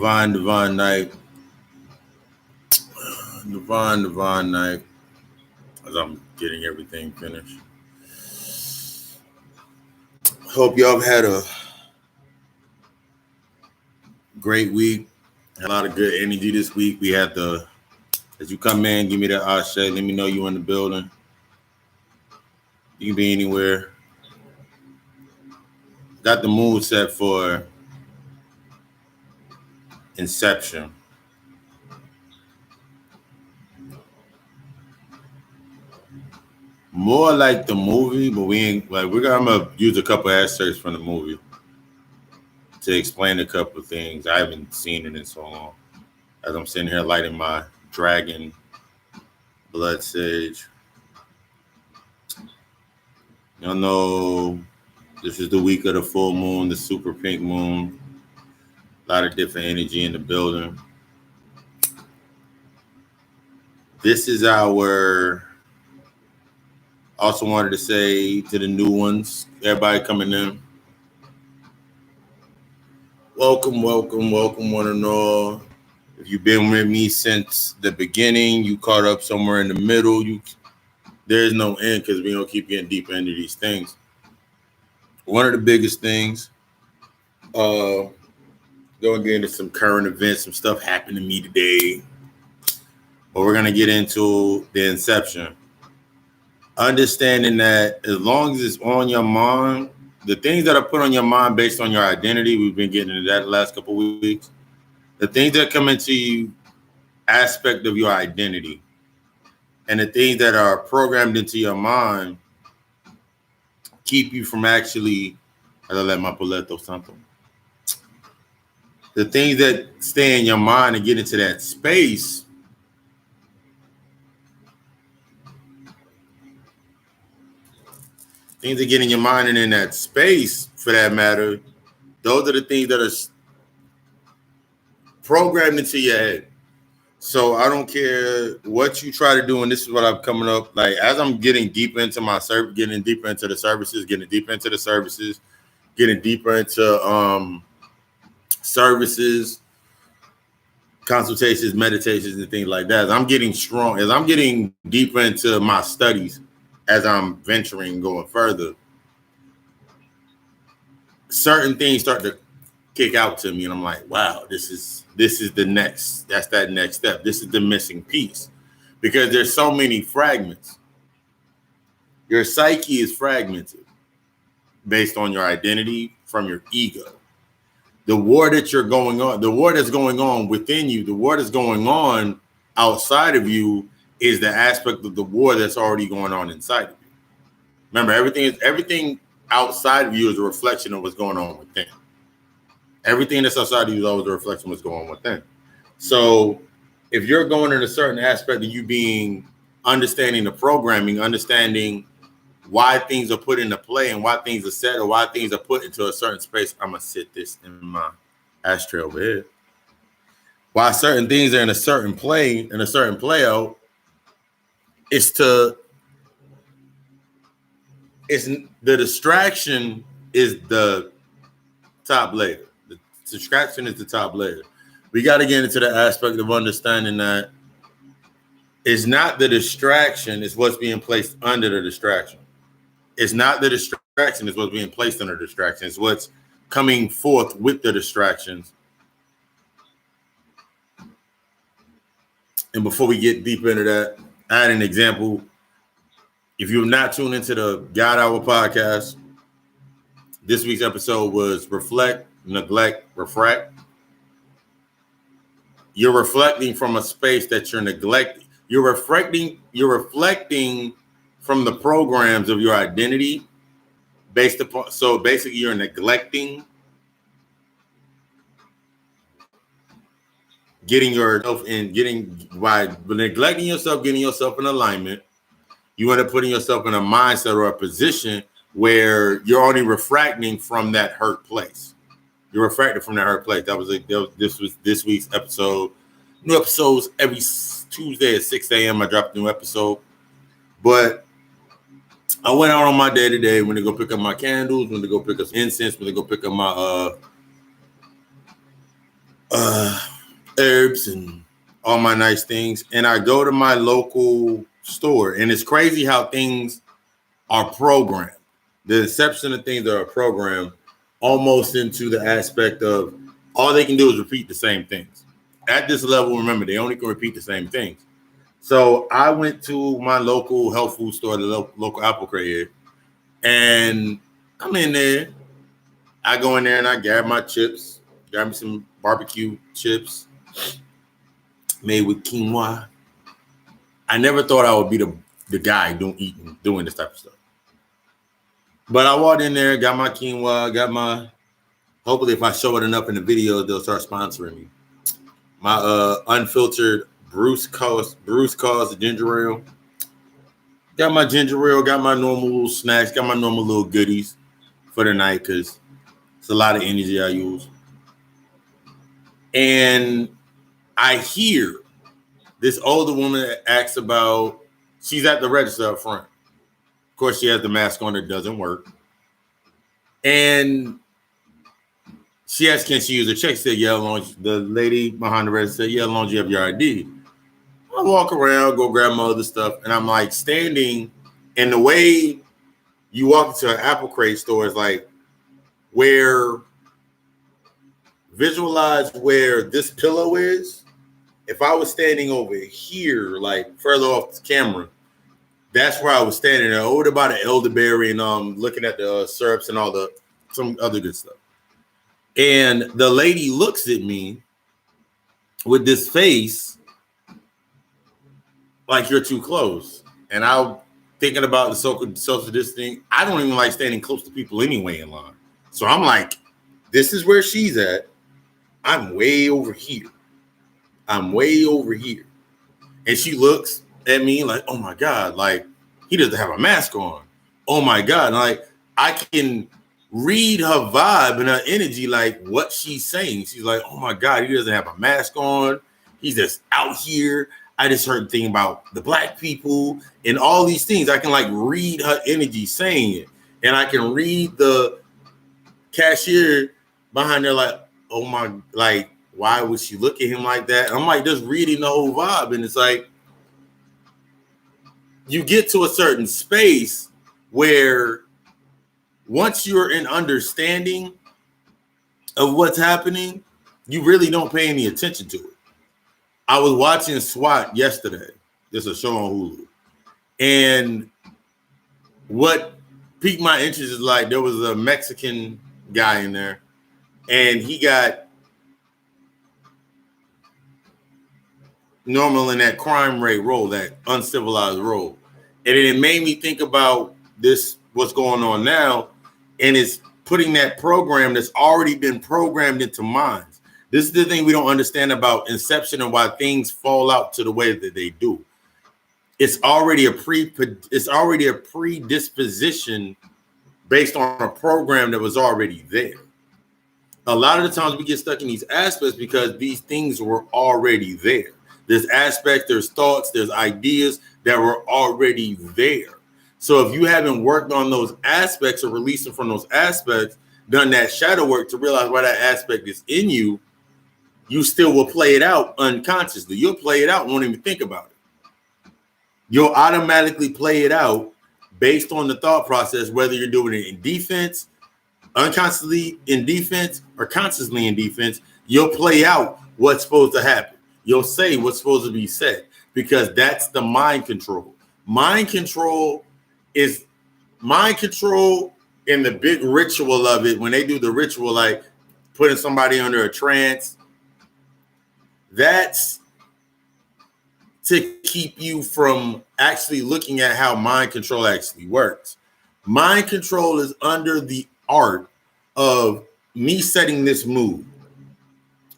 Divine night. Divine night. As I'm getting everything finished. Hope y'all have had a great week. A lot of good energy this week. We had as you come in, give me that ashe. Let me know you in the building. You can be anywhere. Got the mood set for Inception. More like the movie, but we ain't like I'm gonna use a couple excerpts from the movie to explain a couple of things. I haven't seen it in so long. As I'm sitting here lighting my dragon blood sage. Y'all know this is the week of the full moon, the super pink moon. A lot of different energy in the building. This is our, also wanted to say to the new ones, everybody coming in. Welcome one and all. If you've been with me since the beginning, you caught up somewhere in the middle, there's no end because we're going to keep getting deeper into these things. One of the biggest things, going to get into some current events, some stuff happened to me today. But we're going to get into the Inception. Understanding that as long as it's on your mind, the things that are put on your mind based on your identity, we've been getting into that the last couple of weeks. The things that come into you, aspect of your identity, and the things that are programmed into your mind keep you from actually, I let my Poleto something. The things that stay in your mind and get into that space things that get in your mind and in that space, for that matter, those are the things that are programmed into your head. So I don't care what you try to do, and this is what I'm coming up. Like, as I'm getting deeper into my service, getting deeper into the services, getting deeper into services, consultations, meditations, and things like that. As I'm getting strong, as I'm getting deeper into my studies, as I'm venturing, going further, certain things start to kick out to me, and I'm like, wow, this is the next, that's that next step. This is the missing piece, because there's so many fragments. Your psyche is fragmented based on your identity from your ego. The war that you're going on, the war that's going on within you, the war that's going on outside of you is the aspect of the war that's already going on inside of you. Remember, everything outside of you is a reflection of what's going on within. Everything that's outside of you is always a reflection of what's going on within. So if you're going in a certain aspect of you being understanding the programming, understanding why things are put into play and why things are set or why things are put into a certain space, I'm going to sit this in my ashtray over here. Why certain things are in a certain play, in a certain play out, it's the distraction is the top layer. The distraction is the top layer. We got to get into the aspect of understanding that it's not the distraction, it's what's being placed under the distraction. It's not the distraction, it's what's being placed under the distraction. It's what's coming forth with the distractions. And before we get deeper into that, I had an example. If you've not tuned into the God Hour podcast, this week's episode was Reflect, Neglect, Refract. You're reflecting from a space that you're neglecting. You're reflecting from the programs of your identity based upon, so basically you're neglecting getting yourself in, by neglecting yourself, getting yourself in alignment. You end up putting yourself in a mindset or a position where you're only refracting from that hurt place. You're refracting from that hurt place. This was this week's episode. New episodes every Tuesday at 6 a.m. I dropped a new episode. But I went out on my day today, went to go pick up my candles, went to go pick up incense, went to go pick up my herbs and all my nice things. And I go to my local store. And it's crazy how things are programmed. The inception of things are programmed almost into the aspect of all they can do is repeat the same things. At this level, remember, they only can repeat the same things. So I went to my local health food store, the local apple crate here, and I'm in there. I go in there and I grab my chips, grab me some barbecue chips made with quinoa. I never thought I would be the guy doing this type of stuff. But I walked in there, got my quinoa, hopefully if I show it enough in the video, they'll start sponsoring me. My unfiltered Bruce Cause ginger ale. Got my ginger ale, got my normal little snacks, got my normal little goodies for the night because it's a lot of energy I use. And I hear this older woman that asks about, she's at the register up front. Of course, she has the mask on that doesn't work. And she asked, can she use her check? She said, yeah, as long as the lady behind the register said, yeah, as long as you have your ID. I walk around, go grab my other stuff, and I'm like standing, and the way you walk into an apple crate store is like visualize where this pillow is. If I was standing over here, like further off the camera, that's where I was standing. I ordered about an elderberry and looking at the syrups and some other good stuff. And the lady looks at me with this face like you're too close. And I'm thinking about the social distancing. I don't even like standing close to people anyway in line. So I'm like, this is where she's at. I'm way over here. And she looks at me like, oh my God, like he doesn't have a mask on. Oh my God. And like I can read her vibe and her energy, like what she's saying. She's like, oh my God, he doesn't have a mask on. He's just out here. I just heard a thing about the black people and all these things. I can like read her energy saying it. And I can read the cashier behind there like, oh my, like, why would she look at him like that? And I'm like just reading the whole vibe. And it's like, you get to a certain space where once you're in understanding of what's happening, you really don't pay any attention to it. I was watching SWAT yesterday. There's a show on Hulu. And what piqued my interest is like there was a Mexican guy in there and he got normal in that crime rate role, that uncivilized role. And it made me think about this, what's going on now, and it's putting that program that's already been programmed into minds. This is the thing we don't understand about Inception and why things fall out to the way that they do. It's already a predisposition based on a program that was already there. A lot of the times we get stuck in these aspects because these things were already there. There's aspects, there's thoughts, there's ideas that were already there. So if you haven't worked on those aspects or releasing from those aspects, done that shadow work to realize why that aspect is in you, you still will play it out unconsciously. You'll play it out and won't even think about it. You'll automatically play it out based on the thought process, whether you're doing it in defense, unconsciously in defense, or consciously in defense. You'll play out what's supposed to happen. You'll say what's supposed to be said because that's the mind control. Mind control in the big ritual of it. When they do the ritual, like putting somebody under a trance, that's to keep you from actually looking at how mind control actually works. Mind control is under the art of me setting this mood.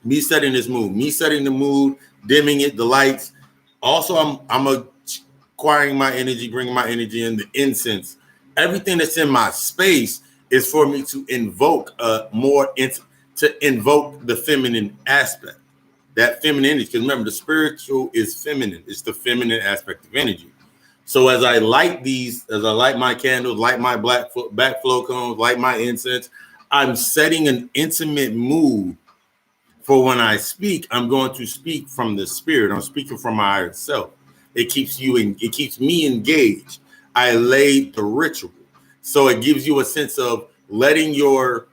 Me setting the mood, dimming it, the lights. Also, I'm acquiring my energy, bringing my energy in, the incense. Everything that's in my space is for me to invoke to invoke the feminine aspect, that feminine energy. Because remember, the spiritual is feminine. It's the feminine aspect of energy. So as I light my candles, light my backflow cones, light my incense, I'm setting an intimate mood For when I speak, I'm going to speak from the spirit. I'm speaking from my higher self. It keeps me engaged. I laid the ritual. So it gives you a sense of letting your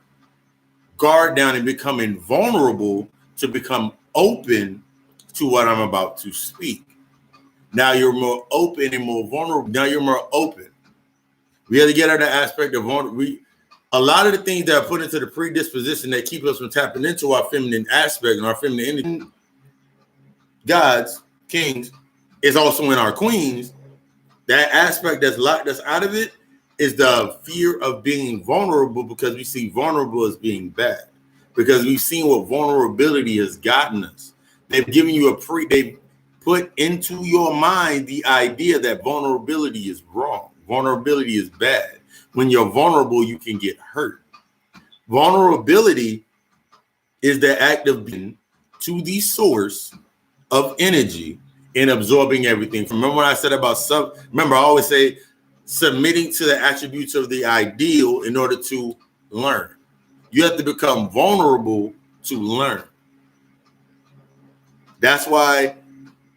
guard down and becoming vulnerable to become open to what I'm about to speak. Now you're more open and more vulnerable. Now you're more open. We have to get out of the aspect of vulnerable. A lot of the things that are put into the predisposition that keep us from tapping into our feminine aspect and our feminine energy, gods, kings, is also in our queens. That aspect that's locked us out of it is the fear of being vulnerable, because we see vulnerable as being bad, because we've seen what vulnerability has gotten us. They've given you they've put into your mind the idea that vulnerability is wrong. Vulnerability is bad. When you're vulnerable, you can get hurt. Vulnerability is the act of being to the source of energy and absorbing everything. Remember when I said about remember I always say submitting to the attributes of the ideal in order to learn. You have to become vulnerable to learn. That's why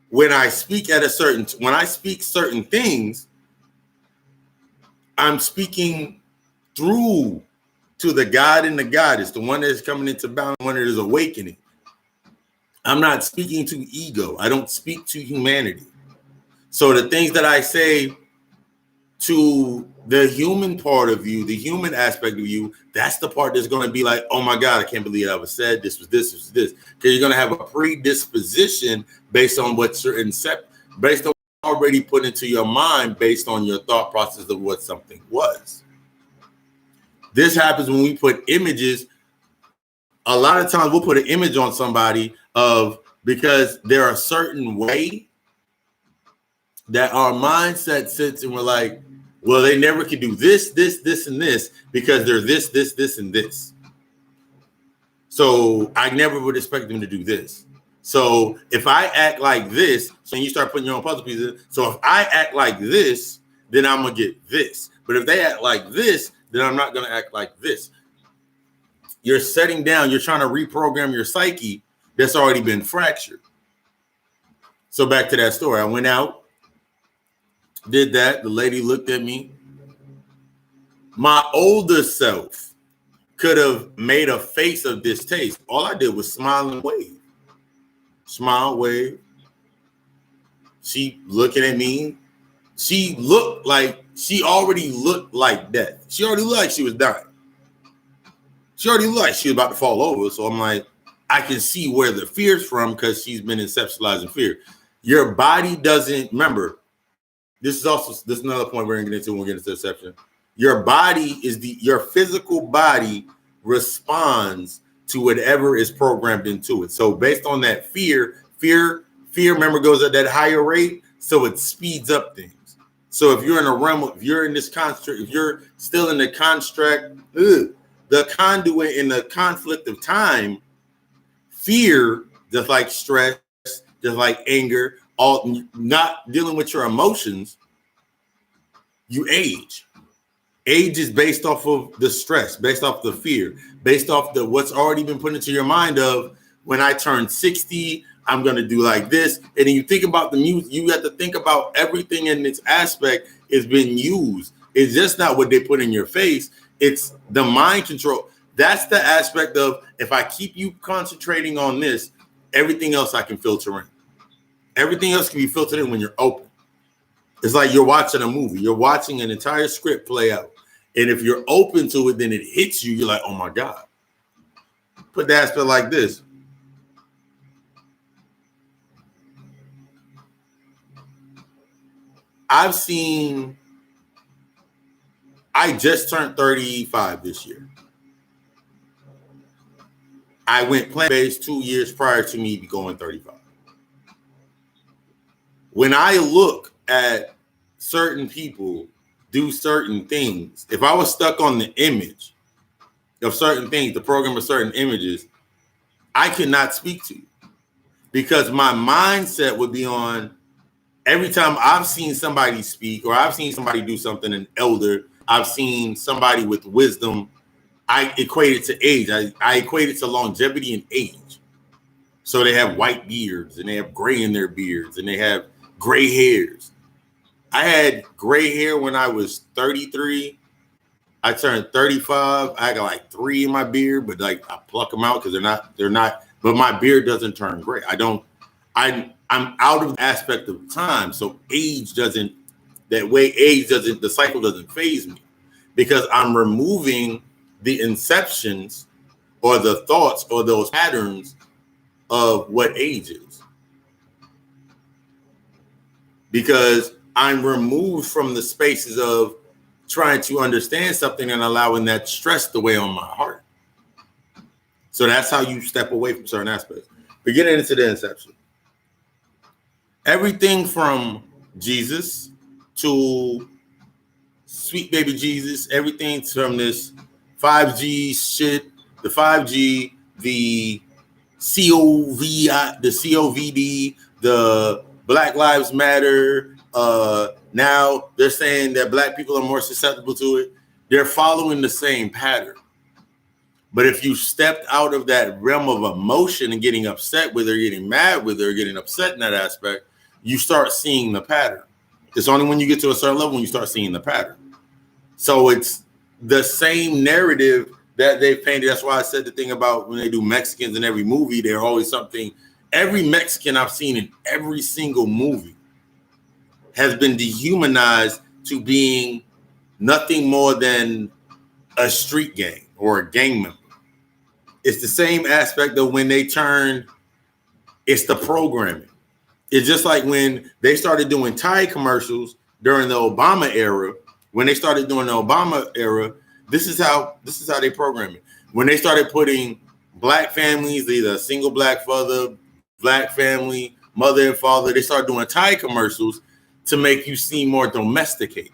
when I speak certain things, I'm speaking through to the God and the goddess, the one that is coming into balance, the one that is awakening. I'm not speaking to ego. I don't speak to humanity. So the things that I say to the human part of you, the human aspect of you, that's the part that's going to be like, oh my God, I can't believe I was said this was this. Because you're going to have a predisposition based on what you're based on already put into your mind, based on your thought process of what something was. This happens when we put images. A lot of times we'll put an image on somebody because they're a certain way that our mindset sits, and we're like, well, they never can do this, and this because they're this, and this. So I never would expect them to do this. So if I act like this, so you start putting your own puzzle pieces. So if I act like this, then I'm going to get this. But if they act like this, then I'm not going to act like this. You're setting down, you're trying to reprogram your psyche that's already been fractured. So back to that story. I went out, did that. The lady looked at me. My older self could have made a face of distaste. All I did was smile and wave. Smile, wave. She looking at me. She already looked like death. She already looked like she was dying. She already looked like she was about to fall over. So I'm like, I can see where the fear's from because she's been inceptualizing fear. Your body doesn't, remember, this is another point we're going to get into when we get into Inception. Your body your physical body responds to whatever is programmed into it. So based on that fear, remember, goes at that higher rate. So it speeds up things. So if you're in a realm, if you're in this construct, if you're still in the construct, the conduit in the conflict of time, fear, just like stress, just like anger, all not dealing with your emotions, you age. Age is based off of the stress, based off the fear, based off the what's already been put into your mind of when I turn 60, I'm going to do like this. And then you think about the music, you have to think about everything in its aspect is being used. It's just not what they put in your face. It's the mind control. That's the aspect of if I keep you concentrating on this, everything else I can filter in. Everything else can be filtered in when you're open. It's like you're watching a movie. You're watching an entire script play out. And if you're open to it, then it hits you. You're like, oh my God. Put the aspect like this. I just turned 35 this year. I went plant-based 2 years prior to me going 35. When I look at certain people do certain things, if I was stuck on the image of certain things, the program of certain images, I could not speak to you because my mindset would be on every time I've seen somebody speak or I've seen somebody do something, an elder, I've seen somebody with wisdom, I equate it to age. I equate it to longevity and age. So they have white beards and they have gray in their beards and they have gray hairs. I had gray hair when I was 33. I turned 35. I got like 3 in my beard, but like I pluck them out because they're not, but my beard doesn't turn gray. I'm out of the aspect of time. So the cycle doesn't phase me because I'm removing the inceptions or the thoughts or those patterns of what age is. Because I'm removed from the spaces of trying to understand something and allowing that stress to weigh on my heart. So that's how you step away from certain aspects. But getting into the inception. Everything from Jesus to sweet baby Jesus, everything from this 5G shit, the 5G, the COVD, the Black Lives Matter. Now they're saying that Black people are more susceptible to it. They're following the same pattern. But if you stepped out of that realm of emotion and getting upset with her, getting mad with her, getting upset in that aspect, you start seeing the pattern. It's only when you get to a certain level when you start seeing the pattern. So it's the same narrative that they've painted. That's why I said the thing about when they do Mexicans in every movie, they're always something. Every Mexican I've seen in every single movie has been dehumanized to being nothing more than a street gang or a gang member. It's the same aspect of when they turn, it's the programming. It's just like when they started doing Tide commercials during the Obama era. When they started doing the Obama era, this is how they program it. When they started putting Black families, either a single Black father, Black family, mother and father, they started doing Tide commercials to make you seem more domesticated.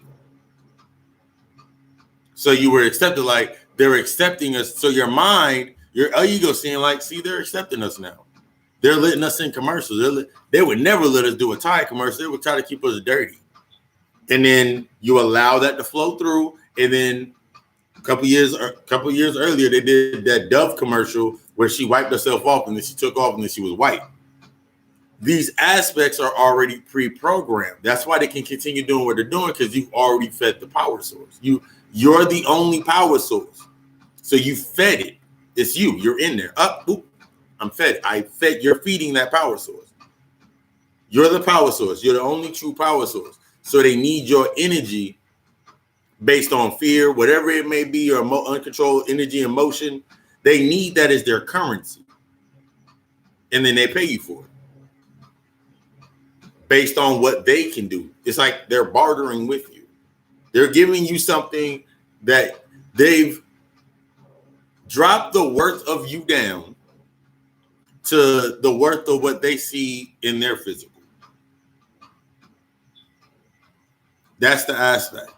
So you were accepted, like they're accepting us. So your mind, your ego seeing like, see, they're accepting us now. They're letting us in commercials. They would never let us do a Tide commercial. They would try to keep us dirty. And then you allow that to flow through. And then a couple years earlier, they did that Dove commercial where she wiped herself off and then she took off and then she was white. These aspects are already pre-programmed. That's why they can continue doing what they're doing, because you've already fed the power source. You're the only power source. So you fed it. It's you. You're in there. I'm fed. You're feeding that power source. You're the power source. You're the only true power source. So they need your energy based on fear, whatever it may be, or uncontrolled energy, emotion. They need that as their currency. And then they pay you for it based on what they can do. It's like they're bartering with you. They're giving you something that they've dropped the worth of you down to the worth of what they see in their physical. That's the aspect.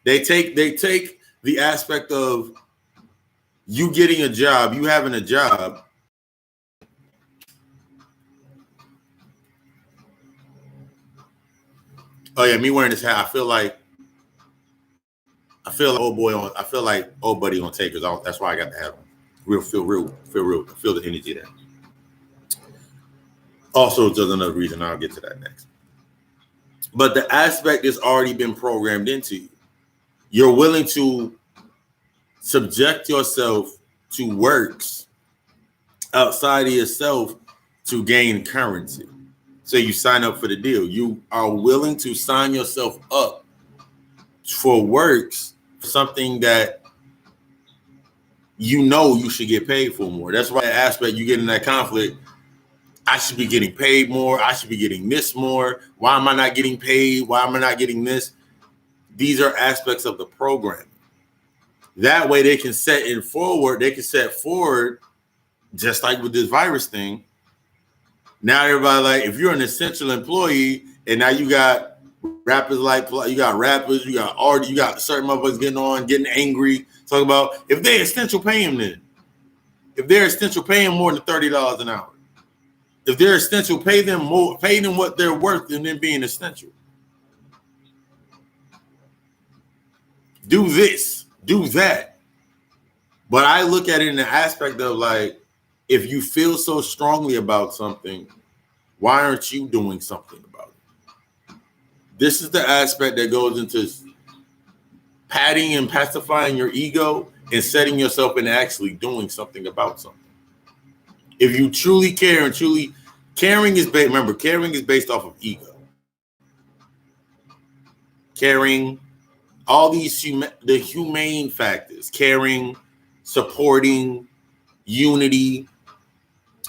They take the aspect of you getting a job, you having a job. Oh yeah, me wearing this hat, I feel like old buddy on Takers. That's why I got the hat on. Feel real. I feel the energy there. Also, there's another reason. I'll get to that next. But the aspect has already been programmed into you. You're willing to subject yourself to works outside of yourself to gain currency. So you sign up for the deal. You are willing to sign yourself up for works, something that you know you should get paid for more. That's why the aspect you get in that conflict. I should be getting paid more. I should be getting this more. Why am I not getting paid? Why am I not getting this? These are aspects of the program. That way they can set forward, just like with this virus thing. Now everybody, like, if you're an essential employee and now you got rappers, you got artists, you got certain motherfuckers getting angry, talking about if they're essential, pay them then. If they're essential, pay them more than $30 an hour. If they're essential, pay them what they're worth than them being essential. Do this, do that. But I look at it in the aspect of like, If you feel so strongly about something, why aren't you doing something about it? This is the aspect that goes into patting and pacifying your ego and setting yourself into actually doing something about something. If you truly care and truly caring is based, remember, caring is based off of ego. Caring, all these the humane factors, caring, supporting, unity,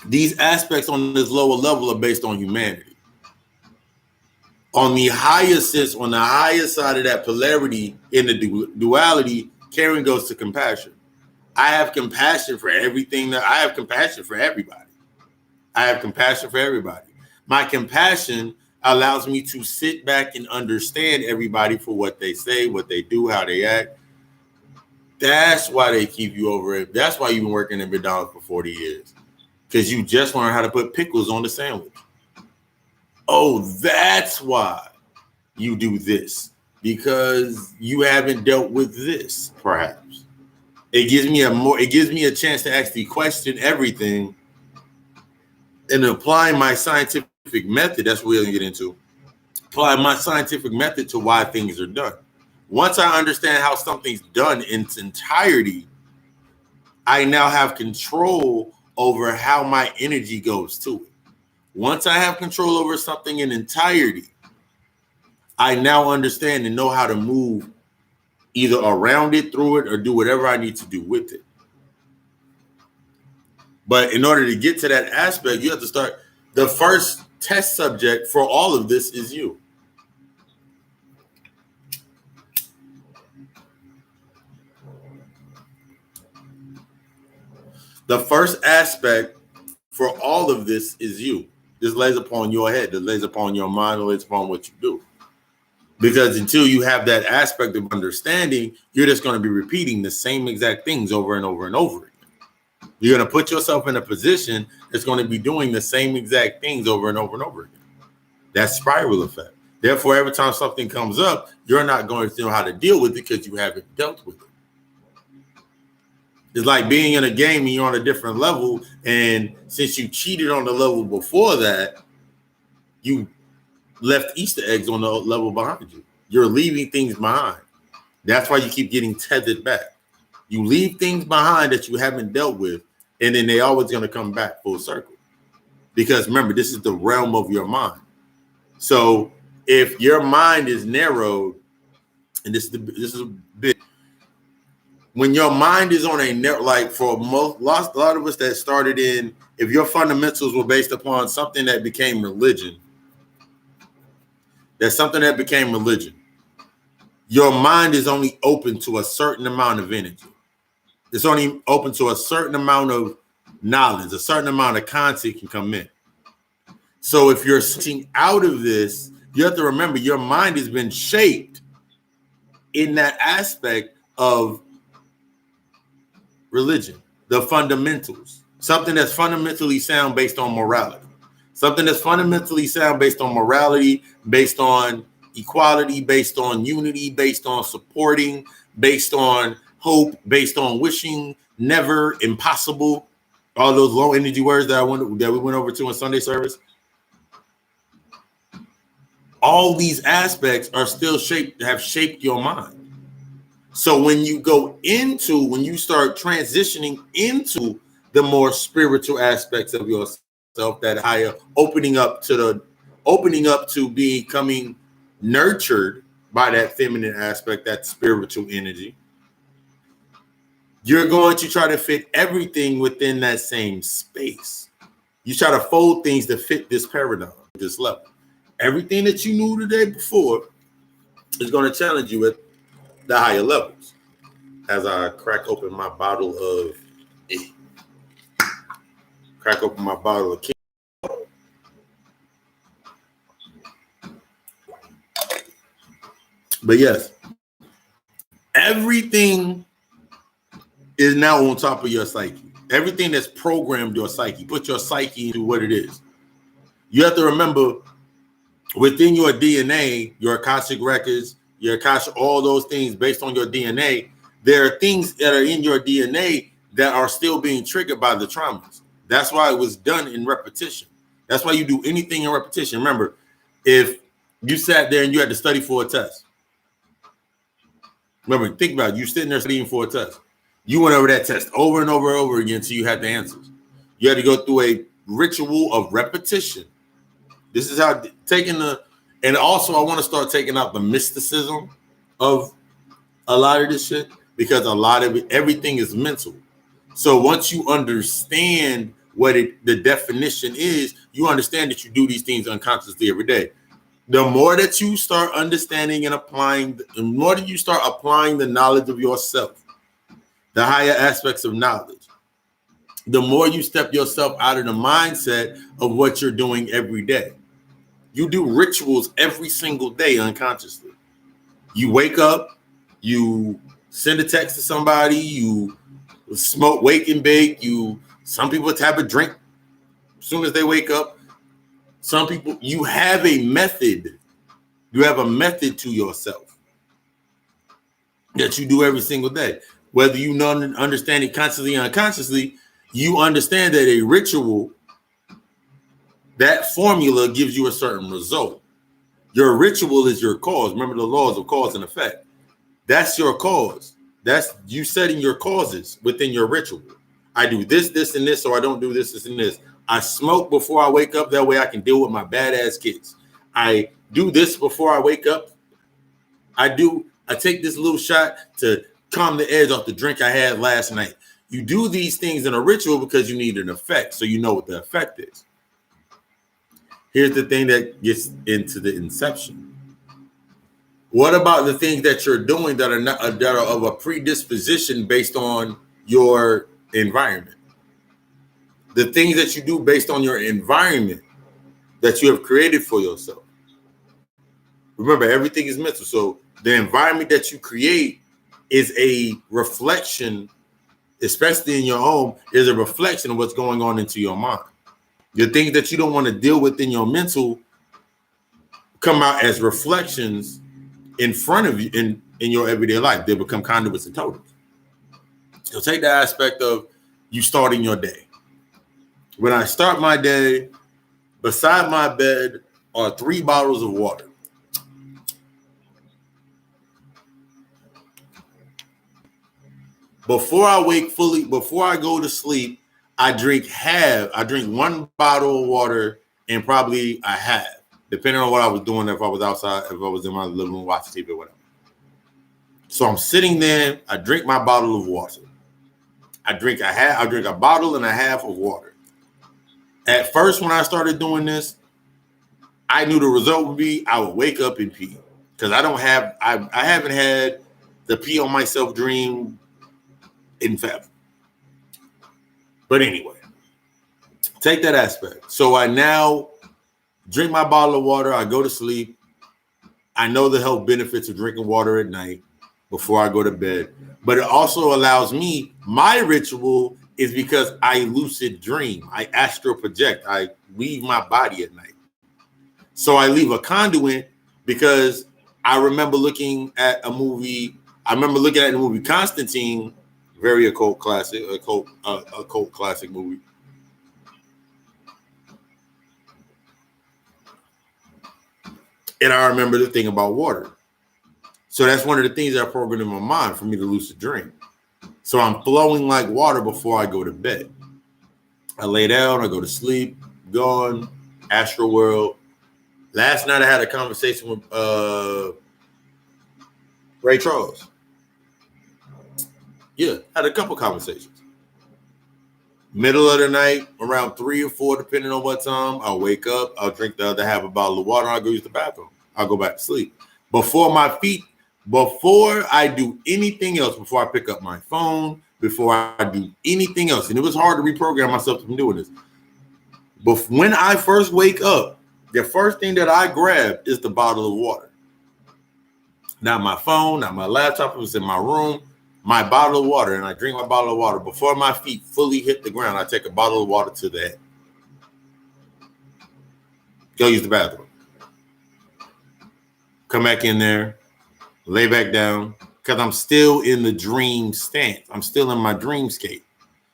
these aspects on this lower level are based on humanity. On the higher sense, on the higher side of that polarity in the duality, caring goes to compassion. I have compassion for everything. I have compassion for everybody. I have compassion for everybody. My compassion allows me to sit back and understand everybody for what they say, what they do, how they act. That's why they keep you over it. That's why you've been working in McDonald's for 40 years. Because you just learned how to put pickles on the sandwich. Oh, that's why you do this. Because you haven't dealt with this, perhaps. It gives me a chance to actually question everything and applying my scientific method. That's what we're going to get into. Apply my scientific method to why things are done. Once I understand how something's done in its entirety, I now have control over how my energy goes to it. Once I have control over something in entirety, I now understand and know how to move either around it, through it, or do whatever I need to do with it. But in order to get to that aspect, you have to start. The first test subject for all of this is you. The first aspect for all of this is you. This lays upon your head. This lays upon your mind. It lays upon what you do. Because until you have that aspect of understanding, you're just going to be repeating the same exact things over and over and over again. You're going to put yourself in a position that's going to be doing the same exact things over and over and over again. That's spiral effect. Therefore, every time something comes up, you're not going to know how to deal with it because you haven't dealt with it. It's like being in a game and you're on a different level. And since you cheated on the level before that, you left Easter eggs on the level behind you. You're leaving things behind. That's why you keep getting tethered back. You leave things behind that you haven't dealt with, and then they're always going to come back full circle. Because remember, this is the realm of your mind. So if your mind is narrowed, and this is a bit, when your mind is on a narrow, like for a lot of us that started in, if your fundamentals were based upon something that became religion, your mind is only open to a certain amount of energy. It's only open to a certain amount of knowledge, a certain amount of content can come in. So if you're switching out of this, you have to remember your mind has been shaped in that aspect of religion, the fundamentals, something that's fundamentally sound based on morality, something that's fundamentally sound based on morality, based on equality, based on unity, based on supporting, based on hope, based on wishing, never, impossible, all those low energy words that we went over to in Sunday service. All these aspects are still have shaped your mind. So when you start transitioning into the more spiritual aspects of yourself, that higher opening up to becoming nurtured by that feminine aspect, that spiritual energy, you're going to try to fit everything within that same space. You try to fold things to fit this paradigm, this level. Everything that you knew the day before is going to challenge you at the higher levels. As I crack open my bottle of King. But yes, everything is now on top of your psyche. Everything that's programmed your psyche, put your psyche into what it is. You have to remember, within your DNA, your Akashic records, your Akashic, all those things based on your DNA, there are things that are in your DNA that are still being triggered by the traumas. That's why it was done in repetition. That's why you do anything in repetition. Remember, if you sat there and you had to study for a test, remember, think about it. You sitting there studying for a test. You went over that test over and over and over again until you had the answers. You had to go through a ritual of repetition. This is how and also I want to start taking out the mysticism of a lot of this shit, because a lot of it, everything is mental. So once you understand what the definition is, you understand that you do these things unconsciously every day. The more that you start understanding and applying, the more that you start applying the knowledge of yourself, the higher aspects of knowledge, the more you step yourself out of the mindset of what you're doing every day. You do rituals every single day unconsciously. You wake up, you send a text to somebody, you smoke, wake and bake. Some people have a drink as soon as they wake up. Some people, you have a method. You have a method to yourself that you do every single day. Whether you understand it consciously or unconsciously, you understand that a ritual, that formula gives you a certain result. Your ritual is your cause. Remember the laws of cause and effect. That's your cause. That's you setting your causes within your ritual. I do this, this, and this, or I don't do this, this, and this. I smoke before I wake up. That way I can deal with my badass kids. I do this before I wake up. I take this little shot to calm the edge off the drink I had last night. You do these things in a ritual because you need an effect, so you know what the effect is. Here's the thing that gets into the inception. What about the things that you're doing that are of a predisposition based on your environment? The things that you do based on your environment that you have created for yourself. Remember, everything is mental. So the environment that you create is a reflection, especially in your home, is a reflection of what's going on into your mind. The things that you don't want to deal with in your mental come out as reflections in front of you in your everyday life. They become conduits and totems. So take the aspect of you starting your day. When I start my day, beside my bed are 3 bottles of water. Before I go to sleep, I drink 1 bottle of water and probably a half, depending on what I was doing, if I was outside, if I was in my living room watching TV or whatever. So I'm sitting there, I drink my bottle of water. I drink a bottle and a half of water. At first, when I started doing this, I knew the result would be I would wake up and pee. Because I haven't had the pee on myself dream in fact. But anyway, take that aspect. So I now drink my bottle of water. I go to sleep. I know the health benefits of drinking water at night before I go to bed. But it also allows me, my ritual is because I lucid dream. I astral project. I leave my body at night. So I leave a conduit because I remember looking at a movie. I remember looking at the movie Constantine, very occult classic movie. And I remember the thing about water. So that's one of the things I programmed in my mind for me to lucid dream. So I'm flowing like water before I go to bed. I lay down, I go to sleep, gone, astral world. Last night I had a conversation with Ray Charles. Yeah, had a couple conversations. Middle of the night, around 3 or 4, depending on what time, I'll wake up, I'll drink the other half a bottle of water, I'll go use the bathroom. I'll go back to sleep. Before I do anything else, before I pick up my phone, before I do anything else, and it was hard to reprogram myself from doing this. But when I first wake up, the first thing that I grab is the bottle of water. Not my phone, not my laptop, it was in my room. My bottle of water, and I drink my bottle of water. Before my feet fully hit the ground, I take a bottle of water to the head. Go use the bathroom. Come back in there, lay back down, because I'm still in the dream stance. I'm still in my dreamscape.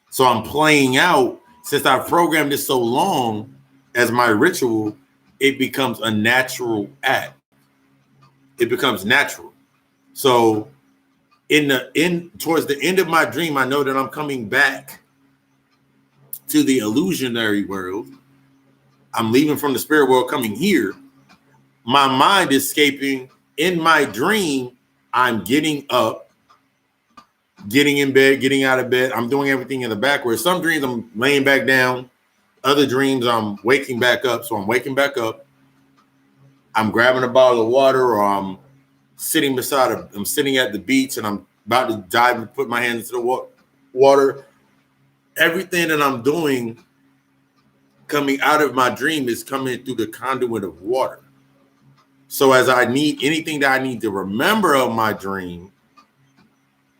So I'm playing out Since I've programmed this so long as my ritual, it becomes a natural act. It becomes natural. So towards the end of my dream, I know that I'm coming back to the illusionary world. I'm leaving from the spirit world, coming here. My mind is escaping. In my dream, I'm getting up, getting in bed, getting out of bed. I'm doing everything in the backwards. Some dreams I'm laying back down. Other dreams I'm waking back up. So I'm waking back up. I'm grabbing a bottle of water, or I'm sitting I'm sitting at the beach and I'm about to dive and put my hands into the water. Everything that I'm doing coming out of my dream is coming through the conduit of water. So as I need anything that I need to remember of my dream,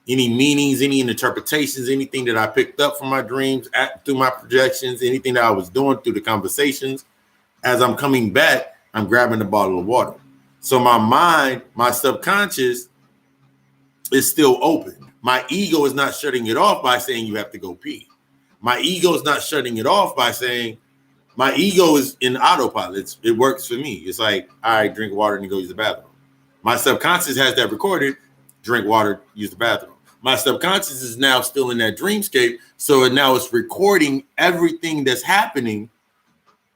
any meanings, any interpretations, anything that I picked up from my dreams, through my projections, anything that I was doing through the conversations, as I'm coming back, I'm grabbing a bottle of water. So my mind, my subconscious is still open. My ego is not shutting it off by saying you have to go pee. My ego is not shutting it off by saying, my ego is in autopilot. It works for me. It's like, all right, drink water and go use the bathroom. My subconscious has that recorded, drink water, use the bathroom. My subconscious is now still in that dreamscape. So now it's recording everything that's happening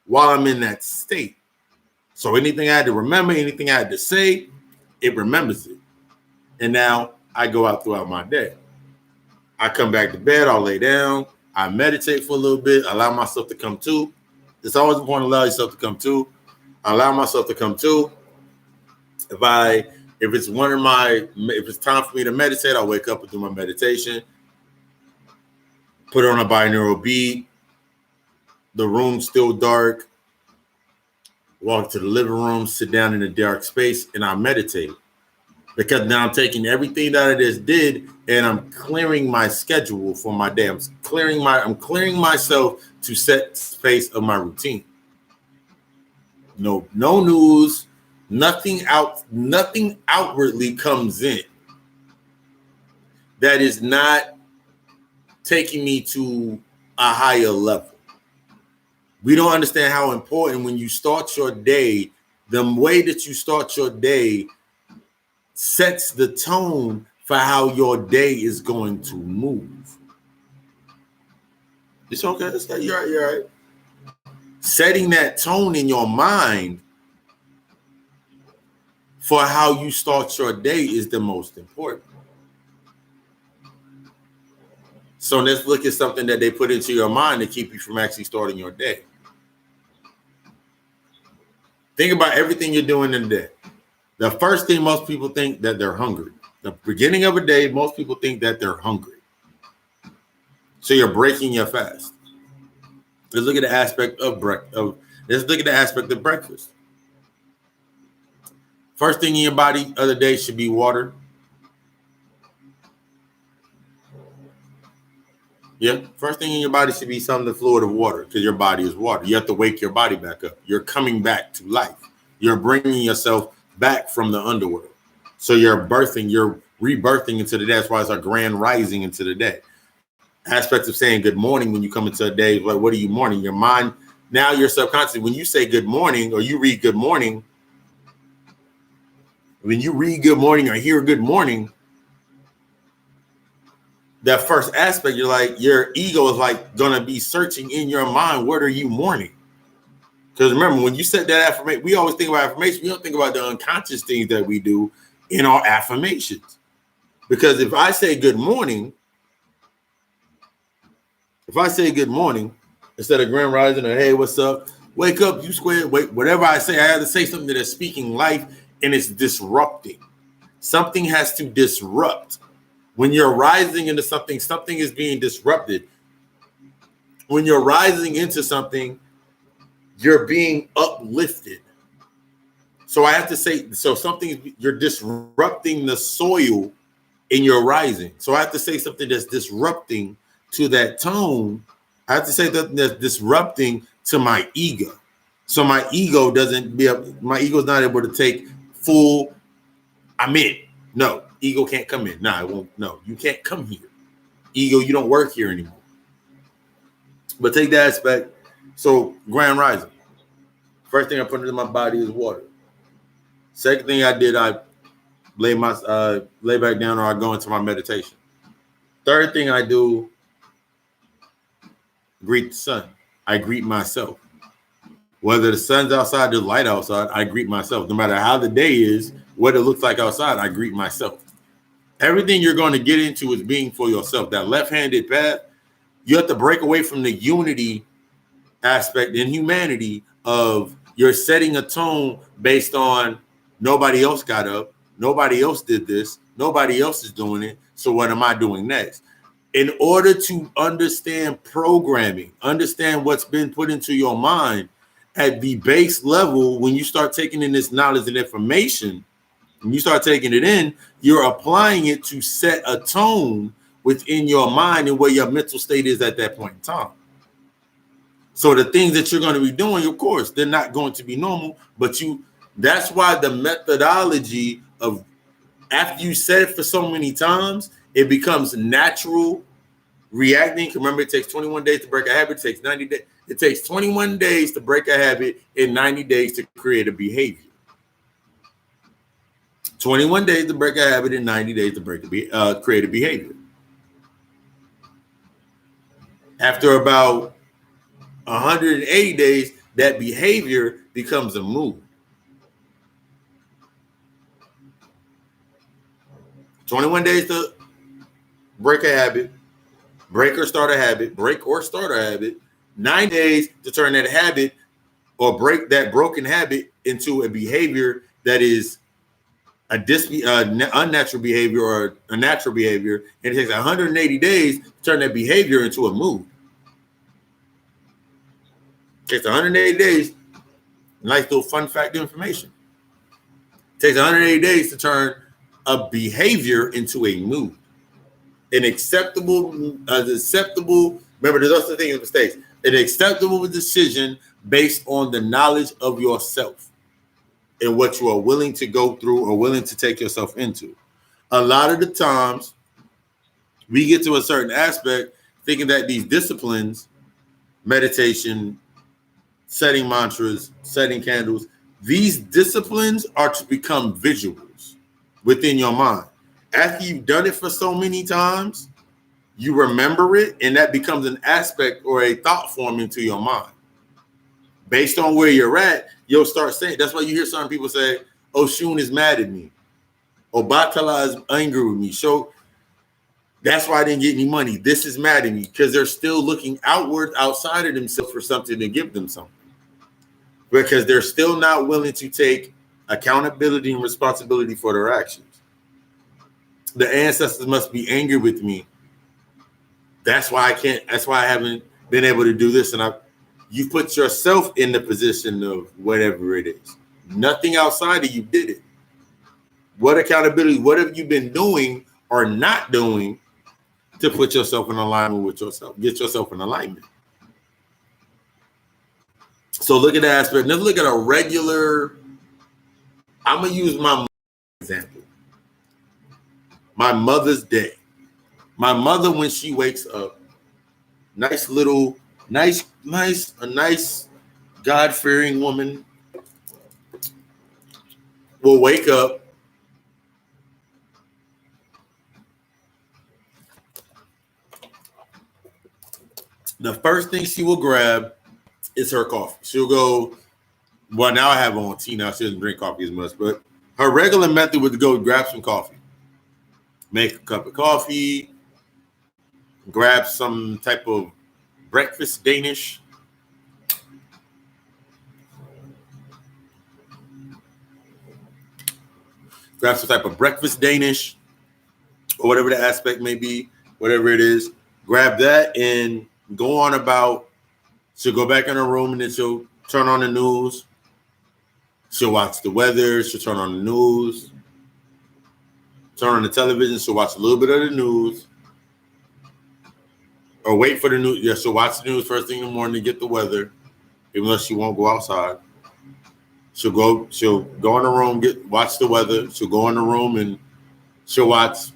while I'm in that state. So anything I had to remember, anything I had to say, it remembers it. And now I go out throughout my day. I come back to bed, I'll lay down, I meditate for a little bit, allow myself to come to. It's always important to allow yourself to come to. I allow myself to come to. If it's time for me to meditate, I'll wake up and do my meditation. Put on a binaural beat. The room's still dark. Walk to the living room, sit down in a dark space, and I meditate. Because now I'm taking everything that I just did and I'm clearing my schedule for my day. I'm clearing myself to set space of my routine. No news, nothing outwardly comes in that is not taking me to a higher level. We don't understand how important when you start your day, the way that you start your day sets the tone for how your day is going to move. It's okay. You're right. Setting that tone in your mind for how you start your day is the most important. So let's look at something that they put into your mind to keep you from actually starting your day. Think about everything you're doing in the day. The first thing most people think that they're hungry. The beginning of a day, most people think that they're hungry. So you're breaking your fast. Let's look at the aspect of breakfast. First thing in your body of the day should be water. Yeah, first thing in your body should be the fluid of water, because your body is water. You have to wake your body back up. You're coming back to life. You're bringing yourself back from the underworld. So you're rebirthing into the day. That's why it's a grand rising into the day. Aspects of saying good morning when you come into a day, like, what are you morning? Your mind, now your subconscious, when you say good morning or you read good morning, when you read good morning or hear good morning, that first aspect, you're like, your ego is like going to be searching in your mind, what are you mourning? Because remember, when you said that affirmation, we always think about affirmation. We don't think about the unconscious things that we do in our affirmations. Because if I say good morning, instead of grand rising or hey, what's up? Wake up, you squared. Wait, whatever I say, I have to say something that is speaking life and it's disrupting. Something has to disrupt. When you're rising into something, something is being disrupted. When you're rising into something, you're being uplifted. So I have to say, you're disrupting the soil in your rising. So I have to say something that's disrupting to that tone. I have to say something that's disrupting to my ego. So my ego is not able to take full, I'm in. No, ego can't come in. No, it won't. No, you can't come here. Ego, you don't work here anymore. But take that aspect. So Grand Rising. First thing I put into my body is water. Second thing I did, I lay back down, or I go into my meditation. Third thing I do, greet the sun. I greet myself. Whether the sun's outside, there's light outside, I greet myself. No matter how the day is, what it looks like outside, I greet myself. Everything you're going to get into is being for yourself. That left-handed path, you have to break away from the unity aspect and humanity of you're setting a tone based on nobody else got up, nobody else did this, nobody else is doing it, so what am I doing next? In order to understand programming, understand what's been put into your mind at the base level, when you start taking in this knowledge and information, when you start taking it in, you're applying it to set a tone within your mind and where your mental state is at that point in time. So the things that you're going to be doing, of course, they're not going to be normal, but that's why the methodology of after you said it for so many times, it becomes natural reacting. Remember, it takes 21 days to break a habit. It takes 90 days. It takes 21 days to break a habit and 90 days to create a behavior. 21 days to break a habit and 90 days to create a behavior. After about 180 days, that behavior becomes a move. 21 days to break a habit, break or start a habit, 9 days to turn that habit or break that broken habit into a behavior that is unnatural behavior or a natural behavior. And it takes 180 days to turn that behavior into a move. It takes 180 days. Nice little fun fact information. It takes 180 days to turn a behavior into a move. An acceptable, remember, there's also things of mistakes. An acceptable decision based on the knowledge of yourself and what you are willing to go through or willing to take yourself into. A lot of the times, we get to a certain aspect thinking that these disciplines, meditation, setting mantras, setting candles, these disciplines are to become visuals within your mind. After you've done it for so many times, you remember it, and that becomes an aspect or a thought form into your mind. Based on where you're at, you'll start saying, that's why you hear some people say, Oshun is mad at me. Obatala is angry with me. So that's why I didn't get any money. This is mad at me, because they're still looking outward outside of themselves for something to give them something. Because they're still not willing to take accountability and responsibility for their actions. The ancestors must be angry with me. That's why I haven't been able to do this. And you put yourself in the position of whatever it is. Nothing outside of you did it. What accountability, what have you been doing or not doing to put yourself in alignment with yourself? Get yourself in alignment. So look at that aspect. Let's look at a regular, I'm going to use my example. My Mother's Day. My mother, when she wakes up, nice God-fearing woman, will wake up, the first thing she will grab is her coffee. She'll go, well, now I have on tea now. She doesn't drink coffee as much, but her regular method would go grab some coffee. Make a cup of coffee, grab some type of breakfast Danish. Grab some type of breakfast Danish, or whatever the aspect may be, whatever it is. Grab that and go on about. She'll go back in her room and then she'll turn on the news. She'll watch the weather. She'll turn on the news. Turn on the television. She'll watch a little bit of the news. Or wait for the news. Yeah, she'll watch the news first thing in the morning to get the weather, even though she won't go outside. She'll go in the room, watch the weather. She'll go in the room and she'll watch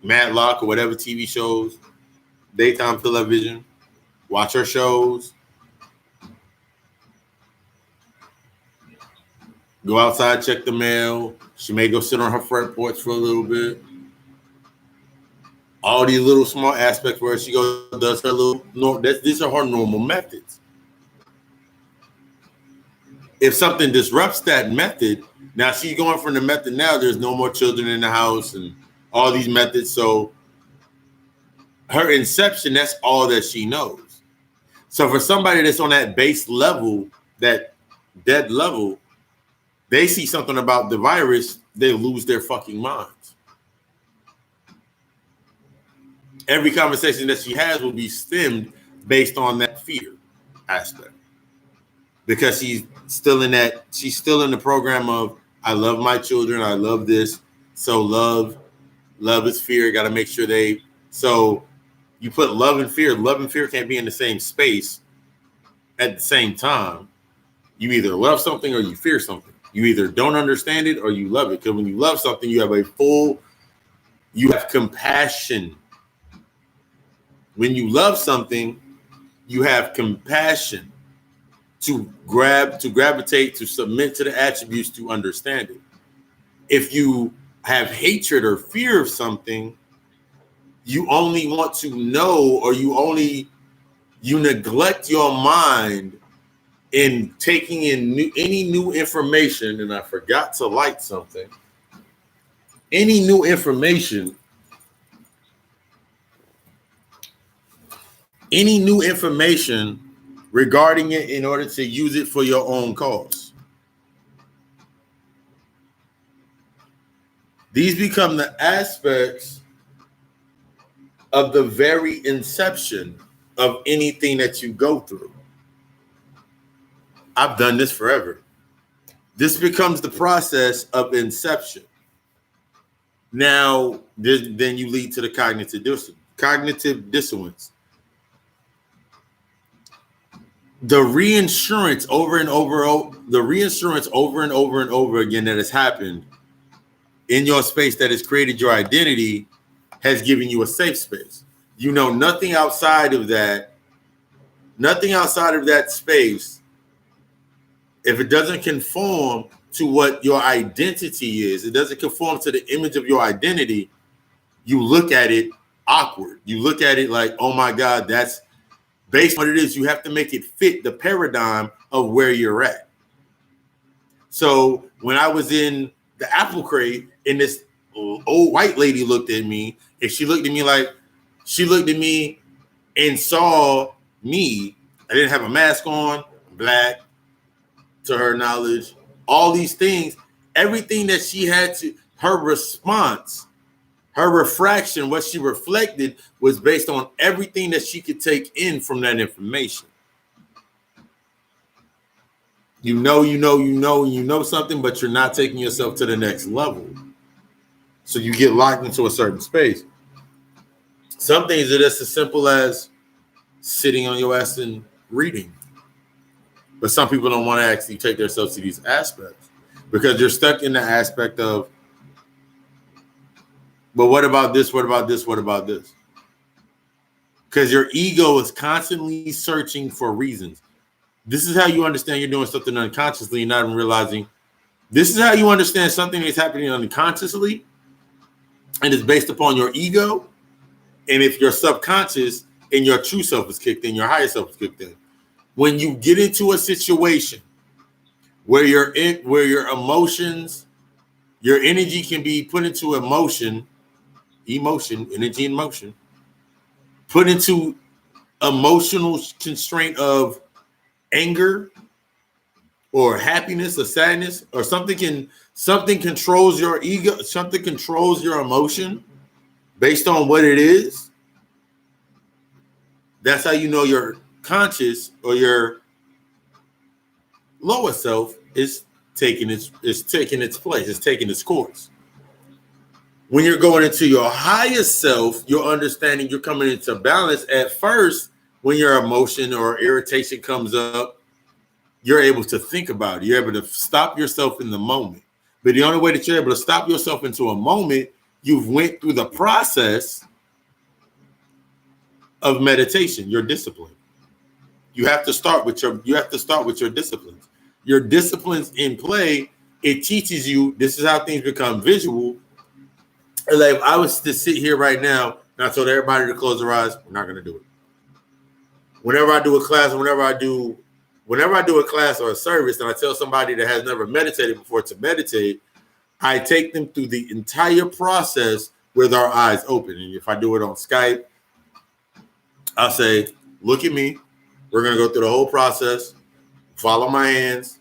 Matlock or whatever TV shows, daytime television. watch her shows, go outside, check the mail. She may go sit on her front porch for a little bit. All these little small aspects where she goes, does her little, these are her normal methods. If something disrupts that method, now she's going from the method now, there's no more children in the house and all these methods. So her inception, that's all that she knows. So for somebody that's on that base level, that dead level, they see something about the virus, they lose their fucking minds. Every conversation that she has will be stemmed based on that fear aspect. Because she's still in the program of, I love my children, I love this. So love is fear. Got to make sure so you put love and fear can't be in the same space at the same time. You either love something or you fear something. You either don't understand it or you love it. Because when you love something, you have compassion. When you love something, you have compassion to gravitate, to submit to the attributes, to understand it. If you have hatred or fear of something, you only want to know, or you neglect your mind in taking in any new information. And I forgot to light something. Any new information regarding it in order to use it for your own cause. These become the aspects of the very inception of anything that you go through. I've done this forever. This becomes the process of inception. Now, then you lead to the cognitive dissonance. The reinsurance over and over again that has happened in your space that has created your identity has given you a safe space. You know nothing outside of that space. If it doesn't conform to what your identity is, it doesn't conform to the image of your identity, you look at it awkward. You look at it like, oh my God, that's based on what it is. You have to make it fit the paradigm of where you're at. So when I was in the apple crate and this old white lady looked at me, and she looked at me and saw me. I didn't have a mask on, black, to her knowledge, all these things, everything that she had to, her response, her refraction, what she reflected was based on everything that she could take in from that information. You know something, but you're not taking yourself to the next level. So you get locked into a certain space. Some things are just as simple as sitting on your ass and reading. But some people don't want to actually take themselves to these aspects because you're stuck in the aspect of, but what about this? What about this? What about this? Because your ego is constantly searching for reasons. This is how you understand you're doing something unconsciously and not even realizing. This is how you understand something that's happening unconsciously and it's based upon your ego. And if your subconscious and your true self is kicked in, your higher self is kicked in. When you get into a situation where your emotions, your energy can be put into energy and motion, put into emotional constraint of anger or happiness or sadness or something controls your ego, something controls your emotion based on what it is. That's how you know your conscious or your lower self is taking its place, it's taking its course. When you're going into your highest self, you're understanding you're coming into balance. At first, when your emotion or irritation comes up, you're able to think about it. You're able to stop yourself in the moment. But the only way that you're able to stop yourself into a moment, you've went through the process of meditation, your discipline. You have to start with your disciplines. Your disciplines in play, it teaches you this is how things become visual. And like if I was to sit here right now and I told everybody to close their eyes, we're not gonna do it. Whenever I do a class, whenever I do a class or a service, and I tell somebody that has never meditated before to meditate, I take them through the entire process with our eyes open. And if I do it on Skype, I'll say, look at me. We're going to go through the whole process. Follow my hands,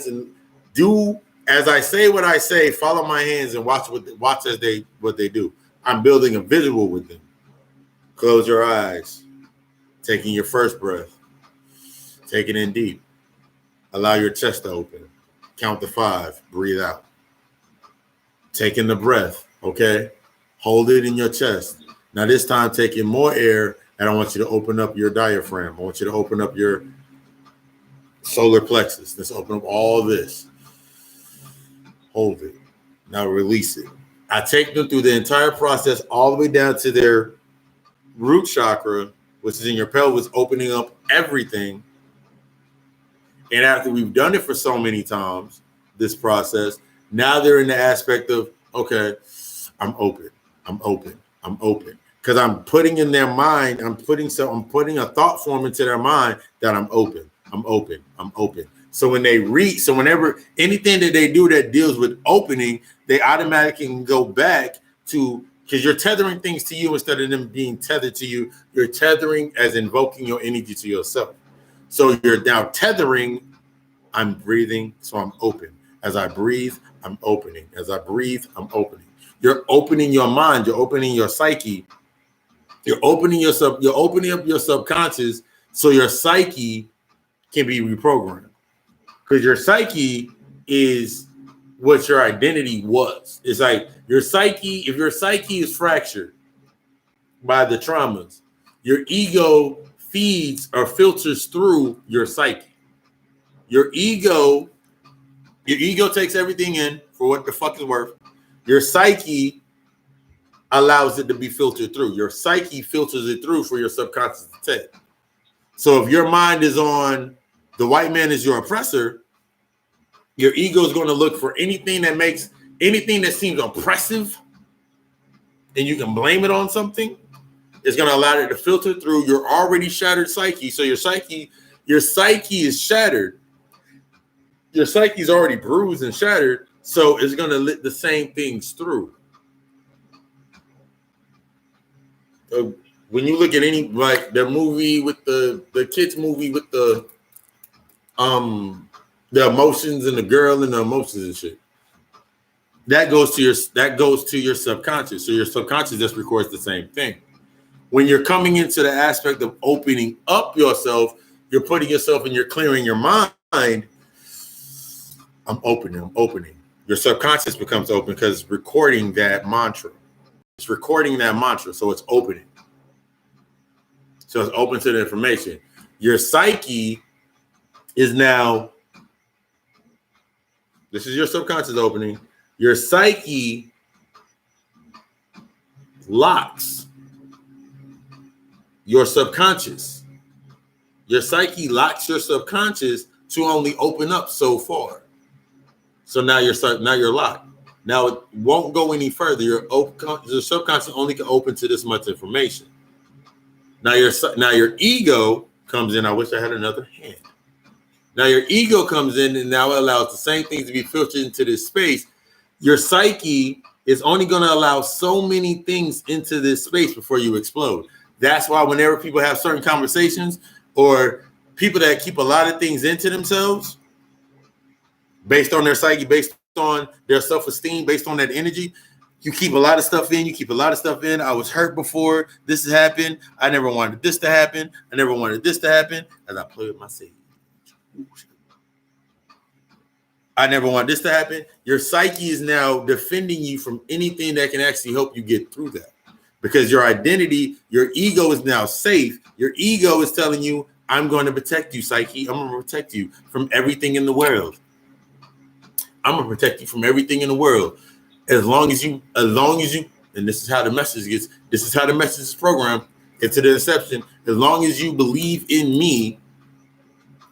and do as I say what I say. Follow my hands and watch what they do. I'm building a visual with them. Close your eyes. Taking your first breath. Take it in deep. Allow your chest to open. Count to 5. Breathe out. Taking the breath. Okay. Hold it in your chest. Now this time, take in more air. And I want you to open up your diaphragm. I want you to open up your solar plexus. Let's open up all this. Hold it. Now release it. I take them through the entire process all the way down to their root chakra, which is in your pelvis, opening up everything. And after we've done it for so many times, this process, now they're in the aspect of, okay, I'm open. Because I'm putting in their mind, I'm putting a thought form into their mind that I'm open. So when they read, so whenever anything that they do that deals with opening, they automatically can go back to, because you're tethering things to you instead of them being tethered to you. You're tethering as invoking your energy to yourself. So you're now tethering, I'm breathing, so I'm open. As I breathe, I'm opening. As I breathe, I'm opening. You're opening your mind, you're opening your psyche. You're opening yourself, you're opening up your subconscious so your psyche can be reprogrammed. Because your psyche is what your identity was. It's like your psyche, if your psyche is fractured by the traumas, your ego feeds or filters through your psyche. Your ego takes everything in for what the fuck is worth. Your psyche allows it to be filtered through. Your psyche filters it through for your subconscious to take. So if your mind is on the white man is your oppressor, your ego is going to look for anything that seems oppressive, and you can blame it on something. It's going to allow it to filter through your already shattered psyche. So your psyche is shattered. Your psyche is already bruised and shattered. So it's going to let the same things through. When you look at any, like the movie with the kids movie with the emotions and the girl and the emotions and shit, that goes to your subconscious. So your subconscious just records the same thing. When you're coming into the aspect of opening up yourself, you're putting yourself and you're clearing your mind. I'm opening. Your subconscious becomes open because it's recording that mantra. It's recording that mantra, so it's opening. So it's open to the information. Your psyche is now, this is your subconscious opening. Your psyche locks your subconscious. Your psyche locks your subconscious to only open up so far. So now you're locked. Now it won't go any further. Your subconscious only can open to this much information. Now your ego comes in. I wish I had another hand. Now your ego comes in, and now it allows the same things to be filtered into this space. Your psyche is only going to allow so many things into this space before you explode. That's why whenever people have certain conversations or people that keep a lot of things into themselves, based on their psyche, based on their self-esteem, based on that energy, you keep a lot of stuff in. I was hurt before this has happened. I never wanted this to happen. I never wanted this to happen. As I play with my sage. I never want this to happen. Your psyche is now defending you from anything that can actually help you get through that. Because your identity, your ego is now safe. Your ego is telling you, I'm going to protect you, psyche. I'm going to protect you from everything in the world. I'm going to protect you from everything in the world. As long as you, and this is how the message gets, this is how the message is programmed. into the Inception. As long as you believe in me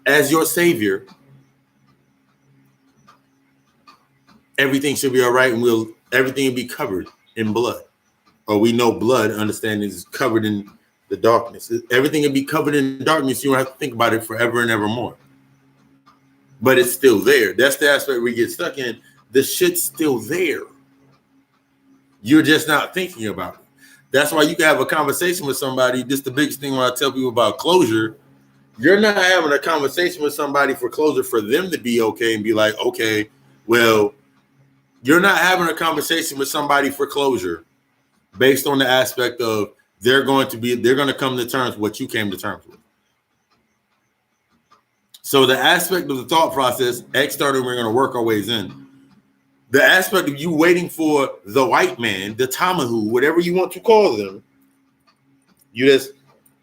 as your savior, everything should be all right, and everything will be covered in blood. Or we know blood, understanding, is covered in the darkness. Everything will be covered in darkness. You don't have to think about it forever and ever more. But it's still there. That's the aspect we get stuck in. The shit's still there. You're just not thinking about it. That's why you can have a conversation with somebody. This is the biggest thing when I tell people about closure. You're not having a conversation with somebody for closure for them to be okay and be like, okay, well, you're not having a conversation with somebody for closure based on the aspect of they're going to come to terms with what you came to terms with. So the aspect of the thought process, external, we're going to work our ways in. The aspect of you waiting for the white man, the Tamahu, whatever you want to call them, you just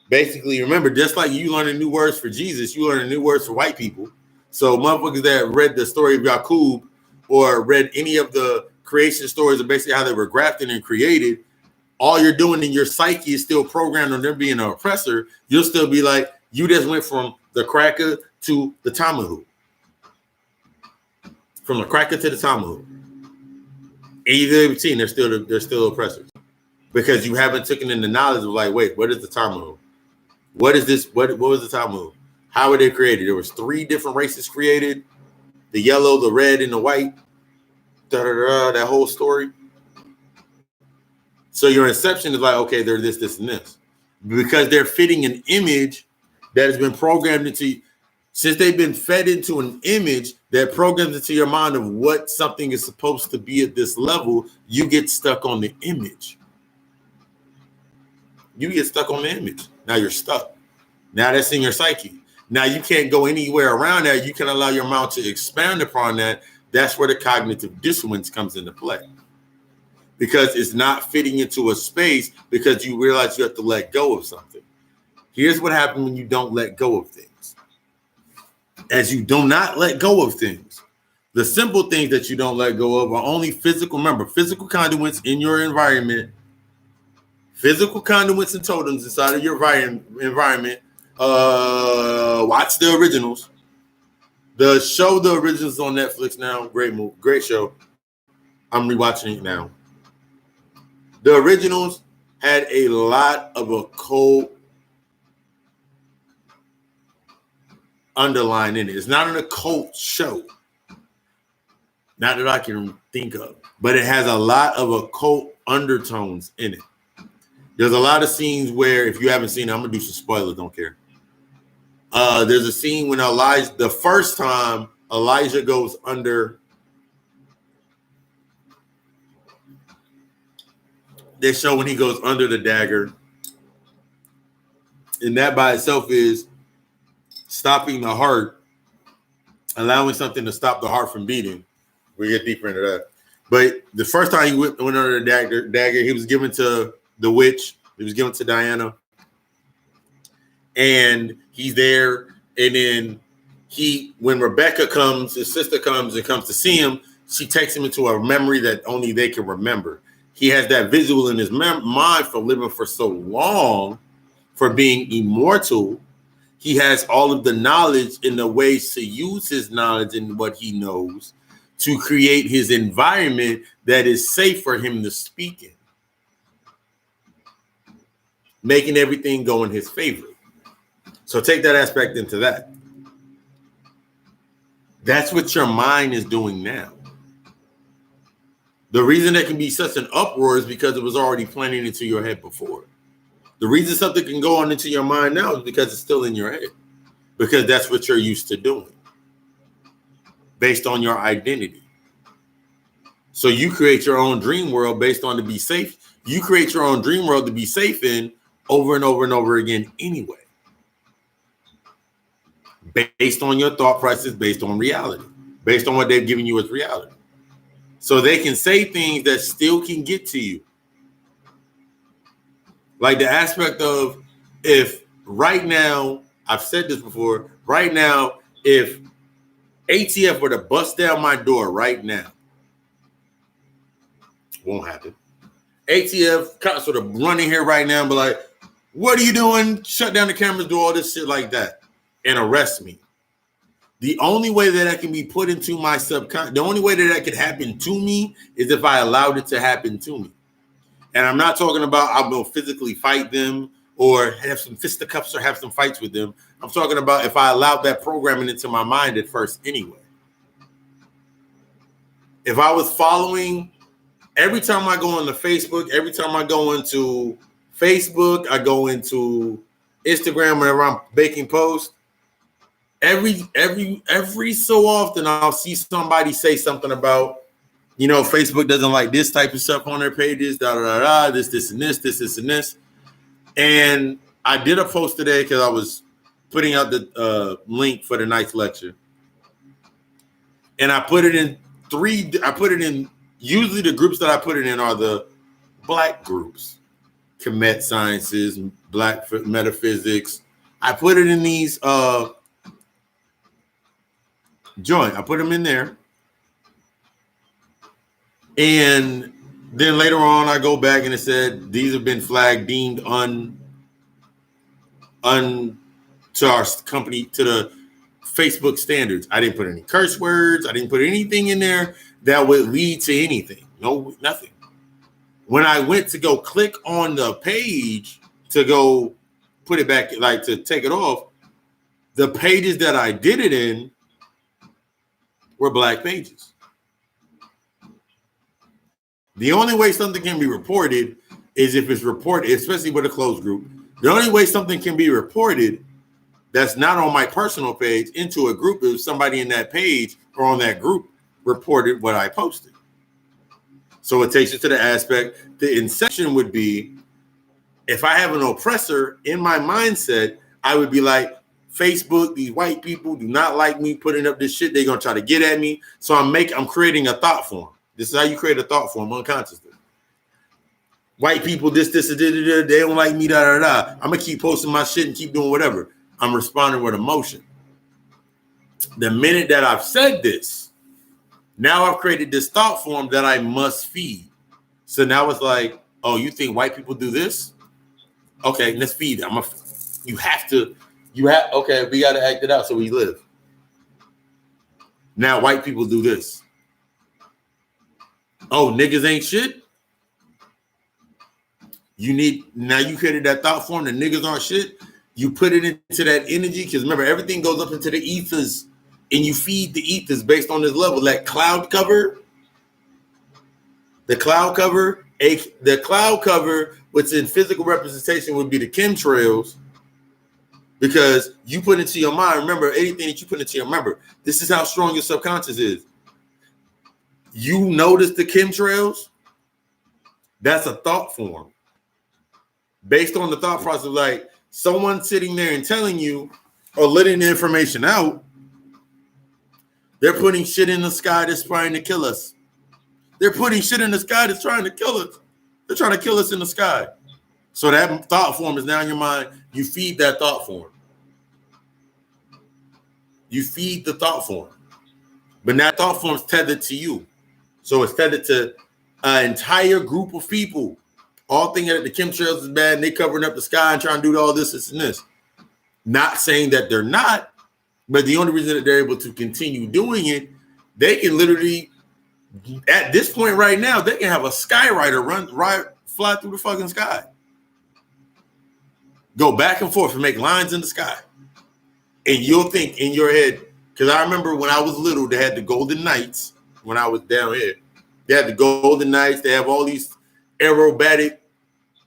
basically remember, just like you learning new words for Jesus, you learning new words for white people. So motherfuckers that read the story of Yaqub or read any of the creation stories of basically how they were grafted and created, all you're doing in your psyche is still programmed on them being an oppressor. You'll still be like, you just went from the cracker to the Tamahu. From the cracker to the Tamahu. Either between, they're still oppressors. Because you haven't taken in the knowledge of like, wait, what is the Tamahu? What is this? What was the Tamahu? How were they created? There was 3 different races created. The yellow, the red, and the white. That whole story. So your Inception is like, okay, they're this, and this. Because they're fitting an image that has been programmed into, since they've been fed into an image that programs into your mind of what something is supposed to be at this level, you get stuck on the image. You get stuck on the image. Now you're stuck. Now that's in your psyche. Now you can't go anywhere around that. You can allow your mind to expand upon that. That's where the cognitive dissonance comes into play. Because it's not fitting into a space because you realize you have to let go of something. Here's what happens when you don't let go of things. As you do not let go of things, the simple things that you don't let go of are only physical. Remember, physical conduits in your environment, physical conduits and totems inside of your environment. Watch the originals. The originals on Netflix now. Great movie, great show. I'm rewatching it now. The originals had a lot of occult underline in it. It's not an occult show. Not that I can think of. But it has a lot of occult undertones in it. There's a lot of scenes where, if you haven't seen it, I'm going to do some spoilers, don't care. There's a scene when the first time Elijah goes under, they show when he goes under the dagger. And that by itself is stopping the heart, allowing something to stop the heart from beating. We get deeper into that. But the first time he went under the dagger, he was given to the witch. He was given to Diana. And he's there. And then when Rebecca comes, his sister comes to see him, she takes him into a memory that only they can remember. He has that visual in his mind for living for so long, for being immortal. He has all of the knowledge in the ways to use his knowledge and what he knows to create his environment that is safe for him to speak in, making everything go in his favor. So take that aspect into that. That's what your mind is doing now. The reason there can be such an uproar is because it was already planning into your head before. The reason something can go on into your mind now is because it's still in your head. Because that's what you're used to doing. Based on your identity. So you create your own dream world based on to be safe. You create your own dream world to be safe in over and over and over again anyway. Based on your thought process, based on reality. Based on what they've given you as reality. So they can say things that still can get to you. Like the aspect of, if right now, I've said this before, right now, if ATF were to bust down my door right now, won't happen. ATF cops sort of running here right now and be like, What are you doing? Shut down the cameras, do all this shit like that, and arrest me. The only way that can be put into my subconscious, the only way that could happen to me is if I allowed it to happen to me. And I'm not talking about I'm going to physically fight them or have some fisticuffs or have some fights with them. I'm talking about if I allowed that programming into my mind at first anyway. If I was following, every time I go into Facebook, every time I go into Facebook, I go into Instagram whenever I'm making posts, every so often I'll see somebody say something about, you know, Facebook doesn't like this type of stuff on their pages, this and this. And I did a post today because I was putting out the link for the night's lecture. And I put it in usually the groups that I put it in are the Black groups, Kemet Sciences, Black Metaphysics. I put it in these joint. I put them in there. And then later on, I go back and it said these have been flagged, deemed to our company, to the Facebook standards. I didn't put any curse words. I didn't put anything in there that would lead to anything. No, nothing. When I went to go click on the page to go put it back, like to take it off, the pages that I did it in were Black pages. The only way something can be reported is if it's reported, especially with a closed group. The only way something can be reported that's not on my personal page into a group is somebody in that page or on that group reported what I posted. So it takes you to the aspect. The inception would be, if I have an oppressor in my mindset, I would be like, Facebook, these white people do not like me putting up this shit. They're going to try to get at me. So I'm creating a thought form. This is how you create a thought form unconsciously. White people, this, they don't like me, I'm going to keep posting my shit and keep doing whatever. I'm responding with emotion. The minute that I've said this, now I've created this thought form that I must feed. So now it's like, oh, you think white people do this? Okay, let's feed them. Okay, we got to act it out so we live. Now white people do this. Oh, niggas ain't shit? Now you created that thought form that niggas aren't shit. You put it into that energy, because remember, everything goes up into the ethers, and you feed the ethers based on this level. That cloud cover, the cloud cover, what's in physical representation would be the chemtrails, because you put into your mind, remember, anything that you put into your remember, this is how strong your subconscious is. You notice the chemtrails, that's a thought form. Based on the thought process, like someone sitting there and telling you or letting the information out, they're putting shit in the sky that's trying to kill us. They're putting shit in the sky that's trying to kill us. They're trying to kill us in the sky. So that thought form is now in your mind. You feed that thought form. You feed the thought form. But that thought form is tethered to you. So it's tethered to an entire group of people, all thinking that the chemtrails is bad and they covering up the sky and trying to do all this and this. Not saying that they're not, but the only reason that they're able to continue doing it, they can literally, at this point right now, they can have a skywriter fly through the fucking sky. Go back and forth and make lines in the sky. And you'll think in your head, because I remember when I was little, they had the Golden Knights when I was down here. They had the Golden Knights. They have all these aerobatic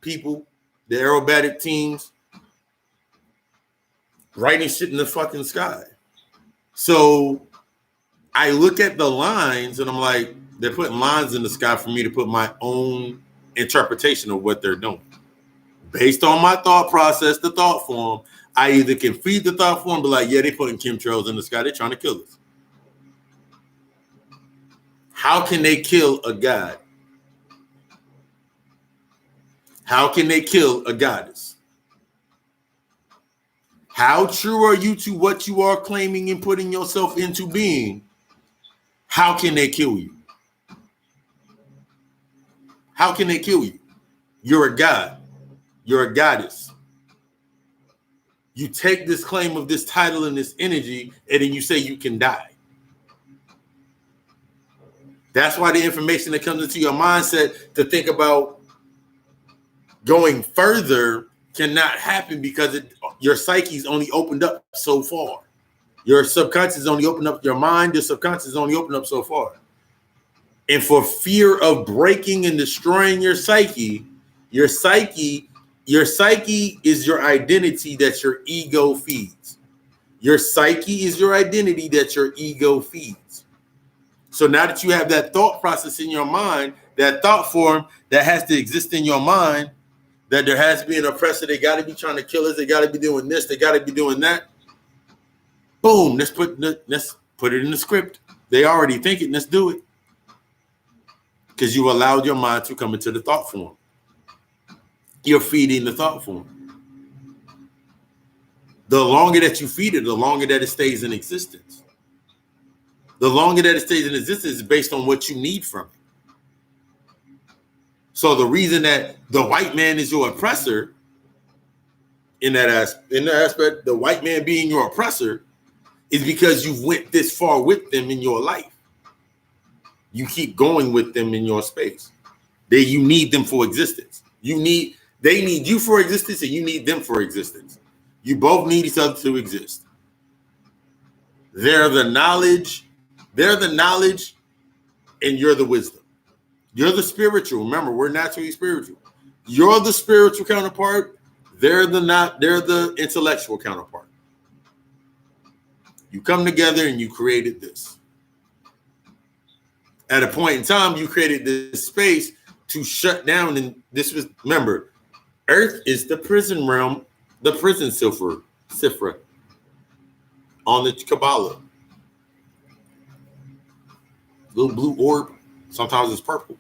people, the aerobatic teams, writing shit in the fucking sky. So I look at the lines and I'm like, they're putting lines in the sky for me to put my own interpretation of what they're doing. Based on my thought process, the thought form, I either can feed the thought form, but like, yeah, they're putting chemtrails in the sky. They're trying to kill us. How can they kill a god? How can they kill a goddess? How true are you to what you are claiming and putting yourself into being? How can they kill you? How can they kill you? You're a god. You're a goddess. You take this claim of this title and this energy, and then you say you can die. That's why the information that comes into your mindset to think about going further cannot happen, because your psyche's only opened up so far. Your subconscious only opened up, your mind, your subconscious only opened up so far. And for fear of breaking and destroying your psyche is your identity that your ego feeds. Your psyche is your identity that your ego feeds. So now that you have that thought process in your mind, that thought form that has to exist in your mind, that there has to be an oppressor, they got to be trying to kill us, they got to be doing this, they got to be doing that. Boom, let's put it in the script. They already think it, let's do it. Because you allowed your mind to come into the thought form. You're feeding the thought form. The longer that you feed it, the longer that it stays in existence. The longer that it stays in existence is based on what you need from it. So the reason that the white man is your oppressor, in that aspect, the white man being your oppressor, is because you've went this far with them in your life. You keep going with them in your space. You need them for existence. They need you for existence, and you need them for existence. You both need each other to exist. They're the knowledge, and you're the wisdom. You're the spiritual. Remember, we're naturally spiritual. You're the spiritual counterpart. They're the intellectual counterpart. You come together and you created this. At a point in time, you created this space to shut down. And this was, remember, Earth is the prison realm, the prison Sifra on the Kabbalah. Little blue orb. Sometimes it's purple.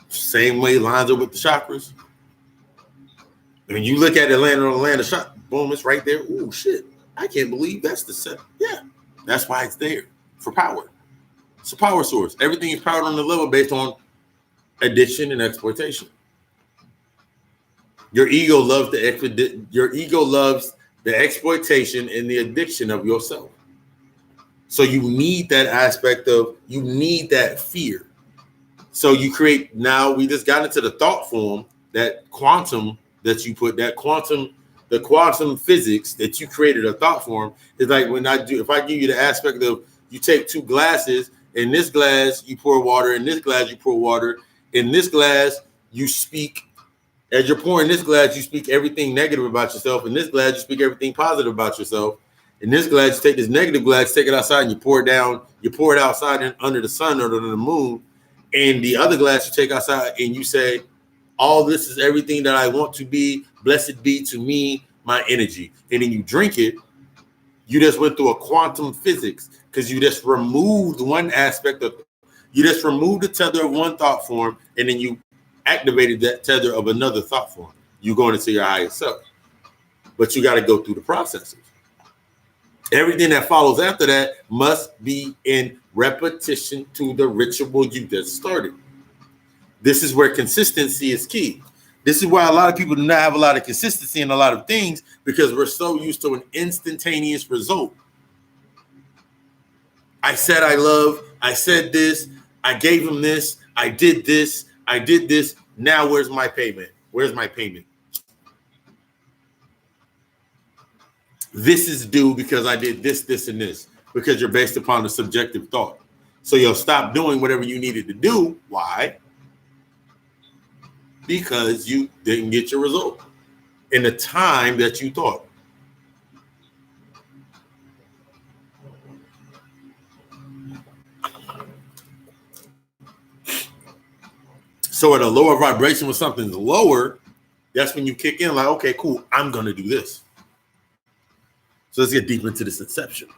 Same way lines up with the chakras. When you look at the land of chakra, boom, it's right there. Oh, shit. I can't believe that's the set. Yeah, that's why it's there, for power. It's a power source. Everything is powered on the level based on addiction and exploitation. Your ego loves the exploitation and the addiction of yourself. So you need that aspect of, you need that fear. So you create, now we just got into the thought form, that quantum that you put, the quantum physics that you created a thought form is like if I give you the aspect of, you take two glasses, in this glass you pour water, in this glass you pour water, in this glass you speak, as you're pouring this glass, you speak everything negative about yourself, in this glass you speak everything positive about yourself, in this glass you take this negative glass, take it outside and you pour it outside and under the sun or under the moon, and the other glass you take outside and you say, all this is everything that I want to be, blessed be to me, my energy. And then you drink it, you just went through a quantum physics, because you just removed one aspect of, you just removed the tether of one thought form, and then you activated that tether of another thought form. You're going into your higher self. But you got to go through the processes. Everything that follows after that must be in repetition to the ritual you just started. This is where consistency is key. This is why a lot of people do not have a lot of consistency in a lot of things, because we're so used to an instantaneous result. I said I love, I said this, I gave him this, I did this, now where's my payment? Where's my payment? This is due because I did this, this, and this, because you're based upon the subjective thought. So you'll stop doing whatever you needed to do. Why? Because you didn't get your result in the time that you thought. So at a lower vibration, when something's lower, that's when you kick in like, okay, cool, I'm going to do this. So let's get deep into this inception.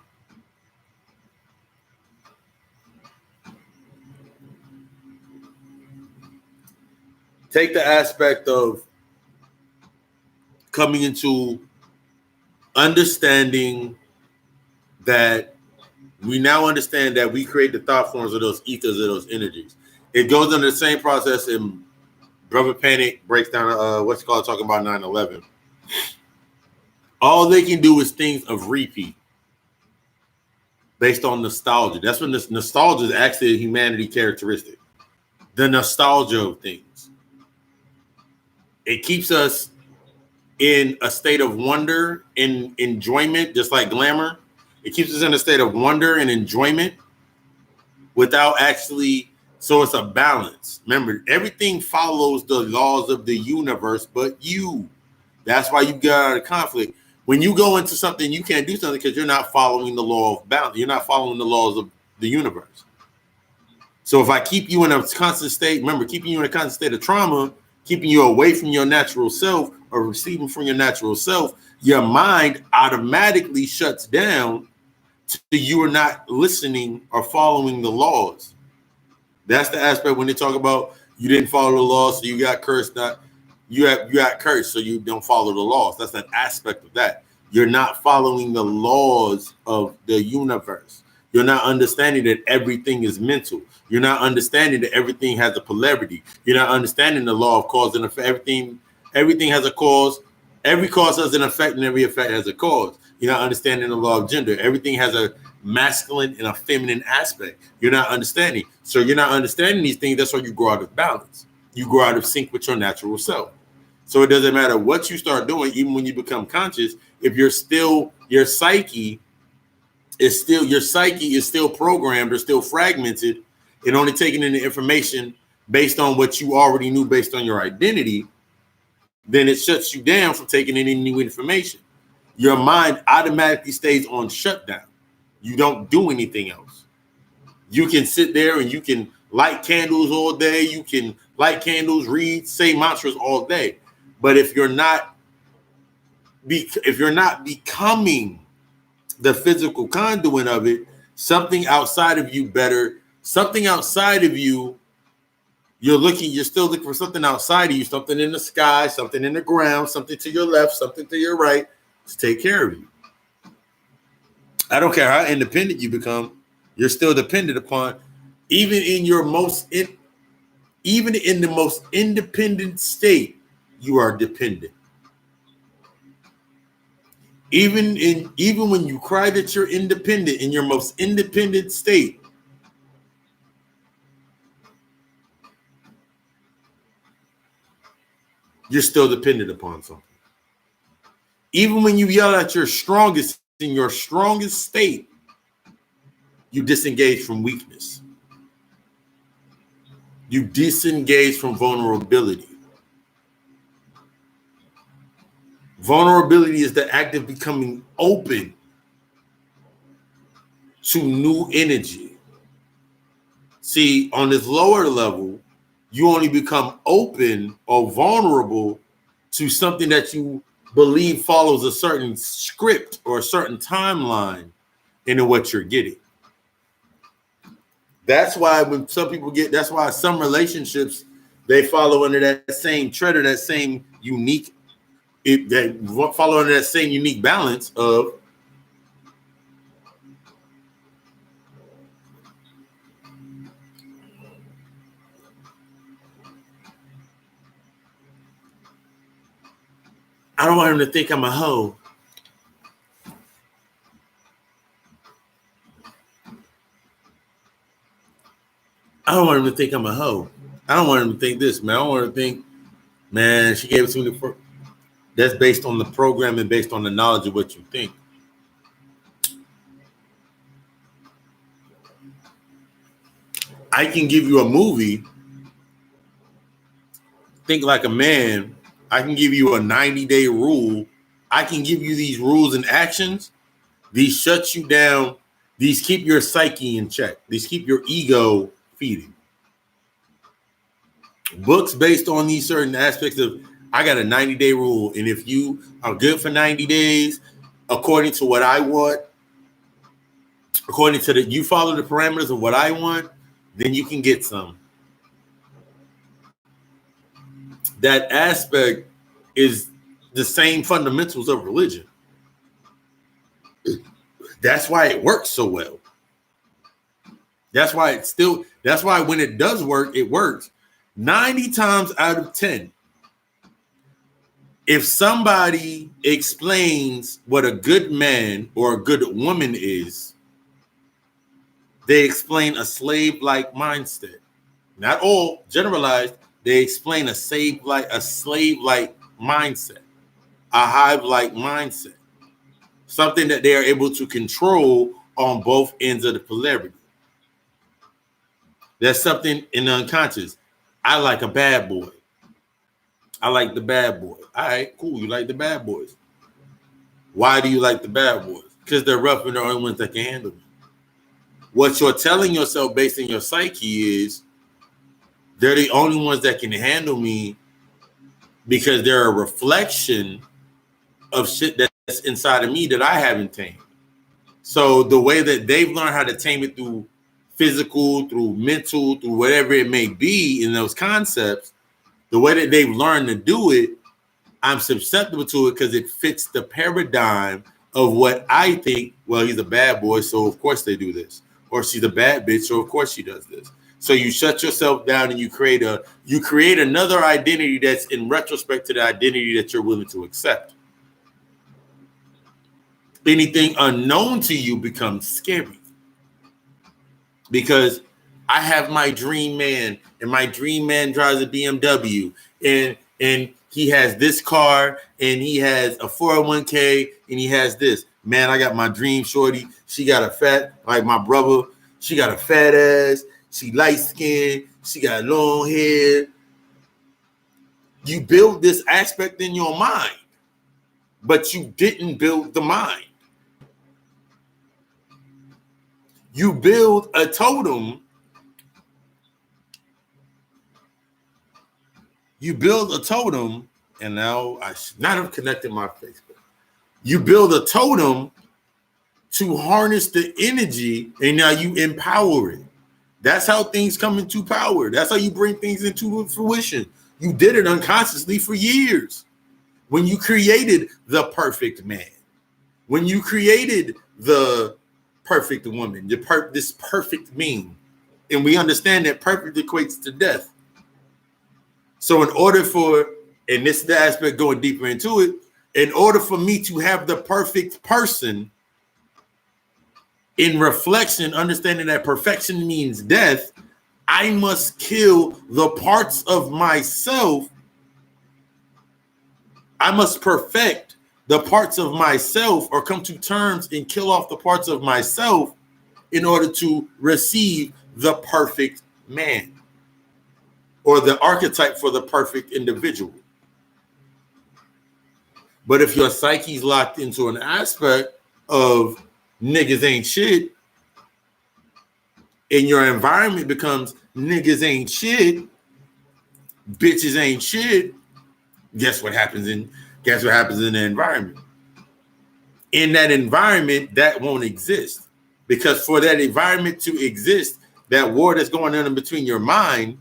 Take the aspect of coming into understanding that we now understand that we create the thought forms of those ethers, of those energies. It goes under the same process in Brother Panic breaks down what's called talking about 9/11. All they can do is things of repeat based on nostalgia. That's when this nostalgia is actually a humanity characteristic. The nostalgia of things. It keeps us in a state of wonder and enjoyment, just like glamour. It keeps us in a state of wonder and enjoyment without actually, so it's a balance. Remember, everything follows the laws of the universe, but you. That's why you got out of conflict. When you go into something, you can't do something because you're not following the law of balance. You're not following the laws of the universe. So if I keep you in a constant state, remember, keeping you in a constant state of trauma, keeping you away from your natural self or receiving from your natural self, your mind automatically shuts down to you are not listening or following the laws. That's the aspect when they talk about you didn't follow the laws, so you got cursed. Not you got cursed, so you don't follow the laws. That's an aspect of that. You're not following the laws of the universe. You're not understanding that everything is mental. You're not understanding that everything has a polarity. You're not understanding the law of cause and effect. Everything has a cause. Every cause has an effect, and every effect has a cause. You're not understanding the law of gender. Everything has a masculine and a feminine aspect. You're not understanding. So you're not understanding these things. That's why you grow out of balance. You grow out of sync with your natural self. So it doesn't matter what you start doing, even when you become conscious, if you're still, your psyche is still programmed or still fragmented and only taking in the information based on what you already knew based on your identity, then it shuts you down from taking in any new information. Your mind automatically stays on shutdown. You don't do anything else. You can sit there and you can light candles all day. You can light candles, read, say mantras all day. But if you're not becoming the physical conduit of it, something outside of you you're still looking for something outside of you, something in the sky, something in the ground, something to your left, something to your right to take care of you. I don't care how independent you become, you're still dependent upon, even in the most independent state, you are dependent. Even when you cry that you're independent in your most independent state, you're still dependent upon something. Even when you yell at your strongest in your strongest state, you disengage from weakness. You disengage from vulnerability. Vulnerability is the act of becoming open to new energy. See, on this lower level, you only become open or vulnerable to something that you believe follows a certain script or a certain timeline into what you're getting. That's why that's why some relationships, they follow under that same tread or that same unique, that follow under that same unique balance of I don't want him to think I'm a hoe. I don't want him to think I'm a hoe. I don't want him to think this, man. I don't want him to think, man, she gave it to me. That's based on the program and based on the knowledge of what you think. I can give you a movie, Think Like a Man. I can give you a 90-day rule. I can give you these rules and actions. These shut you down. These keep your psyche in check. These keep your ego feeding. Books based on these certain aspects of, I got a 90-day rule. And if you are good for 90 days, according to what I want, according to you follow the parameters of what I want, then you can get some. That aspect is the same fundamentals of religion. That's why it works so well. That's why when it does work, it works. 90 times out of 10, If somebody explains what a good man or a good woman is, they explain a slave-like mindset. Not all, generalized. They explain a slave-like mindset, a hive-like mindset, something that they are able to control on both ends of the polarity. There's something in the unconscious. I like a bad boy. I like the bad boy. All right, cool. You like the bad boys. Why do you like the bad boys? Because they're rough and they're the only ones that can handle me. What you're telling yourself based on your psyche is they're the only ones that can handle me because they're a reflection of shit that's inside of me that I haven't tamed. So the way that they've learned how to tame it through physical, through mental, through whatever it may be in those concepts, the way that they've learned to do it, I'm susceptible to it because it fits the paradigm of what I think. Well, he's a bad boy, so of course they do this. Or she's a bad bitch, so of course she does this. So you shut yourself down and you create another identity that's in retrospect to the identity that you're willing to accept. Anything unknown to you becomes scary. Because I have my dream man, and my dream man drives a BMW, and he has this car, and he has a 401k, and he has this. Man, I got my dream shorty. She got a fat, like my brother, she got a fat ass. She light skinned. She got long hair. You build this aspect in your mind, but you didn't build the mind. You build a totem. You build a totem, and now I should not have connected my Facebook. You build a totem to harness the energy, and now you empower it. That's how things come into power. That's how you bring things into fruition. You did it unconsciously for years. When you created the perfect man, when you created the perfect woman, this perfect being, and we understand that perfect equates to death. So in order for, and this is the aspect going deeper into it, in order for me to have the perfect person, in reflection, understanding that perfection means death, I must kill the parts of myself. I must perfect the parts of myself, or come to terms and kill off the parts of myself in order to receive the perfect man, or the archetype for the perfect individual. But if your psyche's locked into an aspect of niggas ain't shit, and your environment becomes niggas ain't shit, bitches ain't shit, guess what happens in the environment? In that environment, that won't exist. Because for that environment to exist, that war that's going on in between your mind,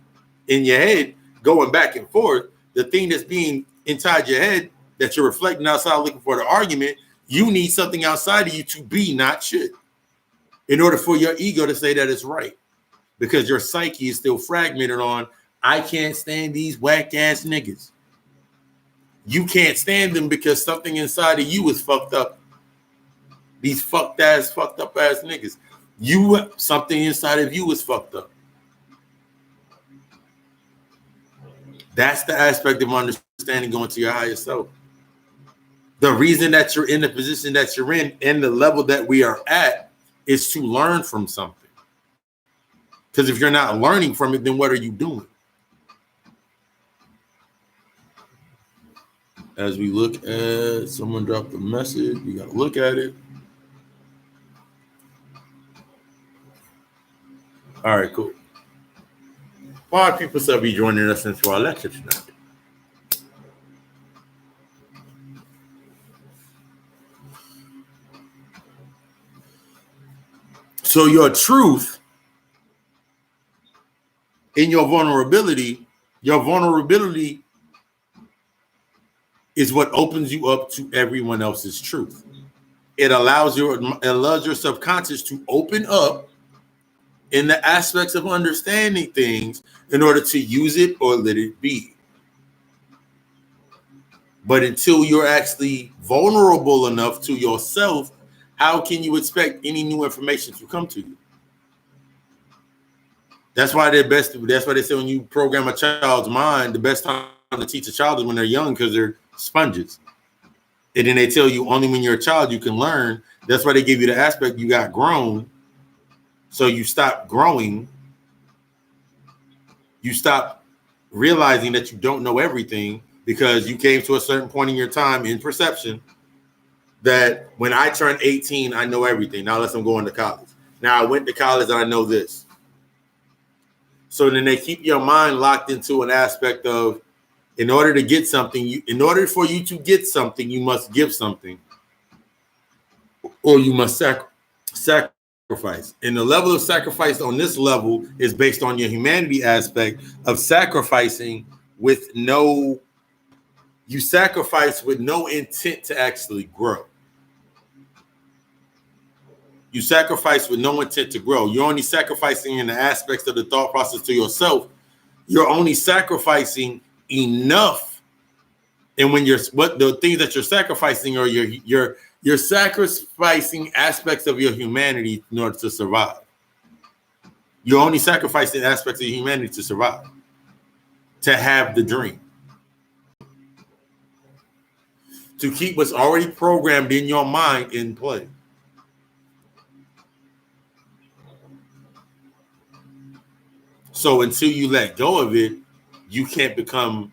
in your head, going back and forth, the thing that's being inside your head that you're reflecting outside looking for the argument, you need something outside of you to be not shit in order for your ego to say that it's right. Because your psyche is still fragmented on, I can't stand these whack ass niggas. You can't stand them because something inside of you is fucked up. These fucked up ass niggas. Something inside of you is fucked up. That's the aspect of understanding going to your higher self. The reason that you're in the position that you're in the level that we are at, is to learn from something. Because if you're not learning from it, then what are you doing? As we look at, someone dropped a message, we got to look at it. All right, cool. Why people still be joining us into our lecture tonight? So your truth in your vulnerability is what opens you up to everyone else's truth. It allows your subconscious to open up in the aspects of understanding things in order to use it or let it be. But until you're actually vulnerable enough to yourself, how can you expect any new information to come to you? That's why that's why they say when you program a child's mind, the best time to teach a child is when they're young, because they're sponges. And then they tell you only when you're a child you can learn. That's why they give you the aspect you got grown. So you stop growing. You stop realizing that you don't know everything, because you came to a certain point in your time in perception that when I turn 18, I know everything. Now unless I'm going to college. Now I went to college and I know this. So then they keep your mind locked into an aspect of, in order to get something, in order for you to get something, you must give something, or you must sacrifice. And the level of sacrifice on this level is based on your humanity aspect of sacrificing with no, you sacrifice with no intent to actually grow. You sacrifice with no intent to grow. You're only sacrificing in the aspects of the thought process to yourself. You're only sacrificing enough. And when you're, what the things that you're sacrificing are you're sacrificing aspects of your humanity in order to survive. You're only sacrificing aspects of your humanity to survive, to have the dream, to keep what's already programmed in your mind in play. So until you let go of it, you can't become,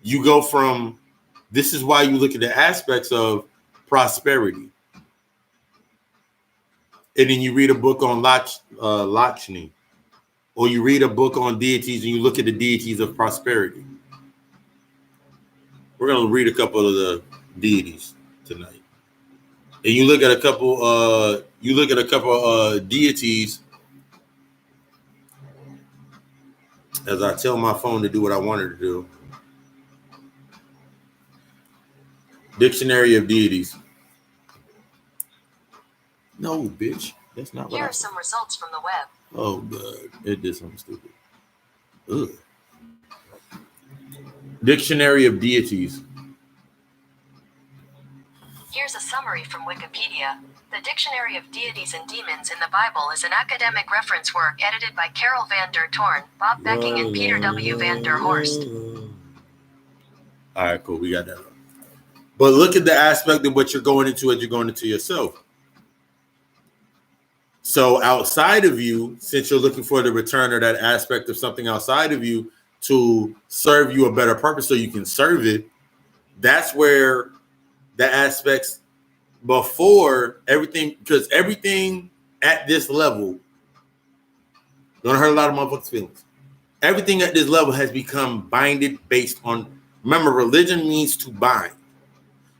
you go from, this is why you look at the aspects of prosperity. And then you read a book on Lakshmi, or you read a book on deities and you look at the deities of prosperity. We're going to read a couple of the deities tonight. And you look at a couple deities, as I tell my phone to do what I want it to do. Dictionary of deities. No, bitch. That's not what Here are some results from the web. Oh, God. It did something stupid. Ugh. Dictionary of deities. Here's a summary from Wikipedia. The Dictionary of Deities and Demons in the Bible is an academic reference work edited by Carol van der Toorn, Bob Becking, and Peter W. van der Horst. All right, cool. We got that. But look at the aspect of what you're going into as you're going into yourself. So outside of you, since you're looking for the return or that aspect of something outside of you to serve you a better purpose so you can serve it, that's where the aspects before everything, because everything at this level, gonna hurt a lot of motherfuckers' feelings. Everything at this level has become binded based on, remember, religion means to bind.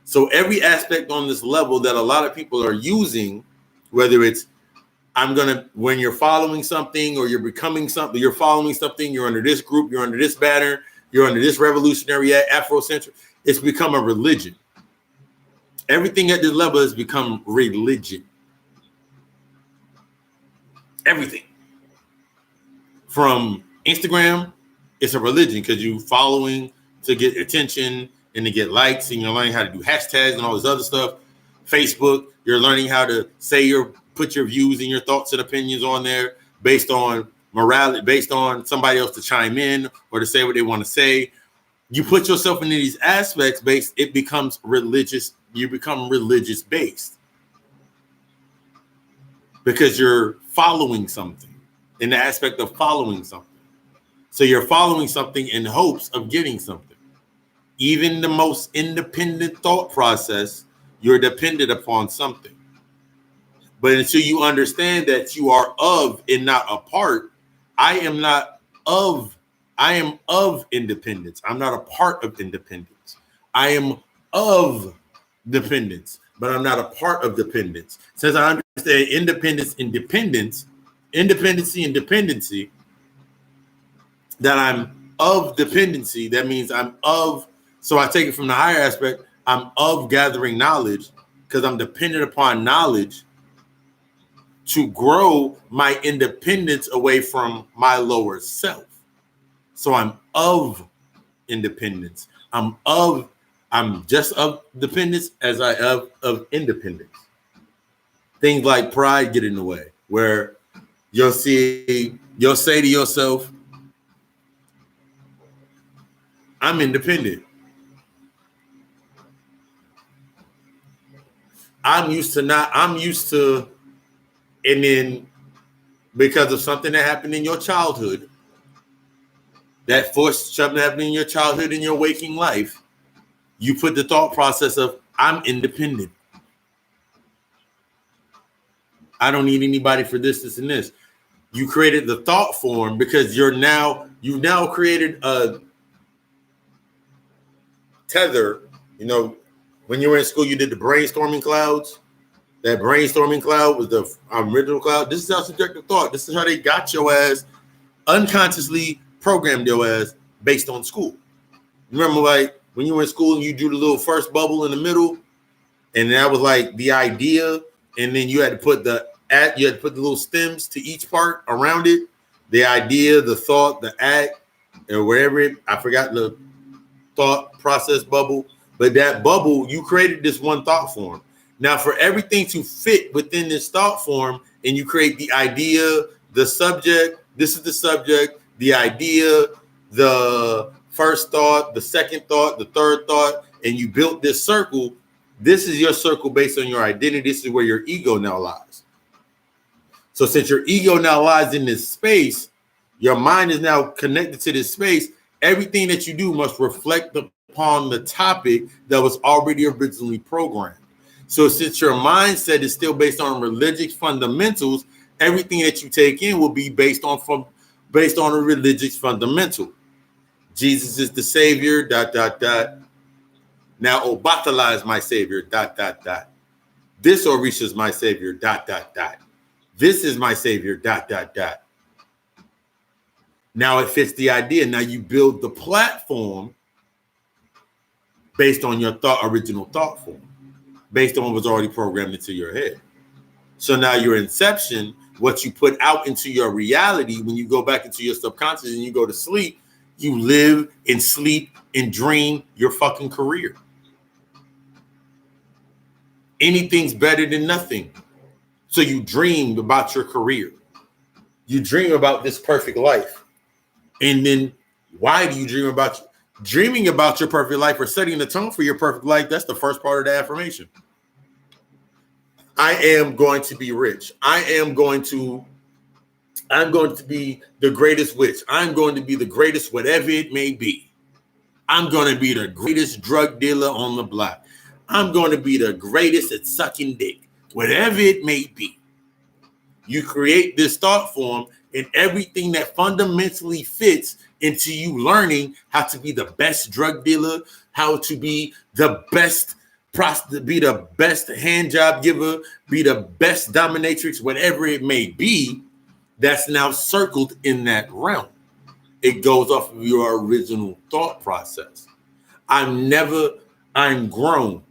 So every aspect on this level that a lot of people are using, whether it's when you're following something or you're becoming something, you're following something, you're under this group, you're under this banner, you're under this revolutionary Afrocentric, it's become a religion. Everything at this level has become religion. Everything. From Instagram, it's a religion because you're following to get attention and to get likes, and you're learning how to do hashtags and all this other stuff. Facebook, you're learning how to put your views and your thoughts and opinions on there based on morality, based on somebody else to chime in or to say what they want to say. You put yourself into these aspects based, it becomes religious. You become religious based because you're following something in the aspect of following something. So you're following something in hopes of getting something. Even the most independent thought process, you're dependent upon something. But until you understand that you are of and not a part, I am of independence. I'm not a part of independence. I am of dependence, but I'm not a part of dependence. Since I understand independency, that I'm of dependency, that means I'm of, so I take it from the higher aspect, I'm of gathering knowledge because I'm dependent upon knowledge to grow my independence away from my lower self. So I'm of independence. I'm I'm just of dependence as I of independence. Things like pride get in the way, where you'll say to yourself, I'm independent. I'm used to, and then because of something that happened in your childhood, that forced something that happened in your childhood in your waking life, you put the thought process of, I'm independent. I don't need anybody for this, and this. You created the thought form because you've now created a tether. You know, when you were in school, you did the brainstorming clouds. That brainstorming cloud was the original cloud. This is how subjective thought. This is how they got your ass, unconsciously programmed your ass based on school. Remember, like when you were in school and you drew the little first bubble in the middle, and that was like the idea, and then you had to put the little stems to each part around it, the idea, the thought, the act, or wherever I forgot the thought process bubble, but that bubble, you created this one thought form. Now, for everything to fit within this thought form, and you create the idea, the subject, this is the subject, the idea, the first thought, the second thought, the third thought, and you built this circle. This is your circle based on your identity. This is where your ego now lies. So since your ego now lies in this space, your mind is now connected to this space. Everything that you do must reflect upon the topic that was already originally programmed. So since your mindset is still based on religious fundamentals, everything that you take in will be based on a religious fundamental. Jesus is the savior, ... Now Obatala is my savior, ... This Orisha is my savior, ... This is my savior, ... Now it fits the idea. Now you build the platform based on your original thought form, based on what was already programmed into your head. So now your inception, what you put out into your reality, when you go back into your subconscious and you go to sleep, you live and sleep and dream your fucking career. Anything's better than nothing. So you dream about your career. You dream about this perfect life. And then why do you dream about dreaming about your perfect life or setting the tone for your perfect life? That's the first part of the affirmation. I am going to be rich. I'm going to be the greatest witch. I'm going to be the greatest whatever it may be. I'm going to be the greatest drug dealer on the block. I'm going to be the greatest at sucking dick, whatever it may be. You create this thought form, and everything that fundamentally fits into you learning how to be the best drug dealer, how to be the best be the best hand job giver, be the best dominatrix, whatever it may be, that's now circled in that realm. It goes off of your original thought process. I'm grown.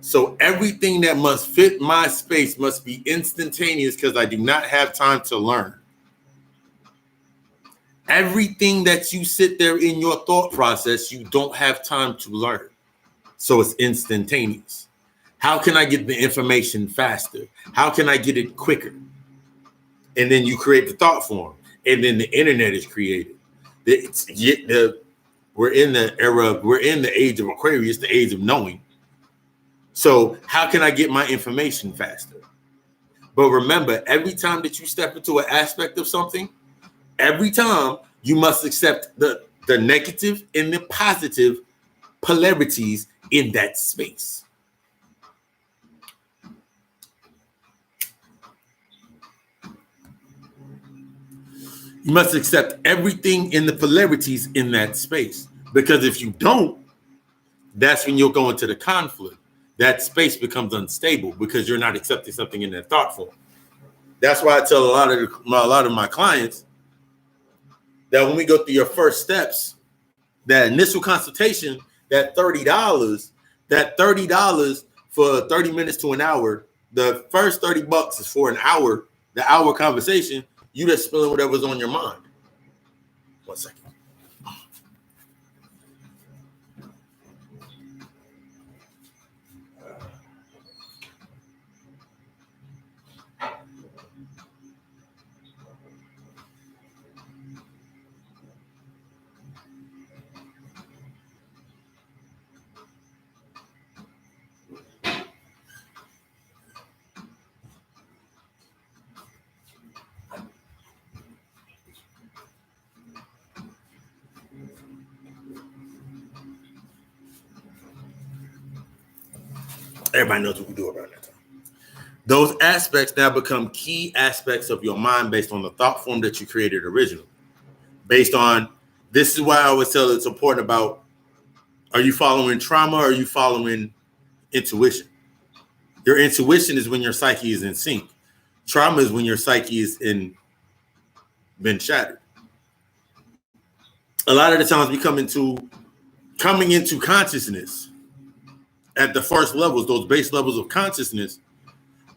So everything that must fit my space must be instantaneous because I do not have time to learn. Everything that you sit there in your thought process, you don't have time to learn. So it's instantaneous. How can I get the information faster? How can I get it quicker? And then you create the thought form. And then the internet is created. We're in the age of Aquarius, the age of knowing. So how can I get my information faster? But remember, every time that you step into an aspect of something, every time you must accept the negative and the positive polarities in that space. You must accept everything in the polarities in that space. Because if you don't, that's when you'll go into the conflict. That space becomes unstable because you're not accepting something in that thought form. That's why I tell a lot of my clients that when we go through your first steps, that initial consultation, that $30 for 30 minutes to an hour, the first $30 is for an hour, the hour conversation. You just spilling whatever's on your mind. 1 second. Everybody knows what we do around that time. Those aspects now become key aspects of your mind based on the thought form that you created originally. Based on, this is why I always tell it's important about, are you following trauma or are you following intuition? Your intuition is when your psyche is in sync. Trauma is when your psyche is been shattered. A lot of the times we coming into consciousness at the first levels, those base levels of consciousness.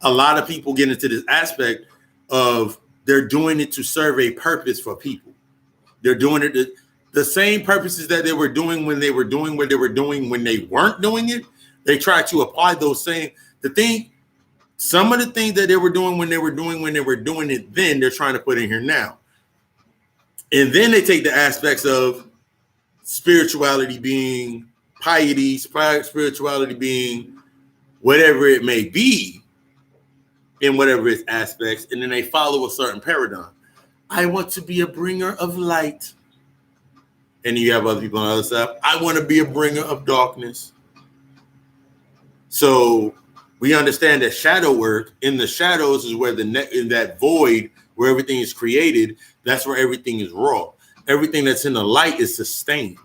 A lot of people get into this aspect of they're doing it to serve a purpose for people. They're doing it the same purposes that they were doing when they were doing what they were doing when they weren't doing it. They try to apply those same some of the things that they were doing when they were doing it then, they're trying to put in here now. And then they take the aspects of spirituality being piety, spirituality being whatever it may be in whatever its aspects, and then they follow a certain paradigm. I want to be a bringer of light. And you have other people on the other side. I want to be a bringer of darkness. So we understand that shadow work in the shadows is where in that void where everything is created, that's where everything is raw. Everything that's in the light is sustained.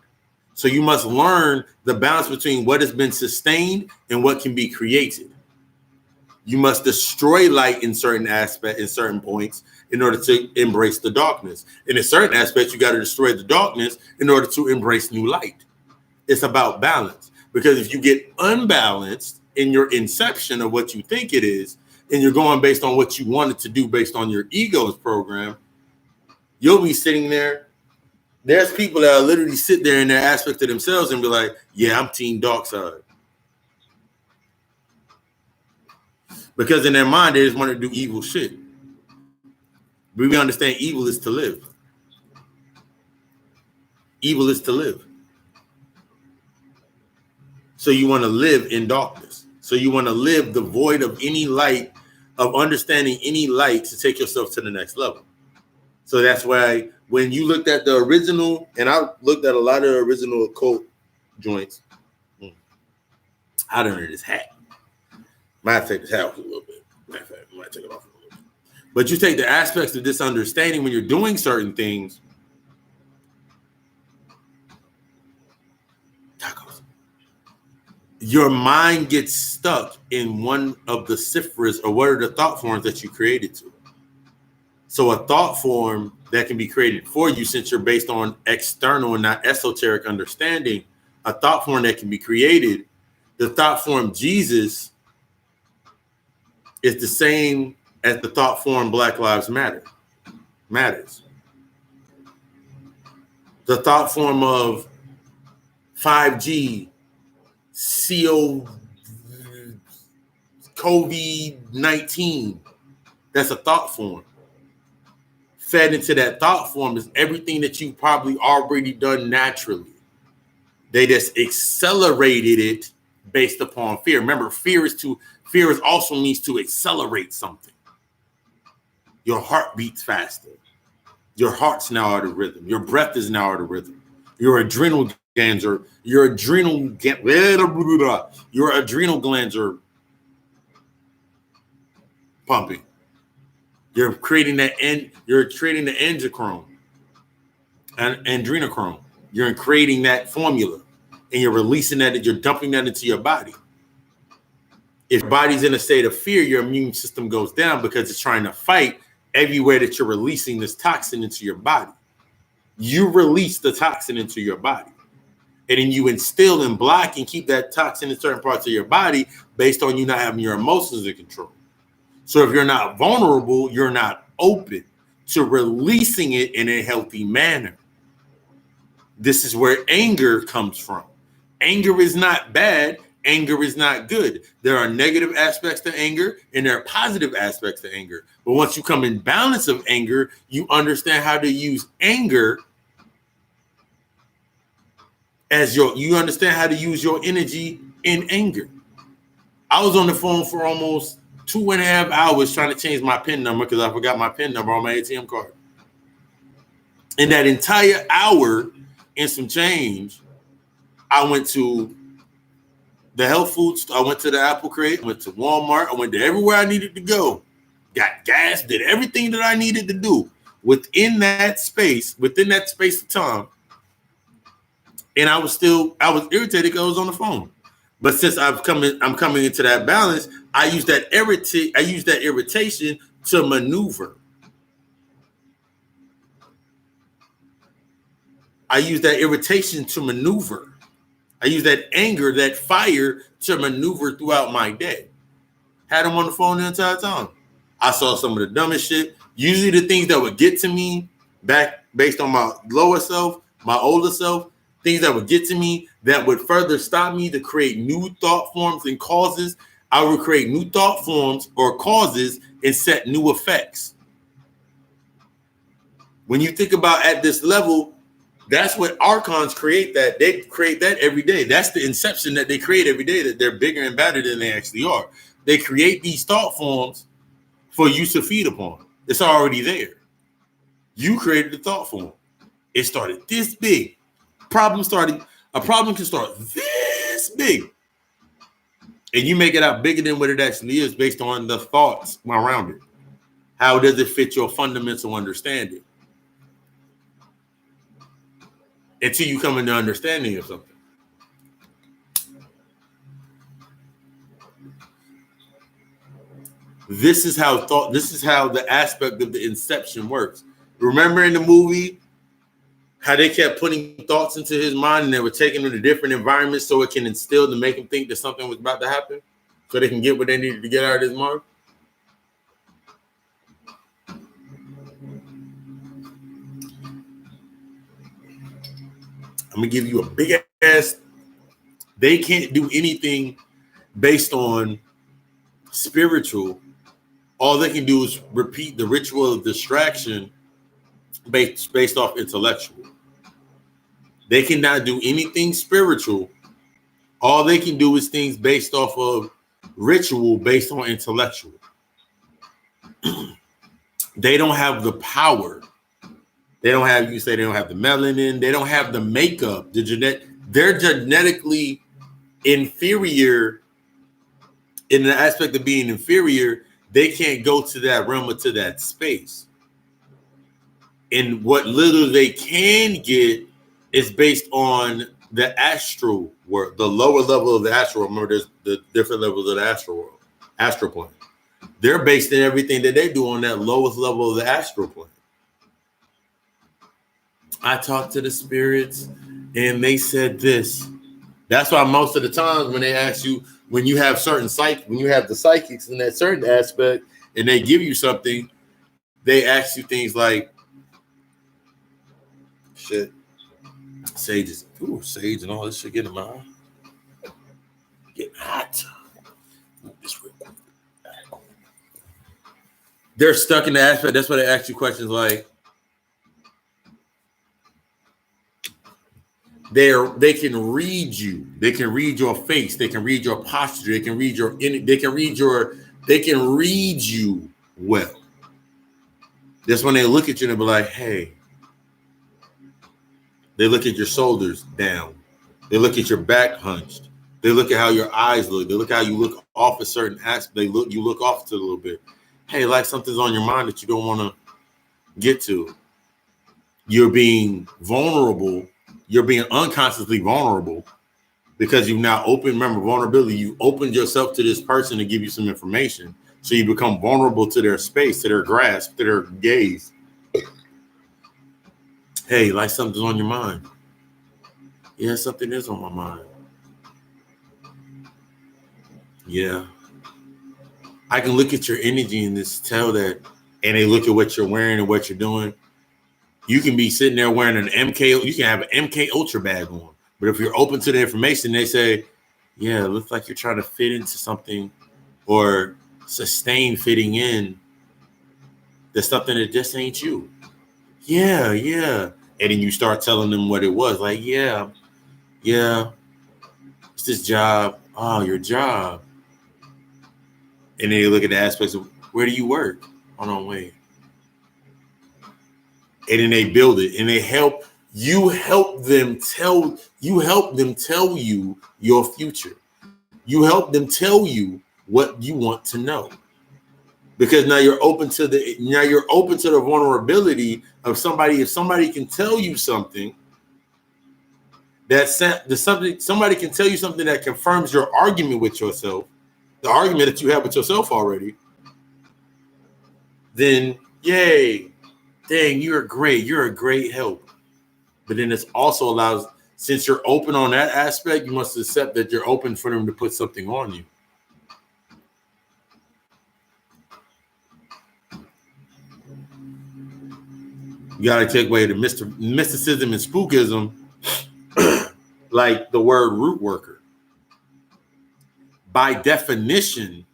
So you must learn the balance between what has been sustained and what can be created. You must destroy light in certain aspects, in certain points, in order to embrace the darkness. And in certain aspects, you got to destroy the darkness in order to embrace new light. It's about balance. Because if you get unbalanced in your inception of what you think it is, and you're going based on what you wanted to do based on your ego's program, you'll be sitting there. There's people that literally sit there in their aspect of themselves and be like, yeah, I'm team dark side. Because in their mind, they just want to do evil shit. But we understand evil is to live. Evil is to live. So you want to live in darkness. So you want to live devoid of any light, of understanding any light to take yourself to the next level. So that's why when you looked at the original, and I looked at a lot of the original occult joints. I don't know this hat. Might take this hat off a little bit. Matter of fact, I might take it off a little bit. But you take the aspects of this understanding when you're doing certain things. Tacos. Your mind gets stuck in one of the ciphers or what are the thought forms that you created to. So a thought form that can be created for you, since you're based on external and not esoteric understanding, a thought form that can be created, the thought form Jesus is the same as the thought form Black Lives matters. The thought form of 5G, COVID-19, that's a thought form. Fed into that thought form is everything that you've probably already done naturally. They just accelerated it based upon fear. Remember, fear is also means to accelerate something. Your heart beats faster. Your heart's now out of rhythm. Your breath is now out of rhythm. Your adrenal glands are pumping. You're creating the androchrome and adrenochrome. You're creating that formula and you're releasing that, and you're dumping that into your body. If your body's in a state of fear, your immune system goes down because it's trying to fight everywhere that you're releasing this toxin into your body. You release the toxin into your body. And then you instill and block and keep that toxin in certain parts of your body based on you not having your emotions in control. So if you're not vulnerable, you're not open to releasing it in a healthy manner. This is where anger comes from. Anger is not bad. Anger is not good. There are negative aspects to anger and there are positive aspects to anger. But once you come in balance of anger, you understand how to use anger you understand how to use your energy in anger. I was on the phone for almost 2.5 hours trying to change my PIN number because I forgot my PIN number on my ATM card. In that entire hour and some change, I went to the health food store. I went to the Apple Crate, went to Walmart, I went to everywhere I needed to go. Got gas, did everything that I needed to do within that space of time. And I was irritated because I was on the phone. But since I'm coming into that balance, I use that irritation to maneuver. I use that irritation to maneuver. I use that anger, that fire to maneuver throughout my day. Had him on the phone the entire time. I saw some of the dumbest shit. Usually the things that would get to me back based on my lower self, my older self, things that would get to me that would further stop me to create new thought forms and causes. I would create new thought forms or causes and set new effects. When you think about at this level, that's what archons create. That they create that every day. That's the inception that they create every day, that they're bigger and better than they actually are. They create these thought forms for you to feed upon. It's already there. You created the thought form. It started this big. A problem can start this big. And you make it out bigger than what it actually is based on the thoughts around it. How does it fit your fundamental understanding? Until you come into understanding of something. This is how the aspect of the inception works. Remember in the movie how they kept putting thoughts into his mind and they were taking him to different environments so it can instill to make him think that something was about to happen so they can get what they needed to get out of his mind? I'm going to give you a big ass. They can't do anything based on spiritual. All they can do is repeat the ritual of distraction based off intellectual. They cannot do anything spiritual. All they can do is things based off of ritual based on intellectual. They don't have the power. They don't have, you say they don't have the melanin. They don't have the makeup. They're genetically inferior in the aspect of being inferior. They can't go to that realm or to that space. And what little they can get is based on the astral world, the lower level of the astral world. Remember, there's the different levels of the astral world, astral plane. They're based in everything that they do on that lowest level of the astral plane. I talked to the spirits and they said this. That's why most of the times when they ask you, when you have the psychics in that certain aspect and they give you something, they ask you things like, shit, sage and all this shit getting in my eye. Getting hot. This real quick. They're stuck in the aspect. That's why they ask you questions like, they can read you. They can read your face. They can read your posture. They can read they can read you well. That's when they look at you and they be like, hey. They look at your shoulders down. They look at your back hunched. They look at how your eyes look. They look how you look off a certain aspect. You look off to a little bit. Hey, like something's on your mind that you don't want to get to. You're being vulnerable. You're being unconsciously vulnerable because you've now opened, remember, vulnerability. You opened yourself to this person to give you some information. So you become vulnerable to their space, to their grasp, to their gaze. Hey, like something's on your mind. Yeah, something is on my mind. Yeah. I can look at your energy and just tell that, and they look at what you're wearing and what you're doing. You can be sitting there wearing an MK, you can have an MK Ultra bag on. But if you're open to the information, they say, yeah, it looks like you're trying to fit into something or sustain fitting in. There's something that just ain't you. Yeah. And then you start telling them what it was. Like, yeah, it's this job. Oh, your job. And then you look at the aspects of, where do you work? Hold on, wait. And then they build it and they help them tell you your future. You help them tell you what you want to know. Because now you're open to the vulnerability of somebody. If somebody can tell you something, somebody can tell you something that confirms your argument with yourself, the argument that you have with yourself already, then yay, dang, you're a great help. But then it also allows, since you're open on that aspect, you must accept that you're open for them to put something on you. You gotta take away the mysticism and spookism, like the word root worker. By definition,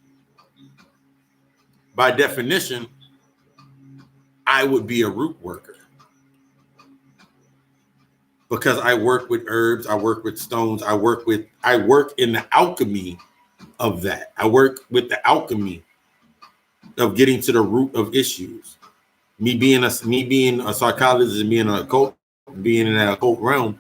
I would be a root worker. Because I work with herbs, I work with stones, I work in the alchemy of that. I work with the alchemy of getting to the root of issues. Me being a psychologist and being being in that occult realm,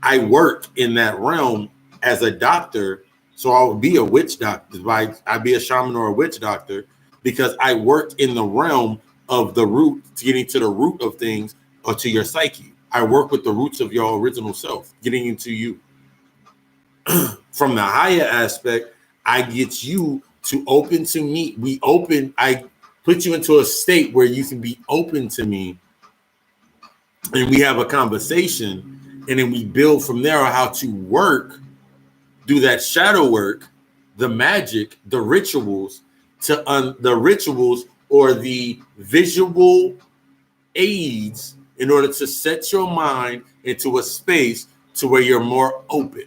I work in that realm as a doctor. So I would be a witch doctor. I'd be a shaman or a witch doctor because I work in the realm of the root, getting to the root of things or to your psyche. I work with the roots of your original self, getting into you. From the higher aspect, I get you to open to me. I put you into a state where you can be open to me. And we have a conversation. And then we build from there on how to work, do that shadow work, the magic, the rituals, the rituals or the visual aids in order to set your mind into a space to where you're more open.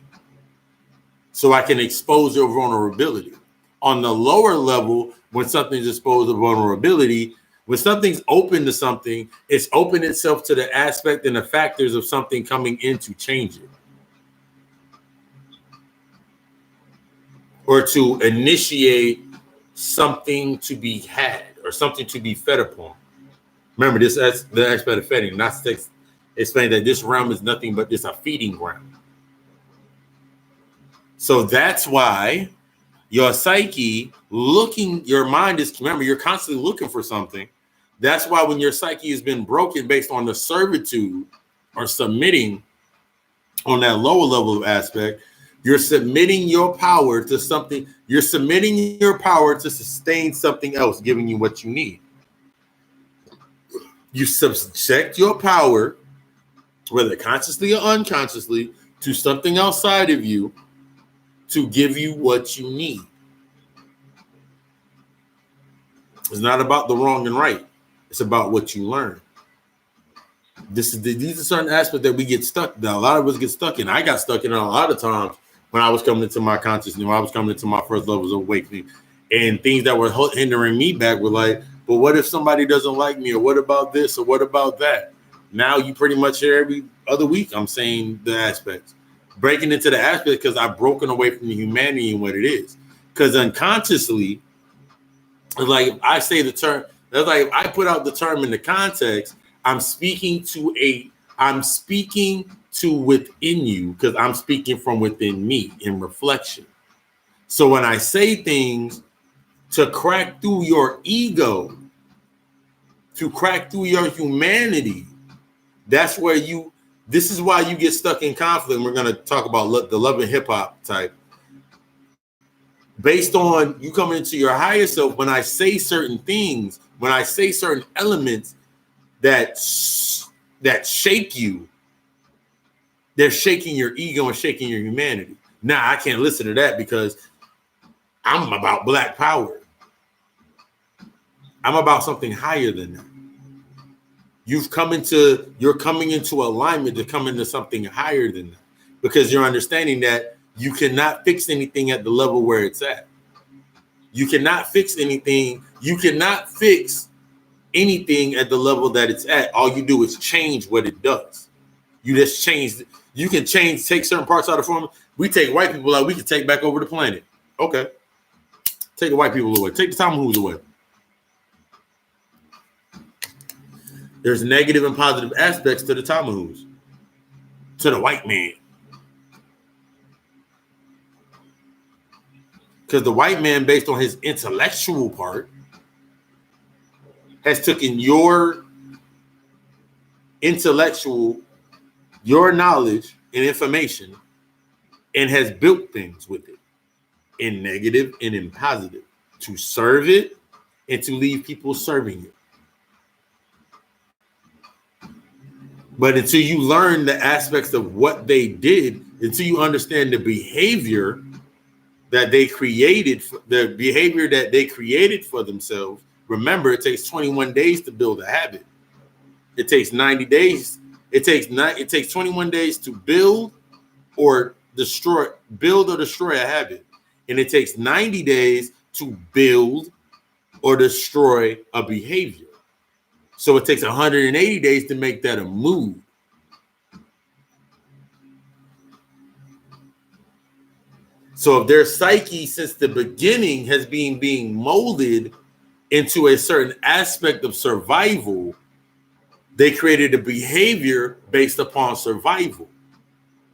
So I can expose your vulnerability. On the lower level, when something's exposed to vulnerability, when something's open to something, it's open itself to the aspect and the factors of something coming in to change it. Or to initiate something to be had or something to be fed upon. Remember, this is the aspect of feeding, not sex. Explain that this realm is nothing but just a feeding ground. So that's why your psyche your mind is, remember, you're constantly looking for something. That's why when your psyche has been broken based on the servitude or submitting on that lower level of aspect, you're submitting your power to something. You're submitting your power to sustain something else, giving you what you need. You subject your power, whether consciously or unconsciously, to something outside of you to give you what you need. It's not about the wrong and right. It's about what you learn. These are certain aspects that we get stuck. That a lot of us get stuck in. I got stuck in a lot of times when I was coming into my consciousness, when I was coming into my first levels of awakening, and things that were hindering me back were like, but what if somebody doesn't like me, or what about this, or what about that? Now you pretty much hear every other week I'm saying the aspects, breaking into the aspects because I've broken away from the humanity and what it is. Because unconsciously, it's like if I say the term, that's like if I put out the term in the context, I'm speaking to within you because I'm speaking from within me in reflection. So when I say things to crack through your ego, to crack through your humanity, this is why you get stuck in conflict. We're going to talk about the love and hip hop type. Based on you coming into your higher self, when I say certain things, when I say certain elements that shake you, they're shaking your ego and shaking your humanity. Now, I can't listen to that because I'm about Black power. I'm about something higher than that. You're coming into alignment to come into something higher than that because you're understanding that you cannot fix anything at the level where it's at. You cannot fix anything. You cannot fix anything at the level that it's at. All you do is change what it does. You just change. You can take certain parts out of form. We take white people out. We can take back over the planet. Okay. Take the white people away. Take the Tamahus away. There's negative and positive aspects to the Tamahus, to the white man. Because the white man, based on his intellectual part, has taken your intellectual, your knowledge and information, and has built things with it in negative and in positive to serve it and to leave people serving it. But until you learn the aspects of what they did, until you understand the behavior that they created, the behavior that they created for themselves, remember, it takes 21 days to build a habit. It takes 90 days. It takes 21 days to build or destroy a habit. And it takes 90 days to build or destroy a behavior. So it takes 180 days to make that a mood. So if their psyche since the beginning has been being molded into a certain aspect of survival, they created a behavior based upon survival.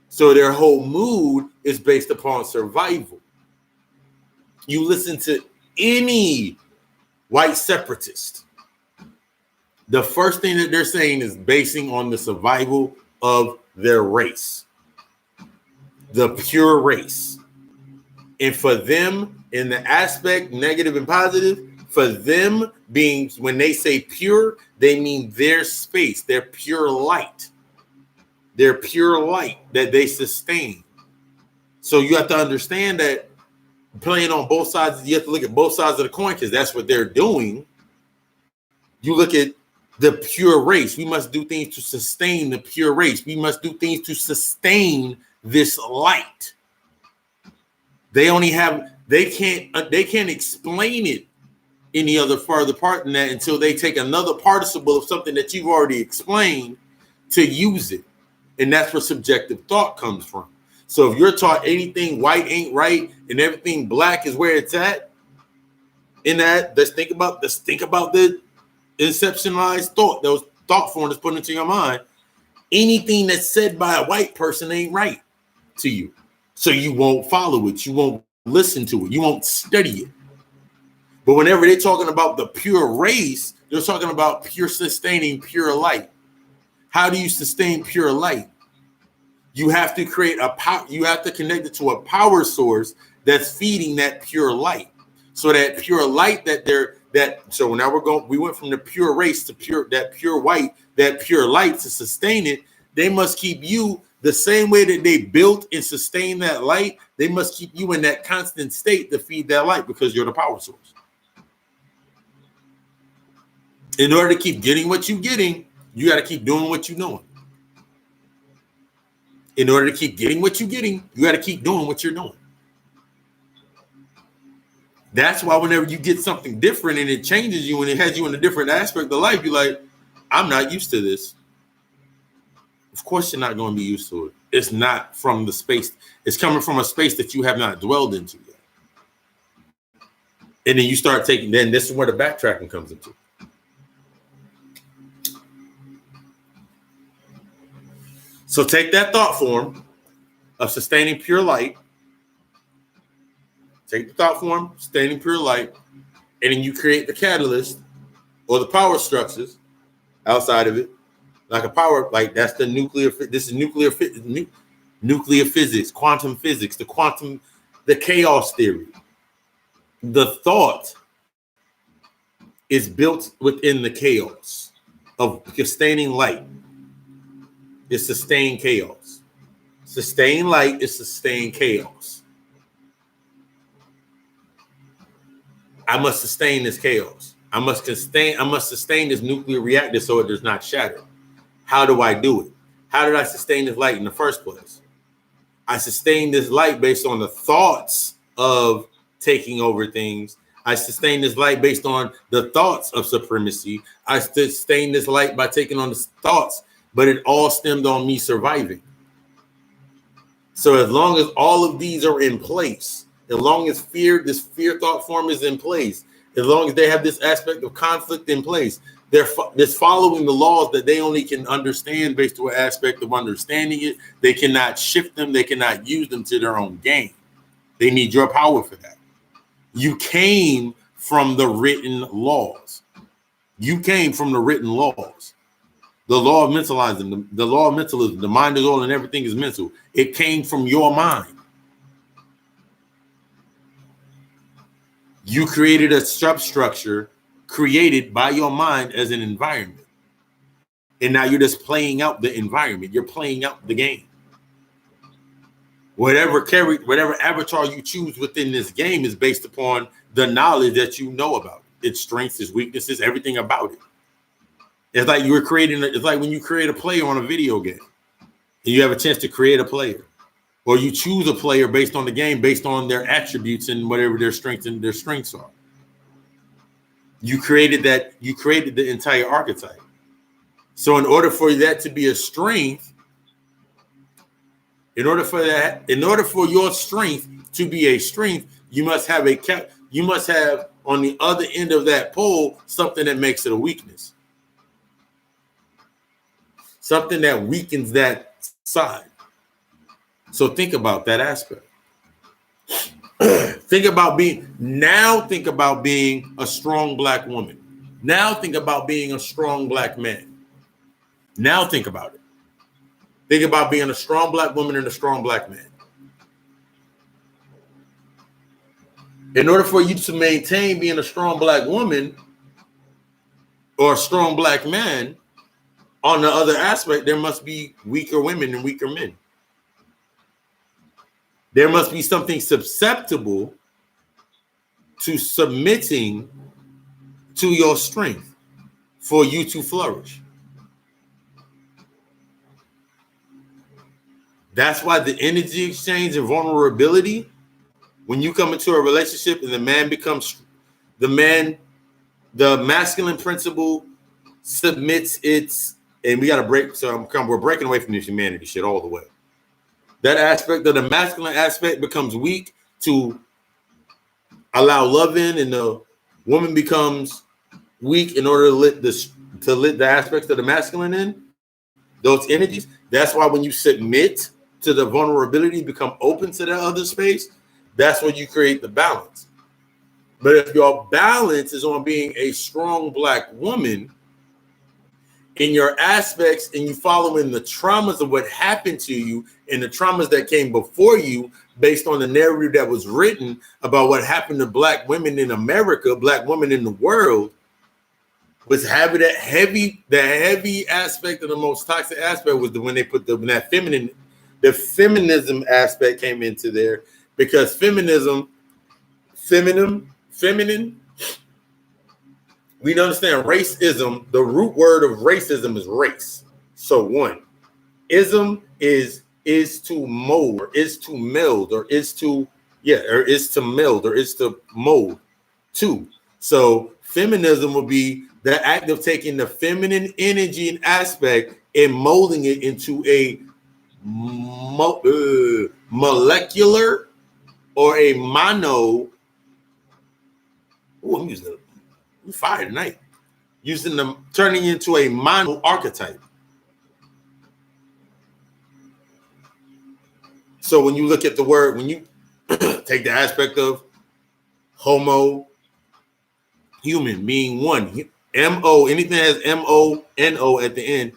So their whole mood is based upon survival. You listen to any white separatist, the first thing that they're saying is basing on the survival of their race, the pure race. And for them, in the aspect negative and positive, for them being, when they say pure, they mean their space, their pure light that they sustain. So you have to understand that playing on both sides, you have to look at both sides of the coin because that's what they're doing. You look at the pure race. We must do things to sustain the pure race. We must do things to sustain this light. They can't explain it any other further part than that until they take another participle of something that you've already explained to use it. And that's where subjective thought comes from. So if you're taught anything white ain't right and everything black is where it's at, in that, let's think about the inceptionalized thought, those thought form that's put into your mind. Anything that's said by a white person ain't right to you. So you won't follow it. You won't listen to it. You won't study it. But whenever they're talking about the pure race, they're talking about pure sustaining pure light. How do you sustain pure light? You have to create a power. You have to connect it to a power source that's feeding that pure light. So that pure light so now we went from the pure race to pure white, that pure light to sustain it. They must keep you the same way that they built and sustain that light. They must keep you in that constant state to feed that light because you're the power source. In order to keep getting what you're getting, you got to keep doing what you're doing. In order to keep getting what you're getting, you got to keep doing what you're doing. That's why whenever you get something different and it changes you and it has you in a different aspect of life, you're like, I'm not used to this. Of course you're not going to be used to it. It's not from the space. It's coming from a space that you have not dwelled into yet. And then you start then this is where the backtracking comes into. So take that thought form of sustaining pure light. Take the thought form, sustaining pure light, and then you create the catalyst or the power structures outside of it, like a power, like that's the nuclear. This is nuclear physics, quantum physics, the chaos theory. The thought is built within the chaos of sustaining light. Is sustain chaos. Sustain light is sustain chaos. I must sustain this chaos. I must sustain this nuclear reactor so it does not shatter. How do I do it? How did I sustain this light in the first place? I sustain this light based on the thoughts of taking over things. I sustain this light based on the thoughts of supremacy. I sustain this light by taking on the thoughts, but it all stemmed on me surviving. So as long as all of these are in place, as long as this fear thought form is in place, as long as they have this aspect of conflict in place, they're following the laws that they only can understand based on an aspect of understanding it. They cannot shift them. They cannot use them to their own gain. They need your power for that. You came from the written laws. You came from the written laws. The law of mentalizing, the law of mentalism, the mind is all and everything is mental. It came from your mind. You created a substructure created by your mind as an environment. And now you're just playing out the environment. You're playing out the game. Whatever avatar you choose within this game is based upon the knowledge that you know about it. Its strengths, its weaknesses, everything about it. It's like it's like when you create a player on a video game and you have a chance to create a player, or you choose a player based on the game, based on their attributes and whatever their strengths are. You created the entire archetype. So in order for that to be a strength, in order for your strength to be a strength, you must have on the other end of that pole something that makes it a weakness. Something that weakens that side. So think about that aspect. Think about being a strong black woman. Now think about being a strong black man. Now think about it. Think about being a strong black woman and a strong black man. In order for you to maintain being a strong black woman or a strong black man, on the other aspect, there must be weaker women and weaker men. There must be something susceptible to submitting to your strength for you to flourish. That's why the energy exchange and vulnerability, when you come into a relationship and the masculine principle submits its, and we got to break. So we're breaking away from this humanity shit all the way. That aspect of the masculine aspect becomes weak to allow love in, and the woman becomes weak in order to let the aspects of the masculine in, those energies. That's why when you submit to the vulnerability, become open to that other space, that's when you create the balance. But if your balance is on being a strong black woman in your aspects, and you following the traumas of what happened to you and the traumas that came before you based on the narrative that was written about what happened to black women in America, black women in the world, was having the heavy aspect of the most toxic aspect was when they put the feminism aspect came into there, because feminine, we understand racism. The root word of racism is race. So one, ism is to mold, or is to meld, or is to meld, or is to mold. Two, so feminism would be the act of taking the feminine energy and aspect and molding it into a molecular or a mono. Oh, I'm using it. I'm fired tonight. Turning into a mono archetype. So when you look at the word, when you take the aspect of homo, human, being one, M-O, anything that has M-O-N-O at the end,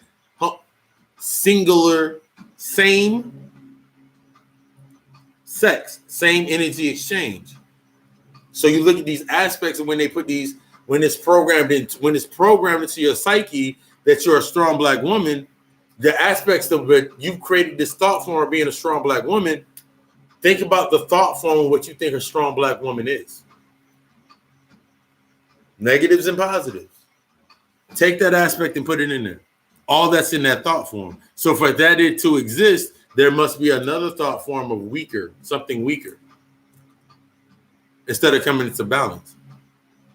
singular, same sex, same energy exchange. So you look at these aspects, and when it's programmed into your psyche that you're a strong black woman, the aspects of it, you've created this thought form of being a strong black woman. Think about the thought form of what you think a strong black woman is. Negatives and positives. Take that aspect and put it in there. All that's in that thought form. So for that to exist, there must be another thought form of something weaker, instead of coming into balance.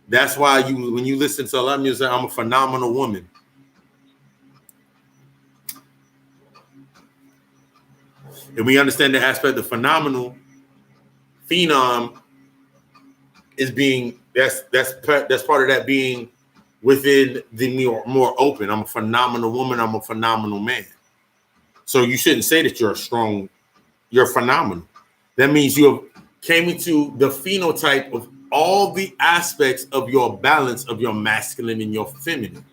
That's why when you listen to a lot of music, I'm a phenomenal woman. And we understand the aspect of phenomenal, phenom is being, that's part of that being within the more open. I'm a phenomenal woman. I'm a phenomenal man. So you shouldn't say that you're phenomenal. That means you came into the phenotype of all the aspects of your balance of your masculine and your feminine.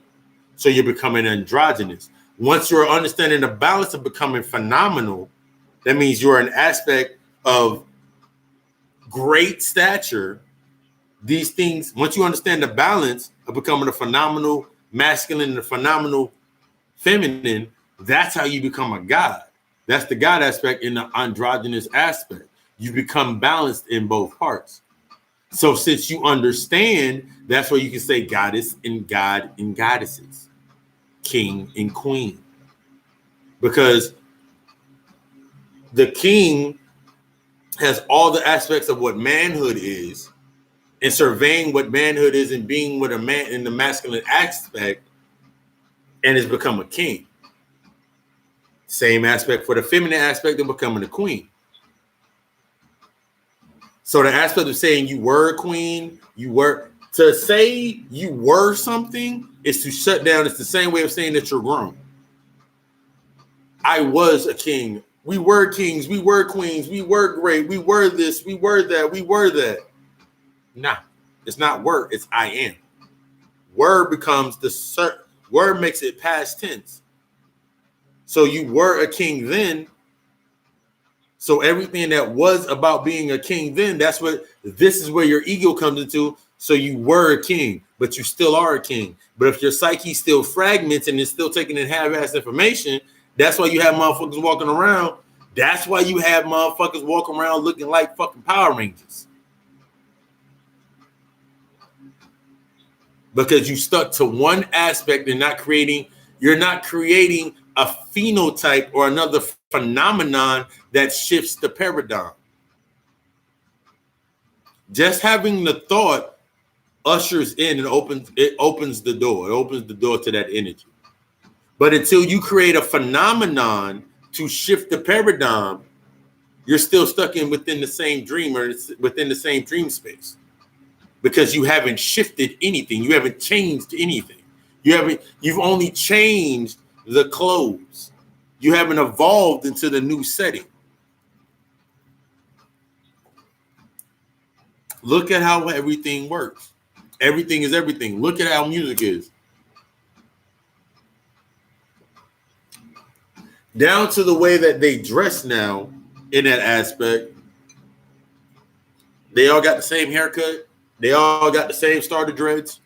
So you're becoming androgynous. Once you're understanding the balance of becoming phenomenal, that means you're an aspect of great stature. These things, once you understand the balance of becoming a phenomenal masculine and a phenomenal feminine, that's how you become a god. That's the god aspect in the androgynous aspect. You become balanced in both parts. So since you understand, that's where you can say goddess and god and goddesses, king and queen. Because the king has all the aspects of what manhood is, and surveying what manhood is and being with a man in the masculine aspect, and has become a king. Same aspect for the feminine aspect of becoming a queen. So the aspect of saying you were a queen, to say you were something is to shut down. It's the same way of saying that you're grown. I was a king. We were kings. We were queens. We were great. We were this. We were that. We were that. Nah, it's not were. It's I am. Were becomes word makes it past tense. So you were a king then. So everything that was about being a king then, this is where your ego comes into. So you were a king, but you still are a king. But if your psyche still fragments and is still taking in half-ass information, that's why you have motherfuckers walking around. That's why you have motherfuckers walking around looking like fucking Power Rangers. Because you stuck to one aspect and you're not creating a phenotype or another phenomenon that shifts the paradigm. Just having the thought ushers in and opens the door. It opens the door to that energy. But until you create a phenomenon to shift the paradigm, you're still stuck within the same dream or within the same dream space. Because you haven't shifted anything. You haven't changed anything. You've only changed the clothes. You haven't evolved into the new setting. Look at how everything works. Everything is everything. Look at how music is. Down to the way that they dress now in that aspect. They all got the same haircut. They all got the same starter dreads.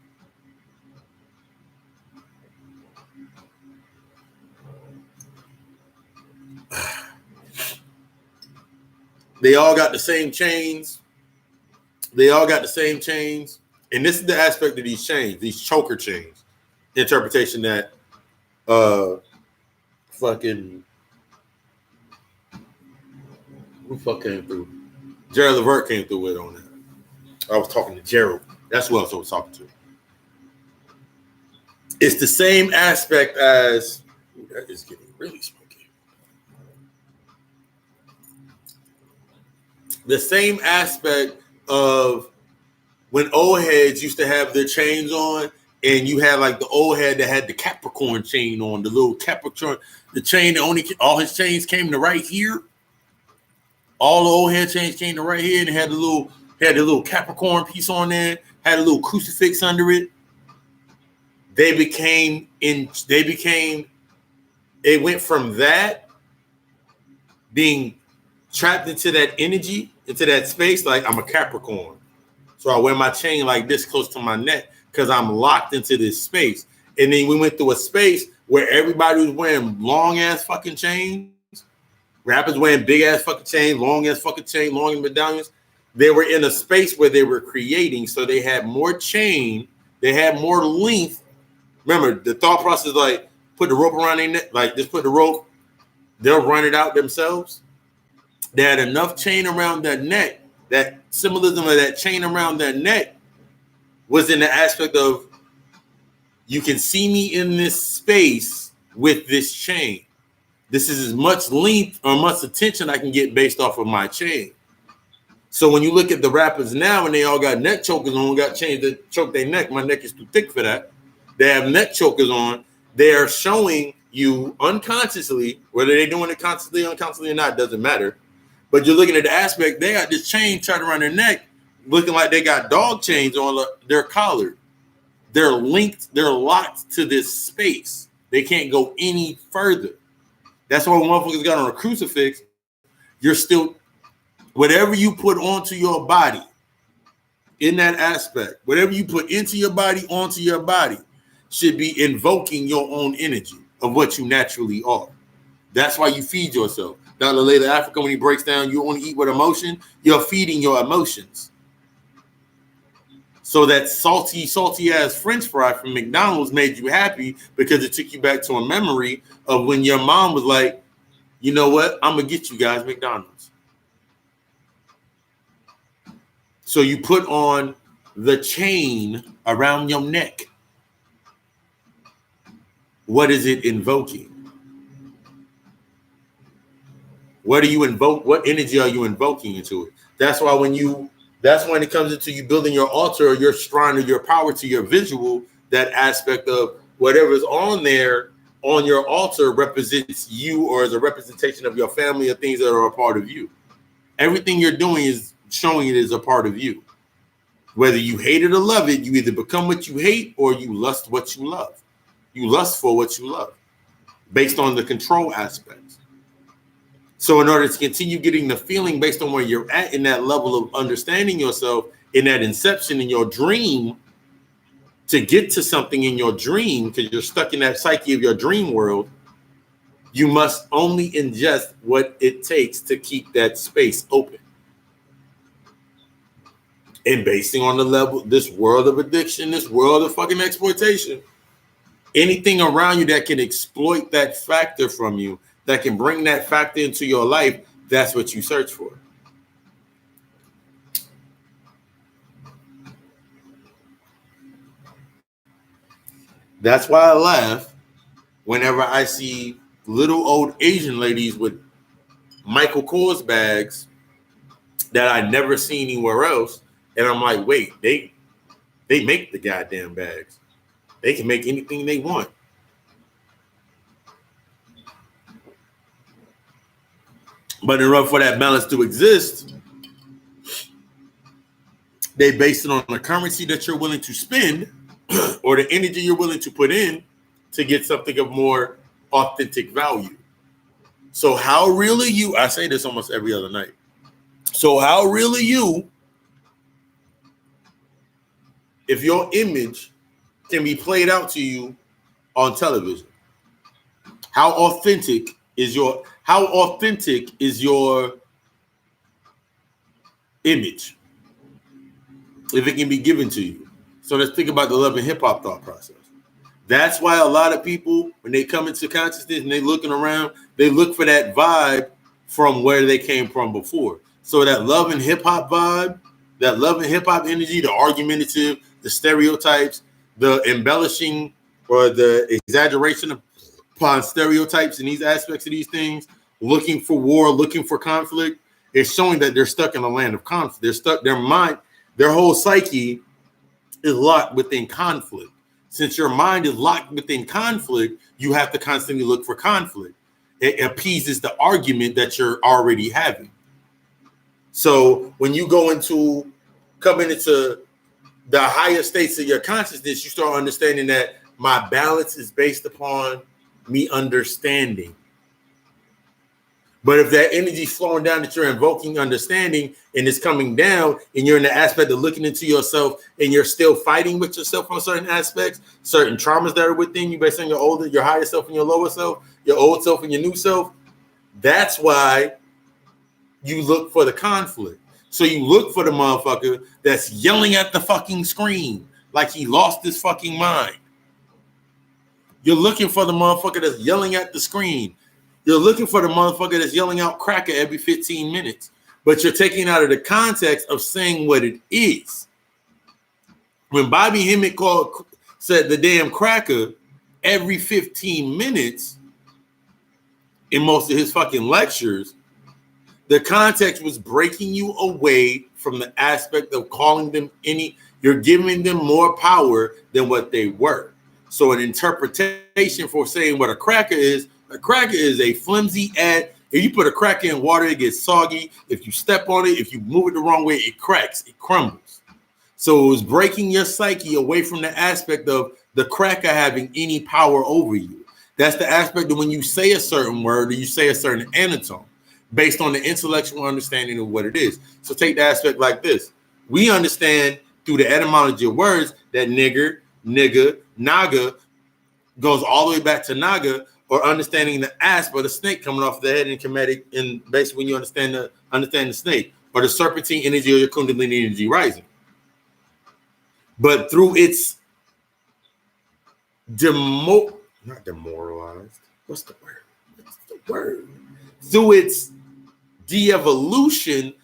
They all got the same chains. And this is the aspect of these chains, these choker chains. Interpretation that who came through? Gerald Levert came through with on that. I was talking to Gerald. That's who else I was talking to. It's the same aspect as that is getting really smoky. The same aspect of when old heads used to have their chains on, and you had like the old head that had the Capricorn chain on, the little Capricorn, the chain that all his chains came to right here. All the old head chains came to right here, and had the little Capricorn piece on there, had a little crucifix under it. It went from that being trapped into that energy, into that space, like I'm a Capricorn. So I wear my chain like this close to my neck because I'm locked into this space. And then we went through a space where everybody was wearing long ass fucking chains. Rappers wearing big ass fucking chains, long ass fucking chain, long medallions. They were in a space where they were creating, so they had more chain, they had more length. Remember, the thought process, like put the rope around their neck, like just put the rope, they'll run it out themselves. They had enough chain around their neck. That symbolism of that chain around their neck was in the aspect of you can see me in this space with this chain. This is as much length or much attention I can get based off of my chain. So when you look at the rappers now and they all got neck chokers on, got chains that choke their neck. My neck is too thick for that. They have neck chokers on. They are showing you unconsciously, whether they're doing it consciously, unconsciously or not, doesn't matter. But you're looking at the aspect, they got this chain tied around their neck. looking like they got dog chains on their collar. They're linked, they're locked to this space. They can't go any further. That's why when motherfuckers got on a crucifix, you're still, whatever you put onto your body in that aspect, whatever you put into your body, onto your body, should be invoking your own energy of what you naturally are. That's why you feed yourself. Down the later Africa, when he breaks down, you only eat with emotion, you're feeding your emotions. So that salty ass French fry from McDonald's made you happy because it took you back to a memory of when your mom was like, you know what, I'm gonna get you guys McDonald's. So you put on the chain around your neck. What is it invoking? What do you invoke? What energy are you invoking into it? That's why when it comes into you building your altar or your shrine or your power to your visual, that aspect of whatever's on there on your altar represents you or is a representation of your family or things that are a part of you. Everything you're doing is showing it as a part of you. Whether you hate it or love it, you either become what you hate or you lust what you love. You lust for what you love based on the control aspects. So in order to continue getting the feeling based on where you're at in that level of understanding yourself, in that inception, in your dream, to get to something in your dream, because you're stuck in that psyche of your dream world, you must only ingest what it takes to keep that space open. And basing on the level, this world of addiction, this world of fucking exploitation, anything around you that can exploit that factor from you, that can bring that factor into your life, that's what you search for. That's why I laugh whenever I see little old Asian ladies with Michael Kors bags that I never seen anywhere else. And I'm like, wait, they make the goddamn bags. They can make anything they want. But in order for that balance to exist, they base it on the currency that you're willing to spend or the energy you're willing to put in to get something of more authentic value. So how real are you? I say this almost every other night. So how real are you if your image can be played out to you on television? How authentic is your image if it can be given to you? So let's think about the love and hip hop thought process. That's why a lot of people, when they come into consciousness and they're looking around, they look for that vibe from where they came from before. So that love and hip hop vibe, that love and hip hop energy, the argumentative, the stereotypes, the embellishing or the exaggeration upon stereotypes and these aspects of these things, looking for war, looking for conflict, is showing that they're stuck in a land of conflict. They're stuck, their mind, their whole psyche is locked within conflict. Since your mind is locked within conflict, you have to constantly look for conflict. It appeases the argument that you're already having. So when you go into coming into the higher states of your consciousness, you start understanding that my balance is based upon me understanding. But if that energy is flowing down that you're invoking understanding and it's coming down and you're in the aspect of looking into yourself and you're still fighting with yourself on certain aspects, certain traumas that are within you based on your older, your higher self and your lower self, your old self and your new self, that's why you look for the conflict. So you look for the motherfucker that's yelling at the fucking screen like he lost his fucking mind. You're looking for the motherfucker that's yelling at the screen. You're looking for the motherfucker that's yelling out cracker every 15 minutes. But you're taking out of the context of saying what it is. When Bobby Hemmett said the damn cracker every 15 minutes in most of his fucking lectures, the context was breaking you away from the aspect of calling them you're giving them more power than what they were. So an interpretation for saying what a cracker is a flimsy If you put a cracker in water, it gets soggy. If you step on it, if you move it the wrong way, it cracks, it crumbles. So it was breaking your psyche away from the aspect of the cracker having any power over you. That's the aspect of when you say a certain word or you say a certain anatome based on the intellectual understanding of what it is. So take the aspect like this. We understand through the etymology of words that nigger, nigga, naga goes all the way back to naga, or understanding the asp or the snake coming off the head in Kemetic, and basically when you understand the snake, or the serpentine energy or your kundalini energy rising. But through its not demoralized. What's the word? What's the word? Through its de-evolution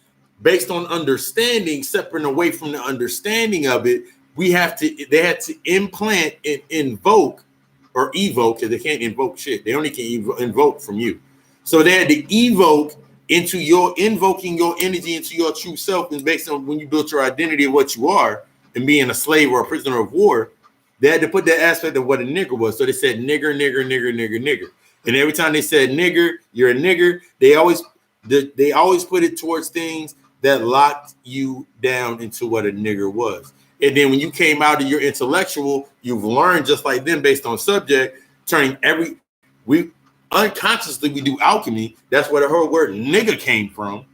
based on understanding, separate away from the understanding of it, they had to implant and invoke or evoke, because they can't invoke shit. They only can invoke from you. So they had to evoke into your invoking your energy into your true self, and based on when you built your identity of what you are and being a slave or a prisoner of war, they had to put that aspect of what a nigger was. So they said nigger, nigger, nigger, nigger, nigger. And every time they said nigger, you're a nigger, they always put it towards things that locked you down into what a nigger was. And then when you came out of your intellectual, you've learned just like them based on subject, turning we unconsciously do alchemy. That's where the whole word nigger came from.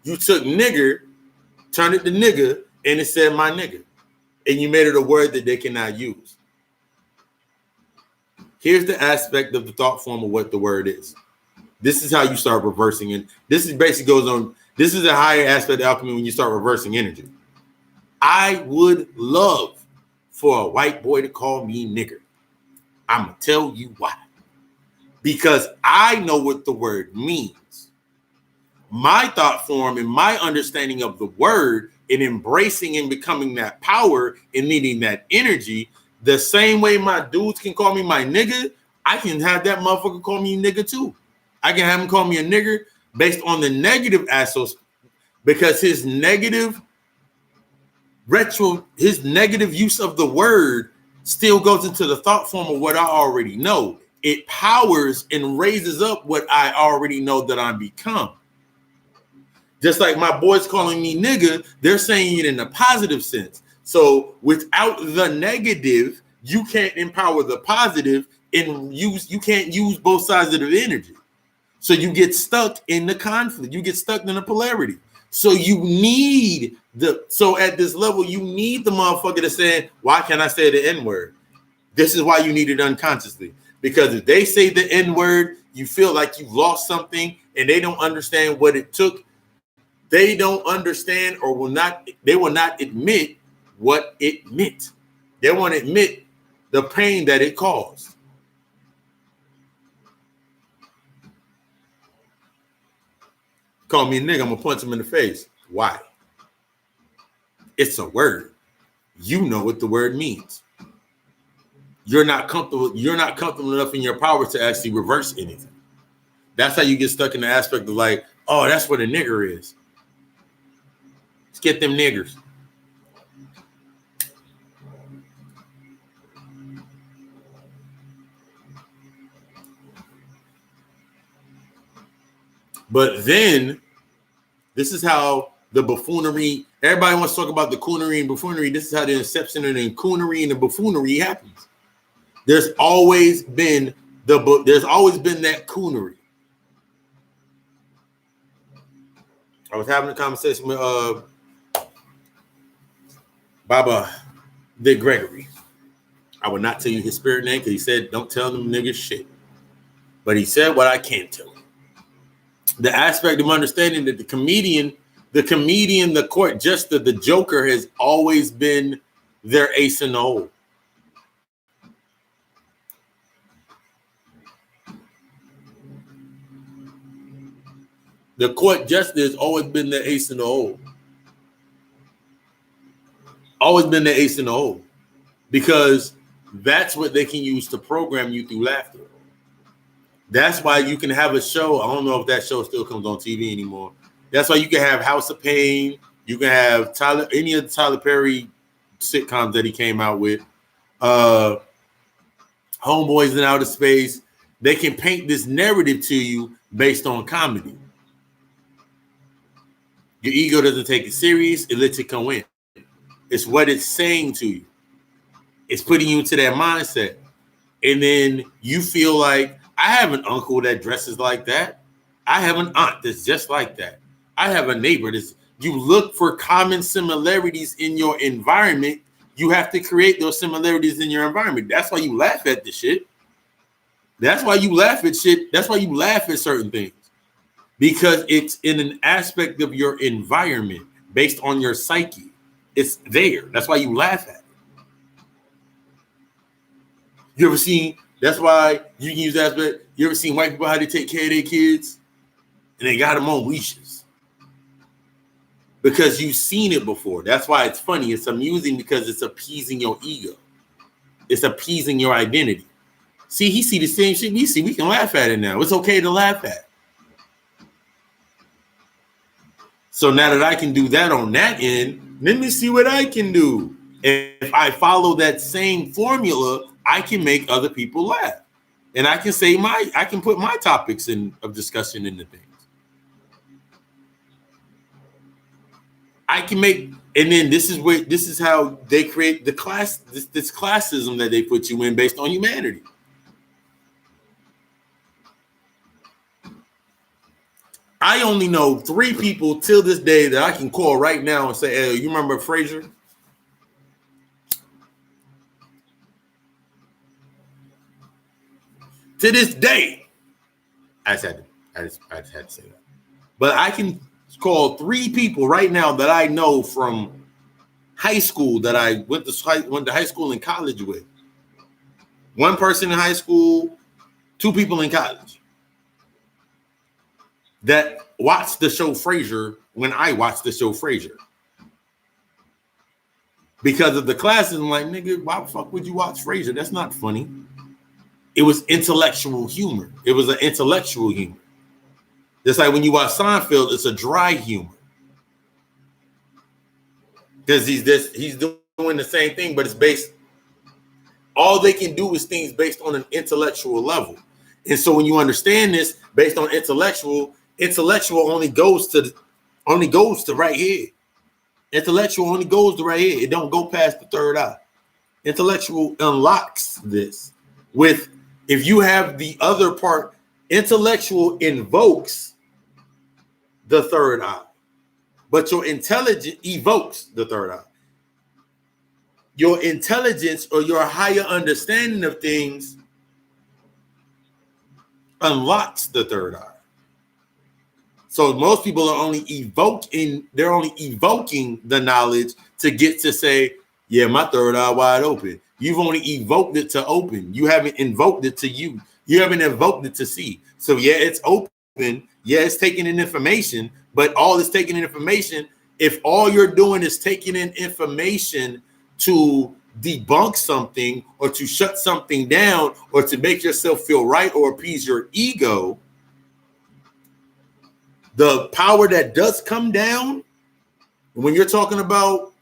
You took nigger, turned it to nigger, and it said my nigger. And you made it a word that they cannot use. Here's the aspect of the thought form of what the word is. This is how you start reversing it. This is basically goes on. This is a higher aspect of alchemy when you start reversing energy. I would love for a white boy to call me nigger. I'm going to tell you why. Because I know what the word means. My thought form and my understanding of the word and embracing and becoming that power and needing that energy, the same way my dudes can call me my nigga, I can have that motherfucker call me nigga too. I can have him call me a nigger based on the negative aspects, because his negative use of the word still goes into the thought form of what I already know. It powers and raises up what I already know that I become. Just like my boys calling me nigga, they're saying it in a positive sense. So without the negative, you can't empower the positive, and you can't use both sides of the energy. So you get stuck in the conflict. You get stuck in the polarity. So you need so at this level, you need the motherfucker to say, why can't I say the N-word? This is why you need it unconsciously. Because if they say the N-word, you feel like you've lost something, and they don't understand what it took. They don't understand or will not admit what it meant. They won't admit the pain that it caused. Call me a nigga, I'm gonna punch him in the face. Why? It's a word. You know what the word means. You're not comfortable enough in your power to actually reverse anything. That's how you get stuck in the aspect of like, oh, that's what a nigger is. Let's get them niggers. But then this is how the buffoonery, everybody wants to talk about the coonery and buffoonery. This is how the inception of the coonery and the buffoonery happens. There's always been that coonery. I was having a conversation with Baba Vic Gregory. I would not tell you his spirit name because he said, don't tell them niggas shit. But he said what I can't tell him. The aspect of understanding that the comedian, the court jester, the joker has always been their ace in the hole. The court jester has always been the ace in the hole. Always been the ace in the hole. Because that's what they can use to program you through laughter. That's why you can have a show. I don't know if that show still comes on TV anymore. That's why you can have House of Pain. You can have any of the Tyler Perry sitcoms that he came out with. Homeboys in Outer Space. They can paint this narrative to you based on comedy. Your ego doesn't take it serious. It lets it come in. It's what it's saying to you. It's putting you into that mindset. And then you feel like, I have an uncle that dresses like that. I have an aunt that's just like that. I have a neighbor that's, you look for common similarities in your environment. You have to create those similarities in your environment. That's why you laugh at the shit. That's why you laugh at shit. That's why you laugh at certain things. Because it's in an aspect of your environment based on your psyche. It's there. That's why you laugh at it. You ever seen, that's why you can use that aspect. You ever seen white people, how they take care of their kids? And they got them on leashes. Because you've seen it before. That's why it's funny. It's amusing because it's appeasing your ego. It's appeasing your identity. See, he see the same shit we see. We can laugh at it now. It's okay to laugh at. So now that I can do that on that end, let me see what I can do. And if I follow that same formula, I can make other people laugh. And I can say I can put my topics of discussion into things. I can make, and then this is how they create the class, this classism that they put you in based on humanity. I only know 3 people till this day that I can call right now and say, hey, you remember Fraser? To this day, I just had to say that. But I can call 3 people right now that I know from high school that I went to high school and college with. 1 person in high school, 2 people in college that watched the show Frasier when I watched the show Frasier. Because of the classes, I'm like, nigga, why the fuck would you watch Frasier? That's not funny. It was intellectual humor. It was an intellectual humor. Just like when you watch Seinfeld, it's a dry humor. Because he's doing the same thing, but it's based, all they can do is things based on an intellectual level. And so when you understand this based on intellectual only goes to right here. Intellectual only goes to right here. It don't go past the third eye. Intellectual unlocks this. With, if you have the other part, intellectual invokes the third eye, but your intelligence evokes the third eye. Your intelligence or your higher understanding of things unlocks the third eye. So most people are only evoking the knowledge to get to say, yeah, my third eye wide open. You've only evoked it to open. You haven't invoked it to you. You haven't invoked it to see. So yeah, it's open. Yeah, it's taking in information, but all it's taking in information, if all you're doing is taking in information to debunk something or to shut something down or to make yourself feel right or appease your ego, the power that does come down when you're talking about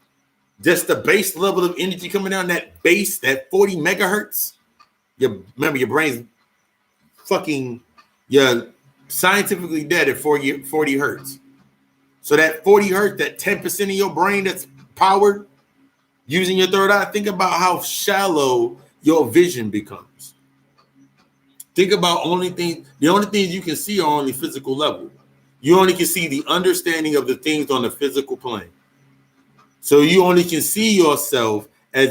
just the base level of energy coming down, that base, that 40 megahertz, remember your brain's you're scientifically dead at 40 hertz. So that 40 hertz, that 10% of your brain that's powered using your third eye, think about how shallow your vision becomes. Think about the only things you can see are on the physical level. You only can see the understanding of the things on the physical plane. So you only can see yourself as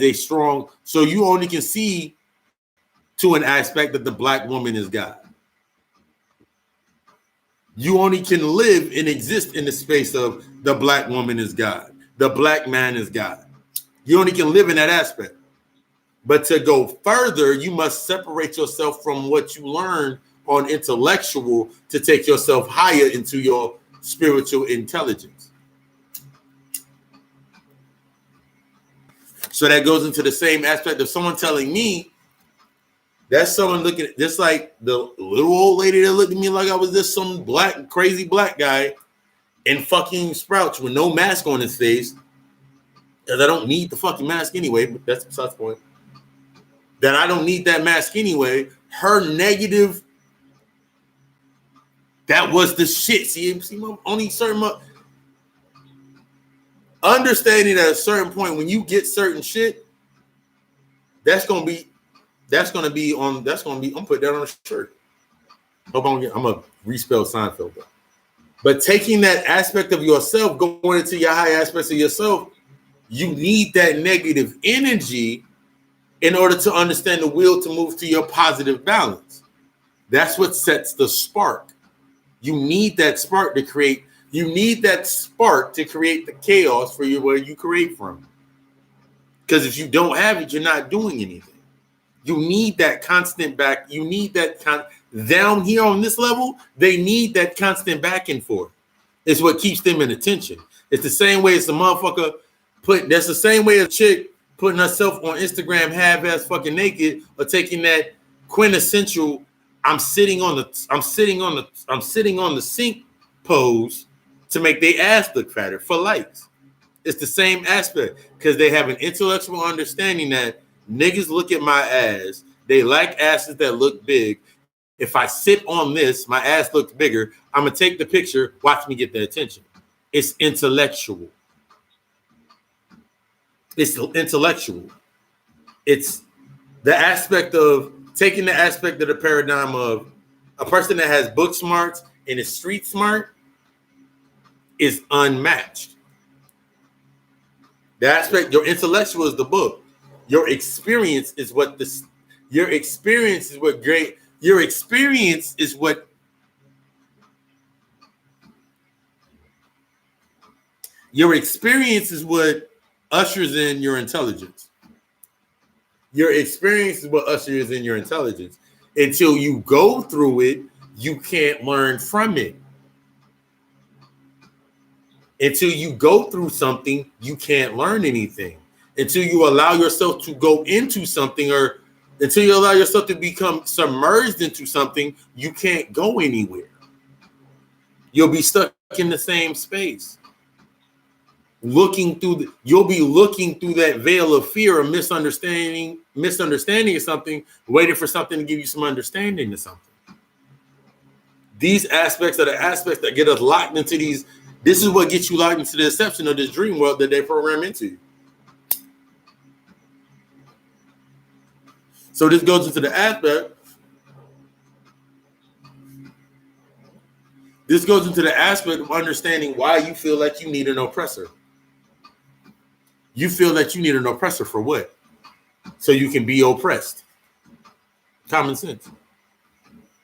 so you only can see to an aspect that the black woman is God. You only can live and exist in the space of the black woman is God. The black man is God. You only can live in that aspect. But to go further, you must separate yourself from what you learn on intellectual to take yourself higher into your spiritual intelligence. So that goes into the same aspect of someone telling me, that's someone looking at, just like the little old lady that looked at me like I was just some crazy black guy in fucking Sprouts with no mask on his face, because I don't need the fucking mask anyway, but that's besides the point. That I don't need that mask anyway. Her negative That was the shit. See only certain understanding at a certain point when you get certain shit, I'm putting that on a shirt. Hope I'm gonna respell Seinfeld though. But taking that aspect of yourself, going into your high aspects of yourself, you need that negative energy in order to understand the will to move to your positive balance. That's what sets the spark. You need that spark to create. You need that spark to create the chaos for you where you create from. Because if you don't have it, you're not doing anything. You need that constant back. You need that down here on this level. They need that constant back and forth. It's what keeps them in attention. It's the same way as the motherfucker that's the same way a chick putting herself on Instagram half-ass fucking naked or taking that quintessential I'm sitting on the sink pose to make their ass look fatter for likes. It's the same aspect because they have an intellectual understanding that niggas look at my ass. They like asses that look big. If I sit on this, my ass looks bigger. I'm going to take the picture. Watch me get their attention. It's intellectual. It's intellectual. It's the aspect of taking the aspect of the paradigm of a person that has book smarts and is street smart is unmatched. The aspect, your intellectual is the book. Your experience is what your experience is what ushers in your intelligence. Your experience is what ushers in your intelligence. Until you go through it, you can't learn from it. Until you go through something, you can't learn anything. Until you allow yourself to go into something or until you allow yourself to become submerged into something, you can't go anywhere. You'll be stuck in the same space. You'll be looking through that veil of fear or misunderstanding of something, waiting for something to give you some understanding of something. These aspects are the aspects that get us locked into these. This is what gets you locked into the deception of this dream world that they program into you. So this goes into the aspect. This goes into the aspect of understanding why you feel like you need an oppressor. You feel that you need an oppressor for what? So you can be oppressed. Common sense.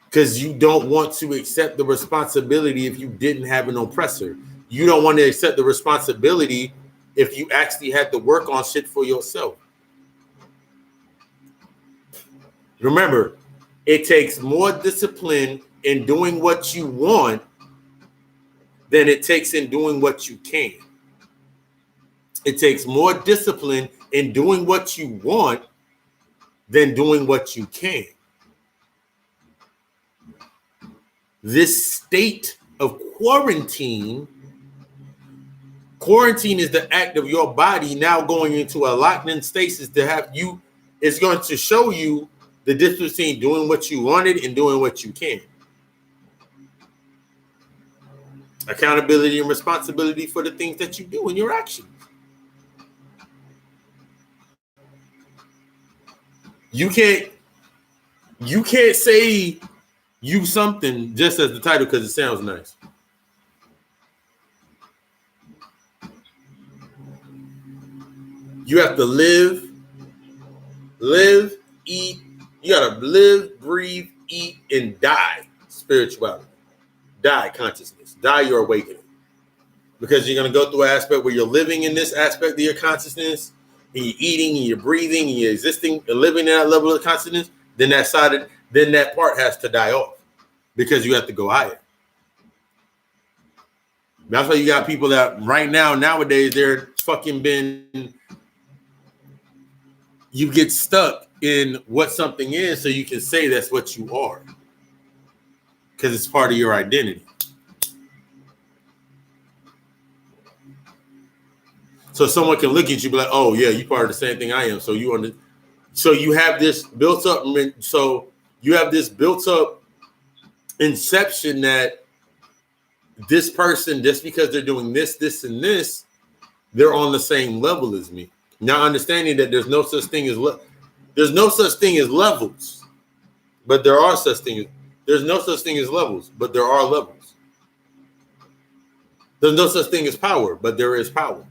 Because you don't want to accept the responsibility if you didn't have an oppressor. You don't want to accept the responsibility if you actually had to work on shit for yourself. Remember, it takes more discipline in doing what you want than it takes in doing what you can. It takes more discipline in doing what you want than doing what you can. This state of quarantine is the act of your body now going into a locked-in stasis to have you. It's going to show you the difference between doing what you wanted and doing what you can. Accountability and responsibility for the things that you do in your actions. You can't say you something just as the title because it sounds nice. You have to live, eat. You gotta live, breathe, eat, and die spirituality. Die consciousness. Die your awakening. Because you're gonna go through an aspect where you're living in this aspect of your consciousness, and you're eating, and you're breathing, and you're existing and living at that level of consciousness, then that part has to die off because you have to go higher. That's why you got people that right now, nowadays, they're fucking you get stuck in what something is so you can say that's what you are because it's part of your identity. So someone can look at you and be like, oh yeah, you part of the same thing I am. So you have this built up. So you have this built up inception that this person, just because they're doing this, and this, they're on the same level as me. Now understanding that there's no such thing as levels, but there are such things. There's no such thing as levels, but there are levels. There's no such thing as power, but there is power.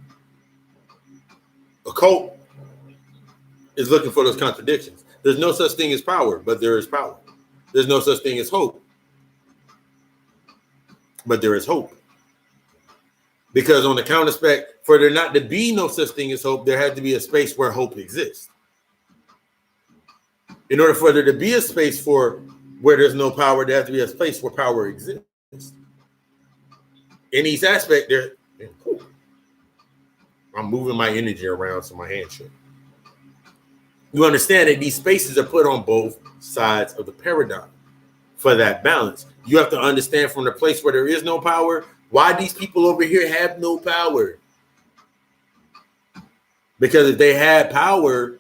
Occult is looking for those contradictions. There's no such thing as power, but there is power. There's no such thing as hope, but there is hope. Because on the counter spec, for there not to be no such thing as hope, there had to be a space where hope exists. In order for there to be a space for where there's no power, there has to be a space where power exists. In each aspect, there. I'm moving my energy around so my hand should. You understand that these spaces are put on both sides of the paradigm for that balance. You have to understand from the place where there is no power, why these people over here have no power. Because if they had power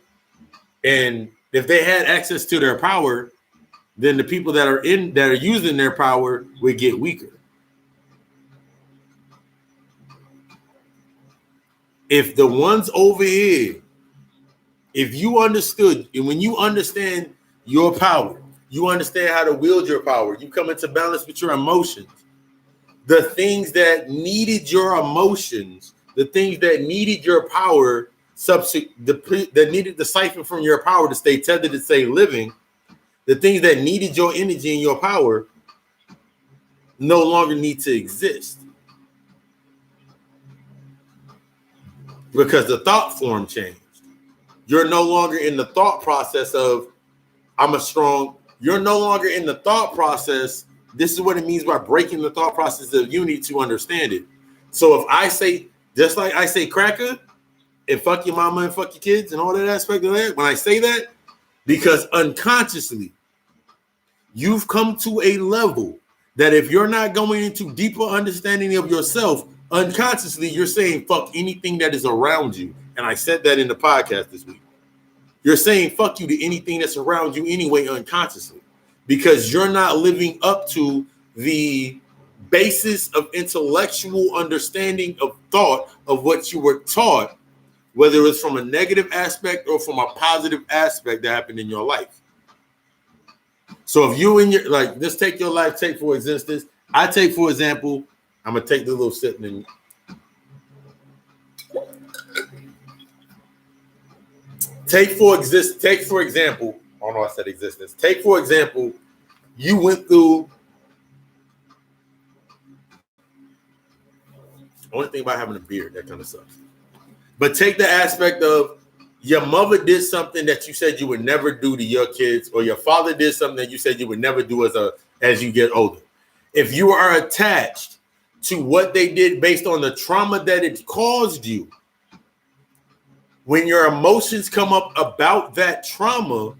and if they had access to their power, then the people that are using their power would get weaker. If the ones over here, if you understood, and when you understand your power, you understand how to wield your power, you come into balance with your emotions. The things that needed your emotions, the things that needed your power, that needed the siphon from your power to stay tethered to stay living, the things that needed your energy and your power no longer need to exist. Because the thought form changed. You're no longer in the thought process of, I'm a strong. You're no longer in the thought process. This is what it means by breaking the thought process of unity to understand it. So if I say, just like I say cracker, and fuck your mama and fuck your kids and all that aspect of that, when I say that, because unconsciously, you've come to a level that if you're not going into deeper understanding of yourself, unconsciously, you're saying fuck anything that is around you. And I said that in the podcast this week. You're saying fuck you to anything that's around you anyway, unconsciously, because you're not living up to the basis of intellectual understanding of thought of what you were taught, whether it's from a negative aspect or from a positive aspect that happened in your life. So if you in your, like, just take your life, take for existence. I take, for example, I'm going to take the little sip and take for example, oh no, I said existence. Take for example, you went through, only thing about having a beard, that kind of sucks. But take the aspect of your mother did something that you said you would never do to your kids, or your father did something that you said you would never do as you get older. If you are attached to what they did based on the trauma that it caused you, when your emotions come up about that trauma,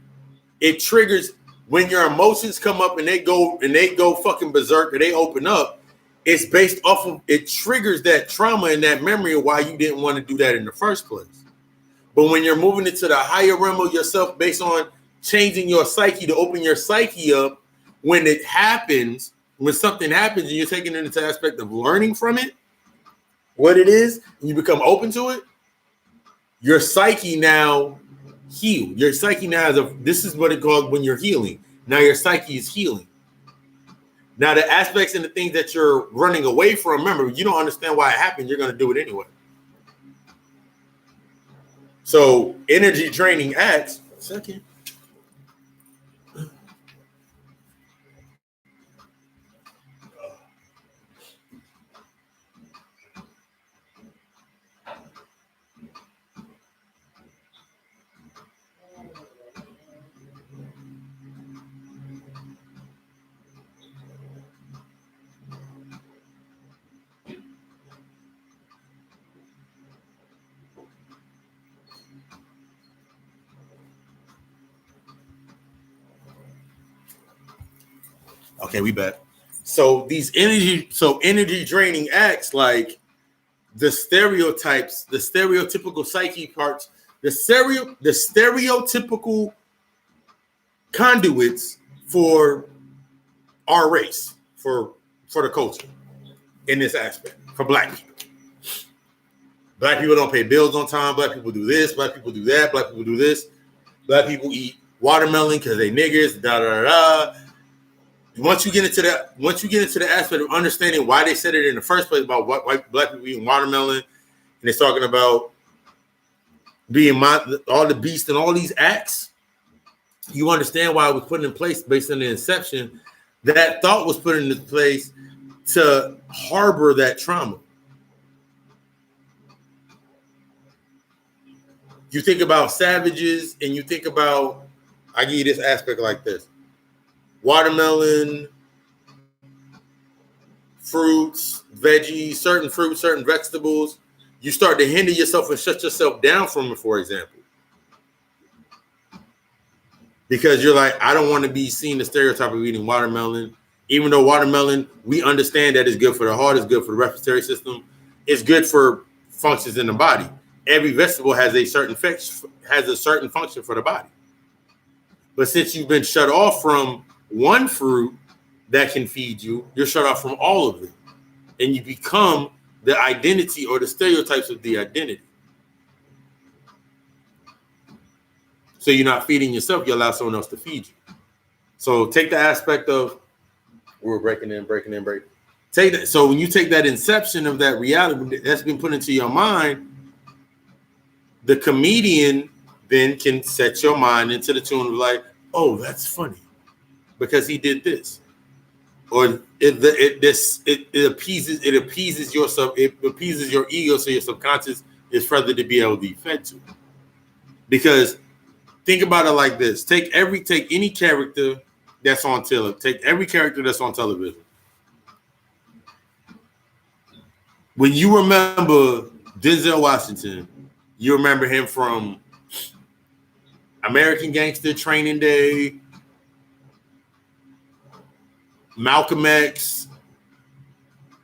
it triggers. When your emotions come up and they go fucking berserk, or they open up, it's based off of, it triggers that trauma and that memory of why you didn't want to do that in the first place. But when you're moving into the higher realm of yourself based on changing your psyche to open your psyche up, when it happens, when something happens and you're taking it into the aspect of learning from it, what it is, and you become open to it, your psyche now healed. Your psyche now this is what it called when you're healing. Now your psyche is healing. Now the aspects and the things that you're running away from, remember, you don't understand why it happened, you're going to do it anyway. So energy draining acts, second. Okay, we back. So energy draining acts, like the stereotypes, the stereotypical psyche parts, the stereotypical conduits for our race, for the culture. in this aspect for black people. Black people don't pay bills on time. Black people do this. Black people do that. Black people do this. Black people eat watermelon because they niggers. Da da da. Once you get into the aspect of understanding why they said it in the first place about white black people eating watermelon, and they're talking about being all the beast and all these acts, you understand why it was put in place based on the Inception. That thought was put into place to harbor that trauma. You think about savages, and you think about, I give you this aspect like this: watermelon, fruits, veggies, certain fruits, certain vegetables. You start to hinder yourself and shut yourself down from it, for example. Because you're like, I don't want to be seen the stereotype of eating watermelon. Even though watermelon, we understand that it's good for the heart, it's good for the respiratory system, it's good for functions in the body. Every vegetable has a certain function for the body. But since you've been shut off from one fruit that can feed you, you're shut off from all of it. And you become the identity or the stereotypes of the identity. So you're not feeding yourself, you allow someone else to feed you. So take the aspect of, we're breaking in. Take that. So when you take that inception of that reality that's been put into your mind, the comedian then can set your mind into the tune of like, oh, that's funny because he did this, or it appeases your ego, so your subconscious is further to be able to be fed to. Because think about it like this: take any character that's on television. Take every character that's on television. When you remember Denzel Washington, you remember him from American Gangster, Training Day, Malcolm X,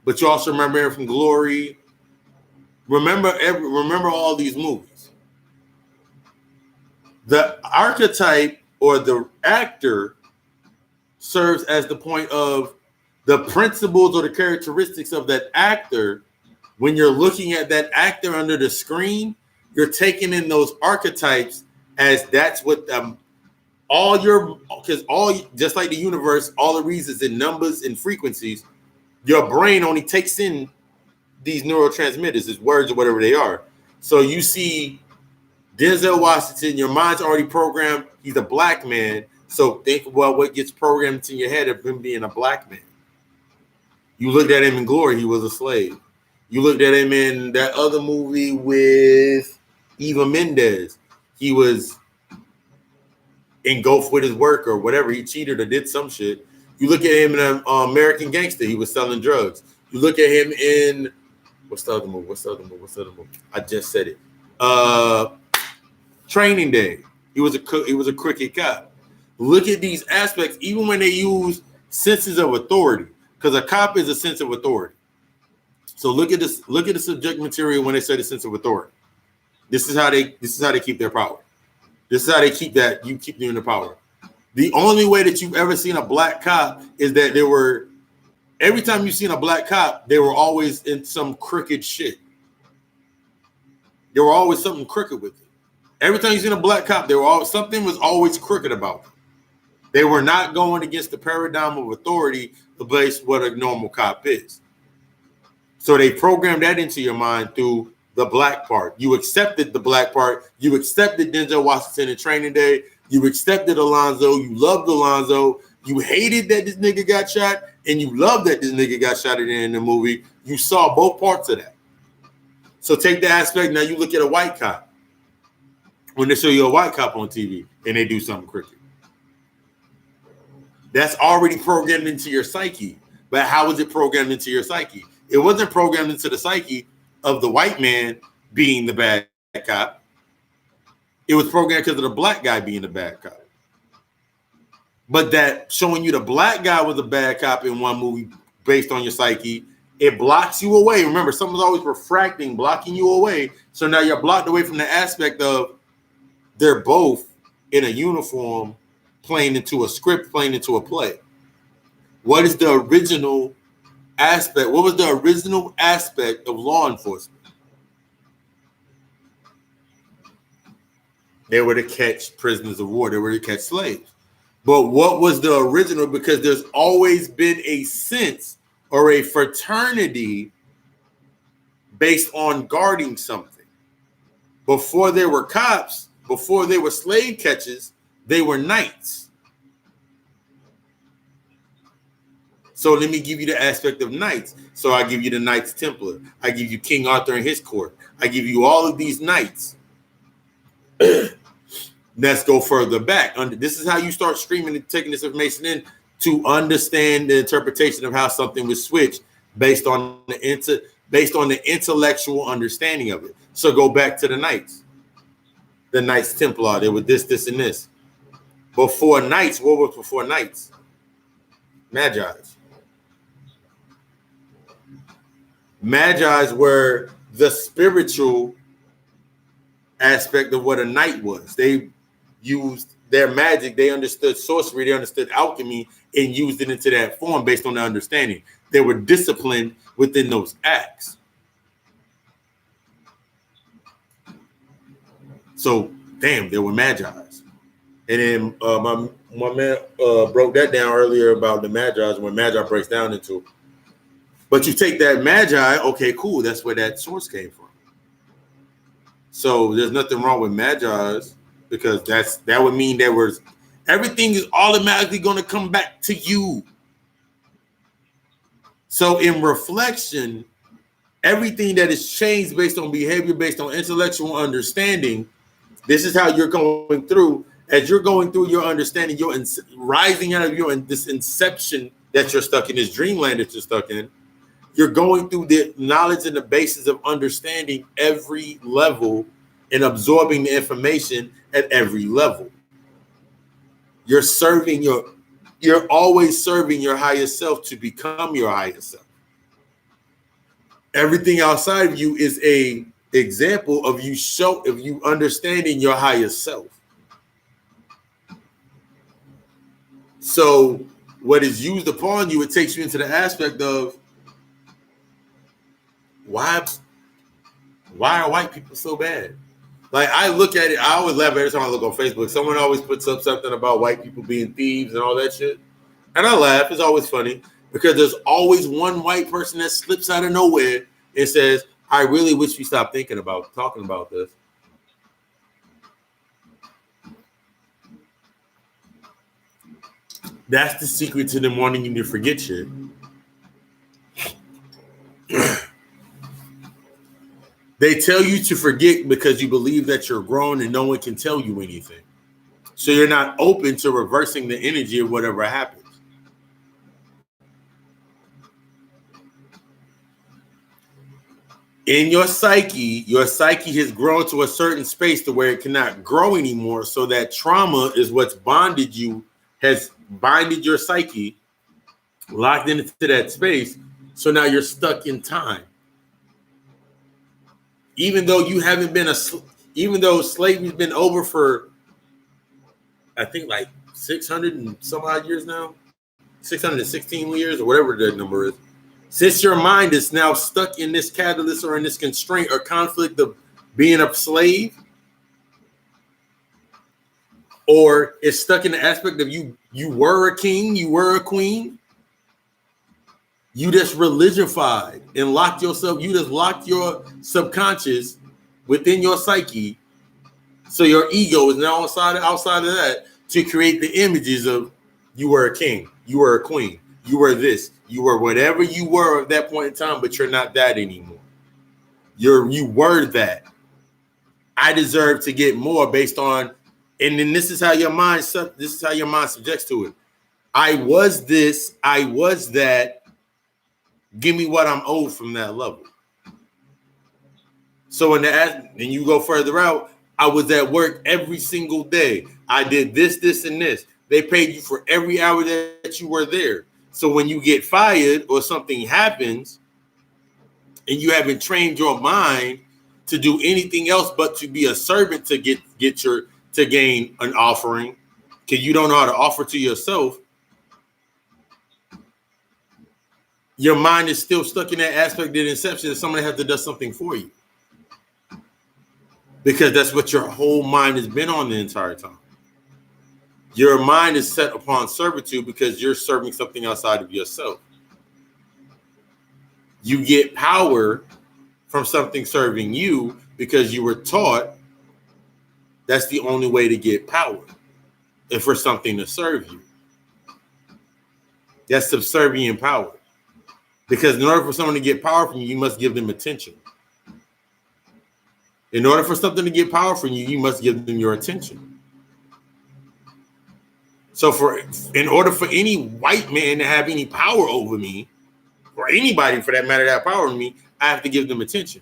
but you also remember him from Glory. Remember all these movies. The archetype or the actor serves as the point of the principles or the characteristics of that actor. When you're looking at that actor under the screen, you're taking in those archetypes as that's what just like the universe, all it reads is in numbers and frequencies. Your brain only takes in these neurotransmitters, as words or whatever they are. So you see Denzel Washington, your mind's already programmed. He's a black man. So think about what gets programmed into your head of him being a black man. You looked at him in Glory, he was a slave. You looked at him in that other movie with Eva Mendes. He was engulfed with his work or whatever. He cheated or did some shit. You look at him in American Gangster. He was selling drugs. You look at him in what's the other movie? I just said it. Training Day. He was a crooked cop. Look at these aspects, even when they use senses of authority, because a cop is a sense of authority. So look at this. Look at the subject material when they say the sense of authority. This is how they keep their power. This is how they keep that. You keep them in the power. The only way that you've ever seen a black cop is that every time you've seen a black cop, they were always in some crooked shit. There were always something crooked with it. Every time you've seen a black cop, something was always crooked about them. They were not going against the paradigm of authority to base what a normal cop is. So they programmed that into your mind through the black part. You accepted the black part. You accepted Denzel Washington in Training Day. You accepted Alonzo. You loved Alonzo. You hated that this nigga got shot, and you loved that this nigga got shot in the movie. You saw both parts of that. So take the aspect. Now you look at a white cop. When they show you a white cop on TV and they do something crooked, that's already programmed into your psyche. But how was it programmed into your psyche? It wasn't programmed into the psyche of the white man being the bad cop. It was programmed because of the black guy being the bad cop. But that showing you the black guy was a bad cop in one movie based on your psyche, it blocks you away. Remember, someone's always refracting, blocking you away. So now you're blocked away from the aspect of they're both in a uniform playing into a script, playing into a play. What is the original aspect? What was the original aspect of law enforcement? They were to catch prisoners of war. They were to catch slaves. But what was the original? Because there's always been a sense or a fraternity based on guarding something. Before there were cops, before they were slave catchers, they were knights. So let me give you the aspect of knights. So I give you the Knights Templar. I give you King Arthur and his court. I give you all of these knights. Let's go further back. This is how you start streaming and taking this information in to understand the interpretation of how something was switched based on the intellectual understanding of it. So go back to the knights. The Knights Templar. They were this, and this. Before knights, what was before knights? Magi's. Magi's were the spiritual aspect of what a knight was. They used their magic. They understood sorcery. They understood alchemy and used it into that form based on their understanding. They were disciplined within those acts. So, damn, there were Magi's. And then my man broke that down earlier about the Magi's, when Magi breaks down into. But you take that Magi, okay, cool. That's where that source came from. So there's nothing wrong with Magi's, because that would mean there was everything is automatically going to come back to you. So in reflection, everything that is changed based on behavior, based on intellectual understanding, this is how you're going through. As you're going through your understanding, you're rising out of this inception that you're stuck in, this dreamland that you're stuck in. You're going through the knowledge and the basis of understanding every level and absorbing the information at every level. You're always serving your higher self to become your higher self. Everything outside of you is a example of you understanding your higher self. So what is used upon you, it takes you into the aspect of why are white people so bad? Like, I look at it, I always laugh every time I look on Facebook. Someone always puts up something about white people being thieves and all that shit. And I laugh. It's always funny because there's always one white person that slips out of nowhere and says, I really wish we stopped talking about this. That's the secret to them wanting you to forget shit. They tell you to forget because you believe that you're grown and no one can tell you anything. So you're not open to reversing the energy of whatever happens. In your psyche has grown to a certain space to where it cannot grow anymore. So that trauma is what's has binded your psyche, locked into that space. So now you're stuck in time. Even though even though slavery's been over for, I think, like 600 and some odd years now, 616 years or whatever that number is. Since your mind is now stuck in this catalyst or in this constraint or conflict of being a slave, or it's stuck in the aspect of you were a king, you were a queen, you just religionified and locked yourself, you just locked your subconscious within your psyche. So your ego is now outside of that to create the images of you were a king, you were a queen, you were this, you were whatever you were at that point in time, but you're not that anymore. You were that. I deserve to get more based on, and then this is how your mind subjects to it. I was this, I was that. Give me what I'm owed from that level. So when you go further out, I was at work every single day. I did this, and this. They paid you for every hour that you were there. So when you get fired or something happens and you haven't trained your mind to do anything else but to be a servant to gain an offering, because you don't know how to offer to yourself, your mind is still stuck in that aspect of Inception that somebody has to do something for you. Because that's what your whole mind has been on the entire time. Your mind is set upon servitude because you're serving something outside of yourself. You get power from something serving you because you were taught that's the only way to get power, and for something to serve you. That's subservient power. Because in order for someone to get power from you, you must give them attention. In order for something to get power from you, you must give them your attention. So in order for any white man to have any power over me, or anybody for that matter to have power over me, I have to give them attention.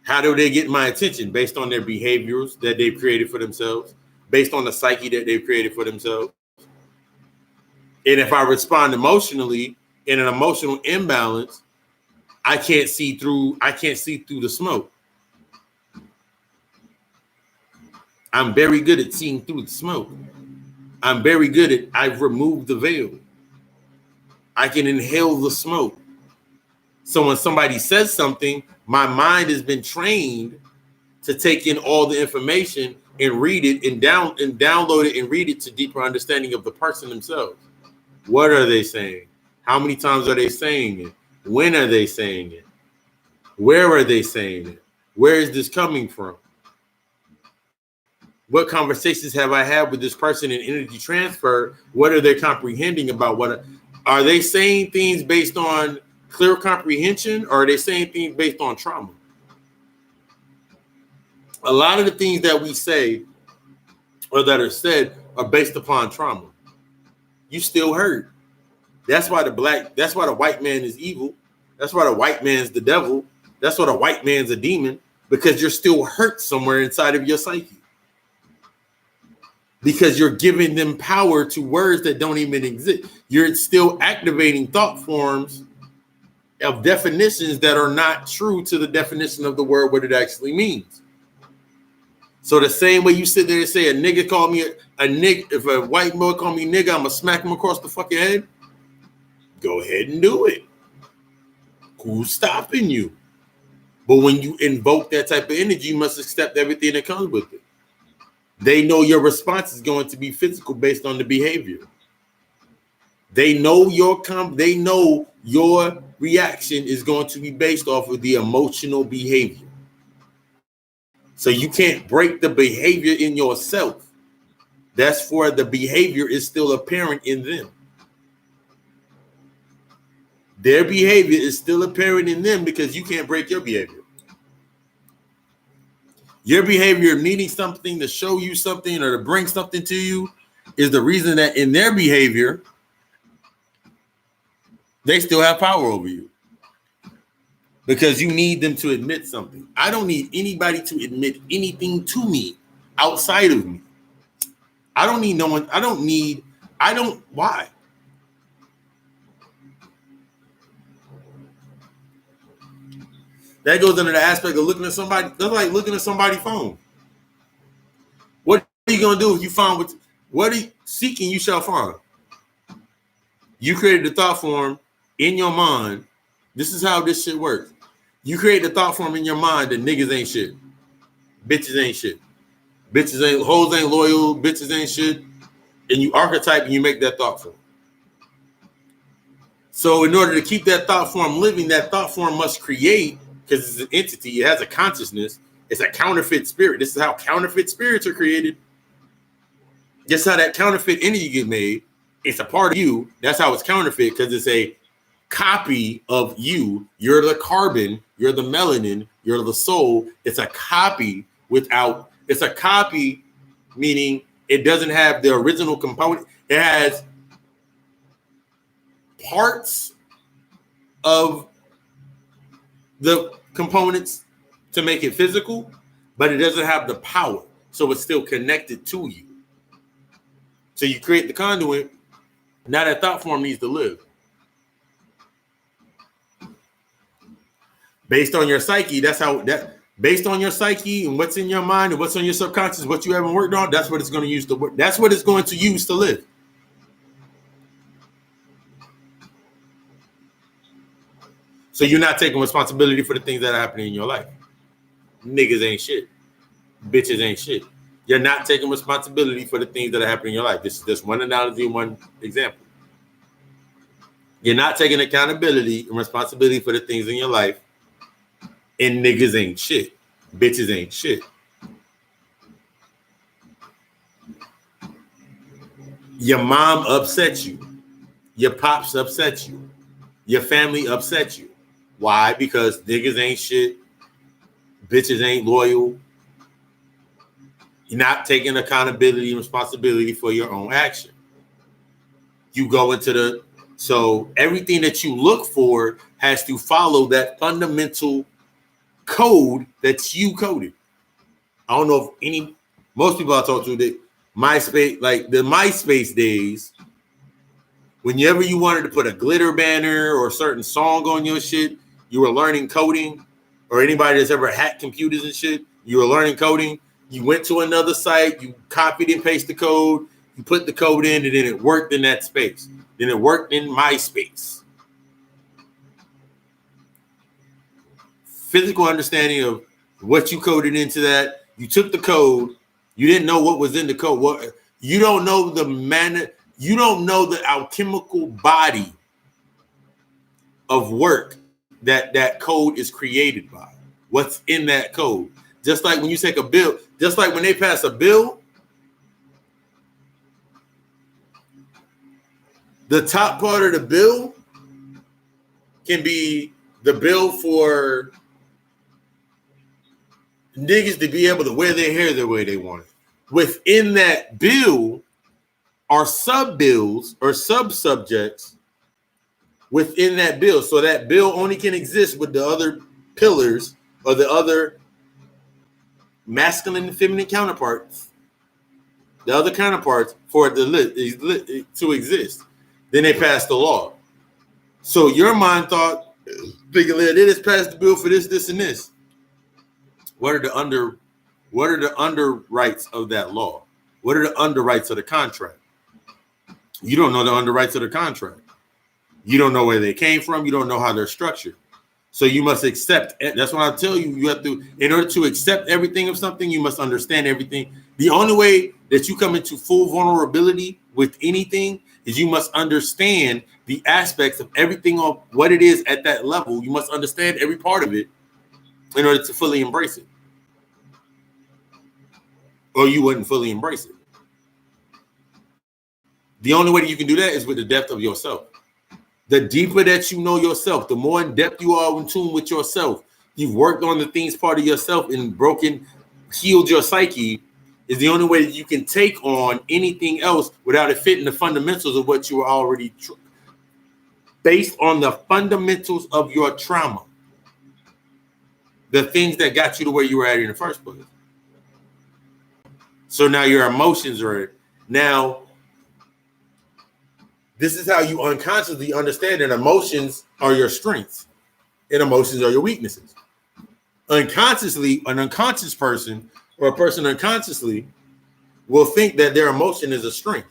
How do they get my attention? Based on their behaviors that they've created for themselves, based on the psyche that they've created for themselves. And if I respond emotionally in an emotional imbalance, I can't see through the smoke. I'm very good at seeing through the smoke. I'm very good at, I've removed the veil. I can inhale the smoke. So when somebody says something, my mind has been trained to take in all the information and read it and download it and read it to deeper understanding of the person themselves. What are they saying? How many times are they saying it? When are they saying it? Where are they saying it? Where is this coming from? What conversations have I had with this person in energy transfer? What are they comprehending about? What are they saying things based on clear comprehension, or are they saying things based on trauma? A lot of the things that we say or that are said are based upon trauma. You still hurt. That's why the white man is evil. That's why the white man's the devil. That's why the white man's a demon, because you're still hurt somewhere inside of your psyche. Because you're giving them power to words that don't even exist. You're still activating thought forms of definitions that are not true to the definition of the word, what it actually means. So the same way you sit there and say a nigga call me a nigga, if a white boy call me nigga, I'm gonna smack him across the fucking head. Go ahead and do it. Who's stopping you? But when you invoke that type of energy, you must accept everything that comes with it. They know your response is going to be physical based on the behavior. They know your reaction is going to be based off of the emotional behavior. So you can't break the behavior in yourself. That's for the behavior is still apparent in them. Their behavior is still apparent in them because you can't break your behavior. Your behavior needing something to show you something or to bring something to you is the reason that in their behavior, they still have power over you. Because you need them to admit something. I don't need anybody to admit anything to me outside of me. I don't need no one. Why? That goes into the aspect of looking at somebody. That's like looking at somebody's phone. What are you gonna do if you find what are you seeking? You shall find. You created the thought form in your mind. This is how this shit works. You create the thought form in your mind that niggas ain't shit, bitches ain't shit, hoes ain't loyal, bitches ain't shit, and you archetype and you make that thought form. So in order to keep that thought form living, that thought form must create. Because it's an entity, it has a consciousness, it's a counterfeit spirit. This is how counterfeit spirits are created. Just how that counterfeit energy gets made. It's a part of you. That's how it's counterfeit, because it's a copy of you. You're the carbon, you're the melanin, you're the soul. It's a copy it's a copy, meaning it doesn't have the original component. It has parts of the components to make it physical, but it doesn't have the power, so it's still connected to you. So you create the conduit. Now that thought form needs to live based on your psyche. Based on your psyche and what's in your mind and what's on your subconscious, what you haven't worked on, that's what it's going to use to work. That's what it's going to use to live. So you're not taking responsibility for the things that are happening in your life. Niggas ain't shit. Bitches ain't shit. You're not taking responsibility for the things that are happening in your life. This is just one analogy, one example. You're not taking accountability and responsibility for the things in your life, and niggas ain't shit. Bitches ain't shit. Your mom upset you. Your pops upset you. Your family upset you. Why? Because niggas ain't shit. Bitches ain't loyal. You're not taking accountability and responsibility for your own action. You go into so everything that you look for has to follow that fundamental code that you coded. I don't know if most people I talk to, that MySpace, like the MySpace days, whenever you wanted to put a glitter banner or a certain song on your shit, you were learning coding, or anybody that's ever hacked computers and shit, you were learning coding. You went to another site, you copied and pasted the code, you put the code in, and then it worked in that space. Then it worked in MySpace. Physical understanding of what you coded into that. You took the code. You didn't know what was in the code. You don't know the manner. You don't know the alchemical body of work that code is created by. What's in that code? Just like when you take a bill, just like when they pass a bill, the top part of the bill can be the bill for niggas to be able to wear their hair the way they want it. Within that bill are sub-bills or sub-subjects within that bill. So that bill only can exist with the other pillars or the other masculine and feminine counterparts, the other counterparts for it to exist. Then they passed the law. So your mind thought, they just passed the bill for this, this, and this. What are the underrights of that law? What are the underrights of the contract? You don't know the underrights of the contract. You don't know where they came from. You don't know how they're structured. So you must accept it. That's what I tell you. You have to, in order to accept everything of something, you must understand everything. The only way that you come into full vulnerability with anything is you must understand the aspects of everything of what it is at that level. You must understand every part of it in order to fully embrace it. Or you wouldn't fully embrace it. The only way that you can do that is with the depth of yourself. The deeper that you know yourself, the more in depth you are in tune with yourself. You've worked on the things part of yourself and healed your psyche, is the only way that you can take on anything else without it fitting the fundamentals of what you are already based on the fundamentals of your trauma. The things that got you to where you were at in the first place. So now your emotions are now. This is how you unconsciously understand that emotions are your strengths and emotions are your weaknesses. Unconsciously, an unconscious person or a person unconsciously will think that their emotion is a strength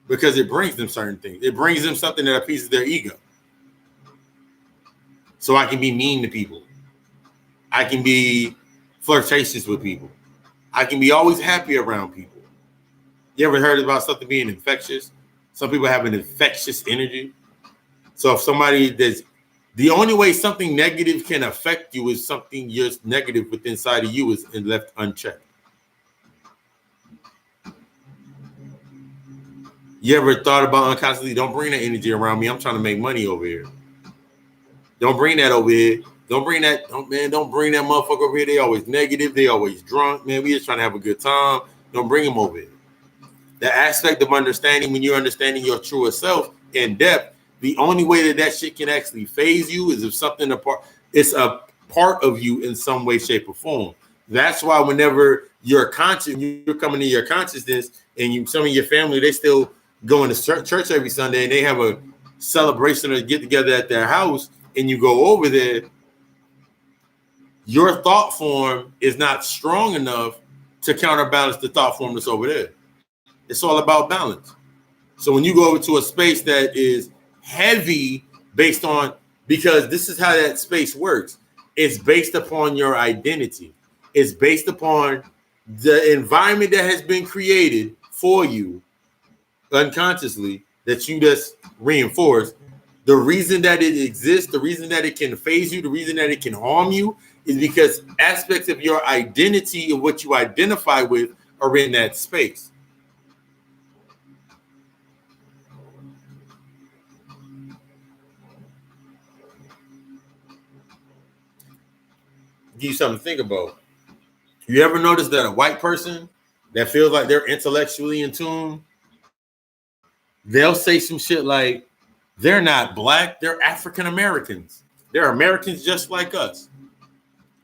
because it brings them certain things. It brings them something that appeases their ego. So I can be mean to people. I can be flirtatious with people. I can be always happy around people. You ever heard about something being infectious? Some people have an infectious energy. So if somebody the only way something negative can affect you is something just negative within inside of you is left unchecked. You ever thought about unconsciously, don't bring that energy around me. I'm trying to make money over here. Don't bring that over here. Don't bring that motherfucker over here. They always negative. They always drunk. Man, we just trying to have a good time. Don't bring them over here. The aspect of understanding, when you're understanding your truest self in depth, the only way that shit can actually phase you is if it's a part of you in some way, shape, or form. That's why whenever you're conscious, you're coming to your consciousness, and some of your family, they still going to church every Sunday, and they have a celebration or get together at their house, and you go over there, your thought form is not strong enough to counterbalance the thought form that's over there. It's all about balance. So when you go over to a space that is heavy based on because this is how that space works. It's based upon your identity. It's based upon the environment that has been created for you unconsciously that you just reinforce. The reason that it exists, the reason that it can phase you, the reason that it can harm you is because aspects of your identity and what you identify with are in that space. Give you something to think about. You ever notice that a white person that feels like they're intellectually in tune, they'll say some shit like, they're not black, they're African Americans. They're Americans just like us.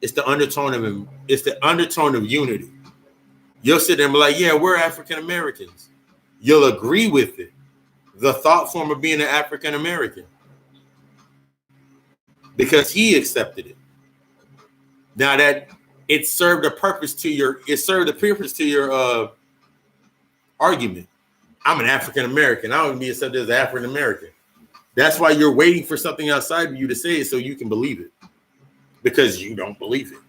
It's the undertone of unity. You'll sit there and be like, yeah, we're African Americans. You'll agree with it. The thought form of being an African American. Because he accepted it. Now that it served a purpose to your argument. I'm an African American. I don't be accepted as African American. That's why you're waiting for something outside of you to say it so you can believe it. Because you don't believe it.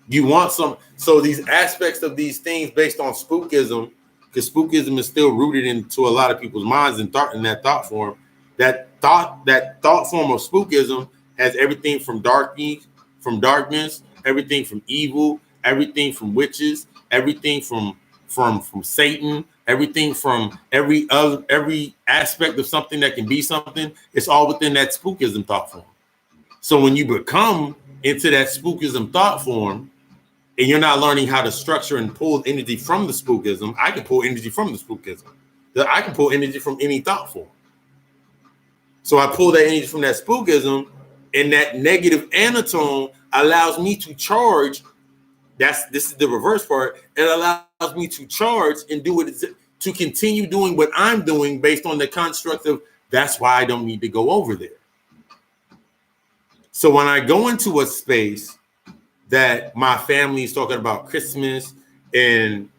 You want some, so these aspects of these things based on spookism, because spookism is still rooted into a lot of people's minds and thought in that thought form. That thought form of spookism has everything from darkness, everything from evil, everything from witches, everything from Satan, everything from every aspect of something that can be something. It's all within that spookism thought form. So when you become into that spookism thought form, and you're not learning how to structure and pull energy from the spookism, I can pull energy from the spookism. I can pull energy from any thought form. So I pull that energy from that spookism, and that negative anatone allows me to charge. This is the reverse part. It allows me to charge and do it to continue doing what I'm doing based on the construct of that's why I don't need to go over there. So when I go into a space that my family is talking about Christmas, and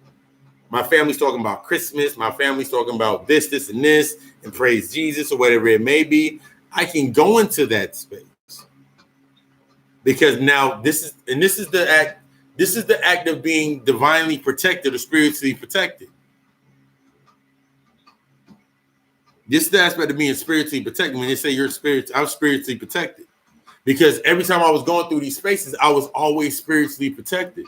my family's talking about Christmas, my family's talking about this, and this, and praise Jesus or whatever it may be, I can go into that space. Because now this is the act of being divinely protected or spiritually protected. This is the aspect of being spiritually protected. When they say I'm spiritually protected. Because every time I was going through these spaces, I was always spiritually protected.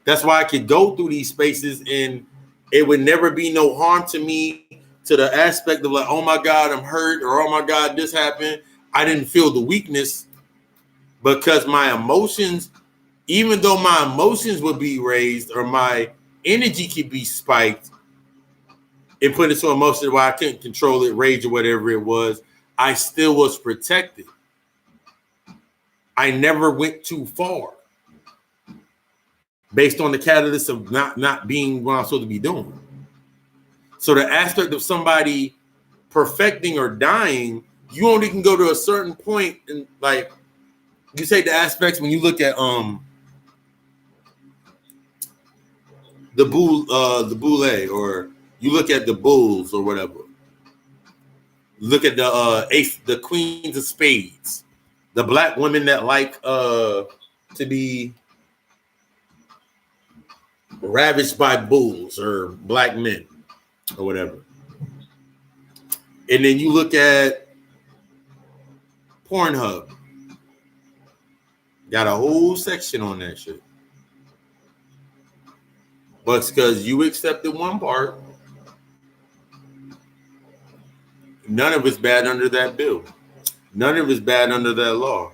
That's why I could go through these spaces and it would never be no harm to me, to the aspect of like, oh my God, I'm hurt, or oh my God, this happened. I didn't feel the weakness because my emotions, even though my emotions would be raised or my energy could be spiked and put into emotion where I couldn't control it, rage or whatever it was, I still was protected. I never went too far based on the catalyst of not being what I'm supposed to be doing. So the aspect of somebody perfecting or dying, you only can go to a certain point. And like you say, the aspects when you look at the boule, or you look at the bulls or whatever. Look at the queens of spades. The black women that like to be ravaged by bulls or black men or whatever. And then you look at Pornhub. Got a whole section on that shit. But it's because you accepted one part. None of it's bad under that bill. None of it's bad under that law.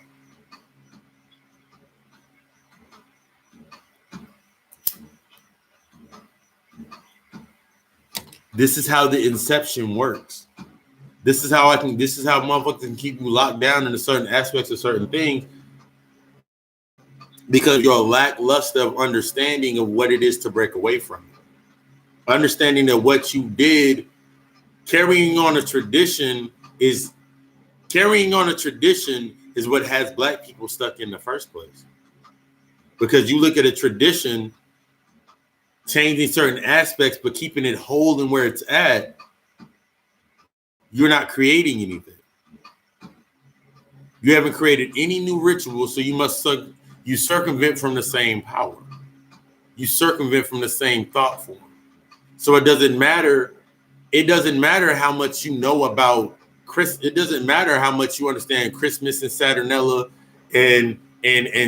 This is how the Inception works. This is how motherfuckers can keep you locked down into certain aspects of certain things because your lackluster of understanding of what it is to break away from it. Understanding that what you did, carrying on a tradition is what has black people stuck in the first place. Because you look at a tradition, changing certain aspects, but keeping it whole and where it's at, you're not creating anything. You haven't created any new rituals, so you circumvent from the same power. You circumvent from the same thought form. So it doesn't matter. It doesn't matter how much you know about Chris. It doesn't matter how much you understand Christmas and Saturnella and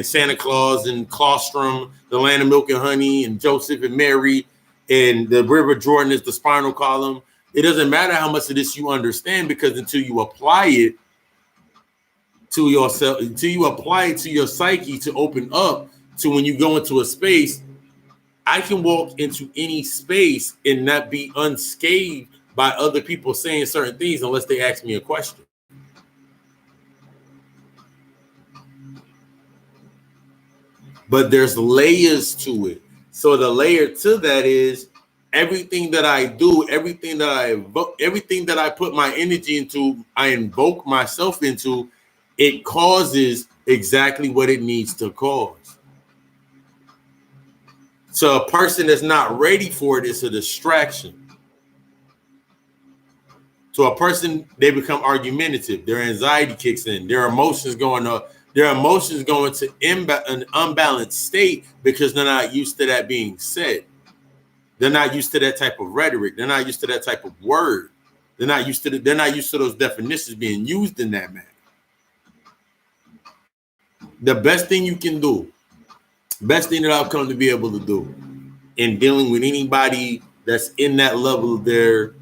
Santa Claus and Colostrum, the land of milk and honey, and Joseph and Mary, and the River Jordan is the spinal column. It doesn't matter how much of this you understand, because until you apply it to yourself, until you apply it to your psyche to open up to when you go into a space, I can walk into any space and not be unscathed by other people saying certain things unless they ask me a question. But there's layers to it. So the layer to that is everything that I do, everything that I evoke, everything that I put my energy into, I invoke myself into, it causes exactly what it needs to cause. So a person that's not ready for it is a distraction. So a person, they become argumentative. Their anxiety kicks in. Their emotions going up. Their emotions go into an unbalanced state because they're not used to that being said. They're not used to that type of rhetoric. They're not used to that type of word. They're not used to those definitions being used in that manner. The best thing you can do, best thing that I've come to be able to do in dealing with anybody that's in that level, they're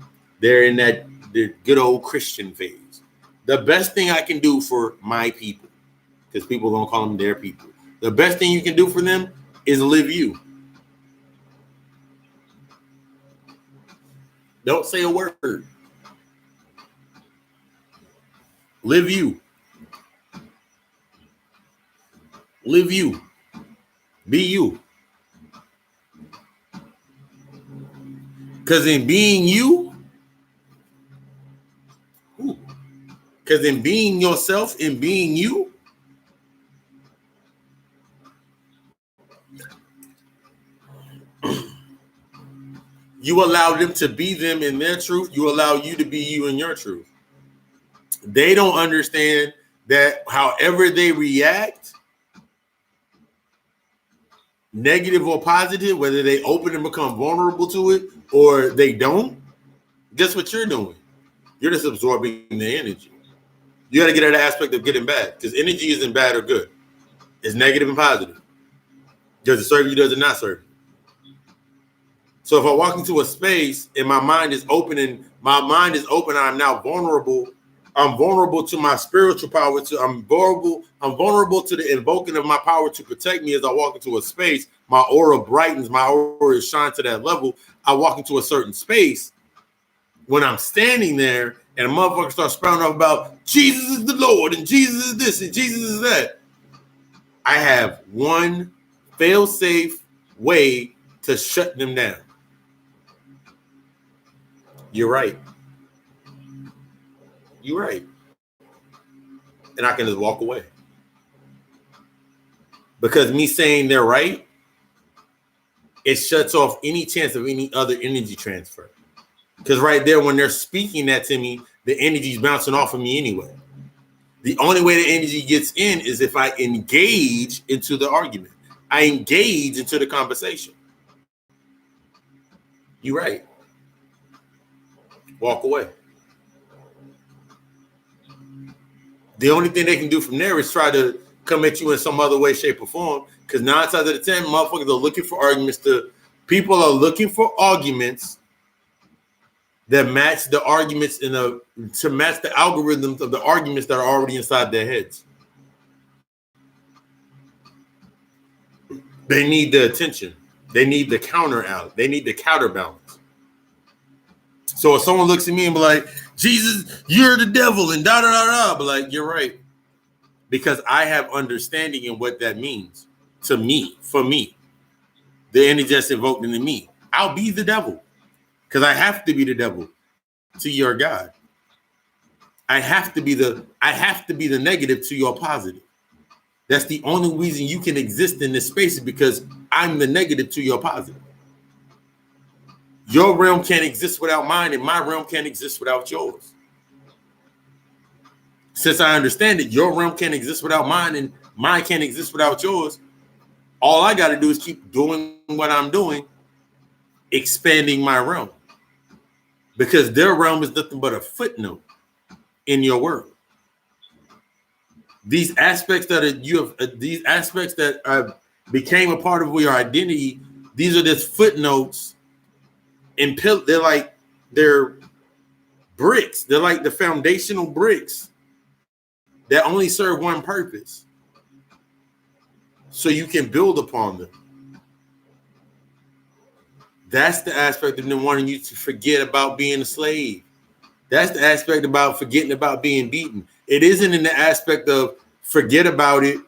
in that the good old Christian phase. The best thing I can do for my people, because people don't call them their people. The best thing you can do for them is live you. Don't say a word. Live you. Live you. Be you. Because in being you, because in being yourself, in being you, you allow them to be them in their truth. You allow you to be you in your truth. They don't understand that however they react, negative or positive, whether they open and become vulnerable to it or they don't, guess what you're doing? You're just absorbing the energy. You got to get at the aspect of good and bad, because energy isn't bad or good. It's negative and positive. Does it serve you? Does it not serve you? So if I walk into a space and my mind is open, and I'm now vulnerable. I'm vulnerable to my spiritual power. I'm vulnerable to the invoking of my power to protect me as I walk into a space. My aura brightens. My aura is shine to that level. I walk into a certain space. When I'm standing there and a motherfucker starts spouting off about Jesus is the Lord and Jesus is this and Jesus is that, I have one fail-safe way to shut them down. You're right. You're right. And I can just walk away. Because me saying they're right, it shuts off any chance of any other energy transfer. Because right there, when they're speaking that to me, the energy's bouncing off of me anyway. The only way the energy gets in is if I engage into the argument. I engage into the conversation. You're right. Walk away. The only thing they can do from there is try to come at you in some other way, shape, or form. Because 9 times out of 10, motherfuckers are looking for arguments. People are looking for arguments that match the arguments to match the algorithms of the arguments that are already inside their heads. They need the attention. They need the counter out. They need the counterbalance. So if someone looks at me and be like, Jesus, you're the devil, and da da da da, but like, you're right. Because I have understanding in what that means to me, for me. The energy that's invoked into me. I'll be the devil. Because I have to be the devil to your God. I have to be the negative to your positive. That's the only reason you can exist in this space, is because I'm the negative to your positive. Your realm can't exist without mine, and my realm can't exist without yours. Since I understand that your realm can't exist without mine and mine can't exist without yours, all I got to do is keep doing what I'm doing, expanding my realm. Because their realm is nothing but a footnote in your world. These aspects these aspects that became a part of your identity, these are just footnotes and they're bricks. They're like the foundational bricks that only serve one purpose. So you can build upon them. That's the aspect of them wanting you to forget about being a slave. That's the aspect about forgetting about being beaten. It isn't in the aspect of forget about it.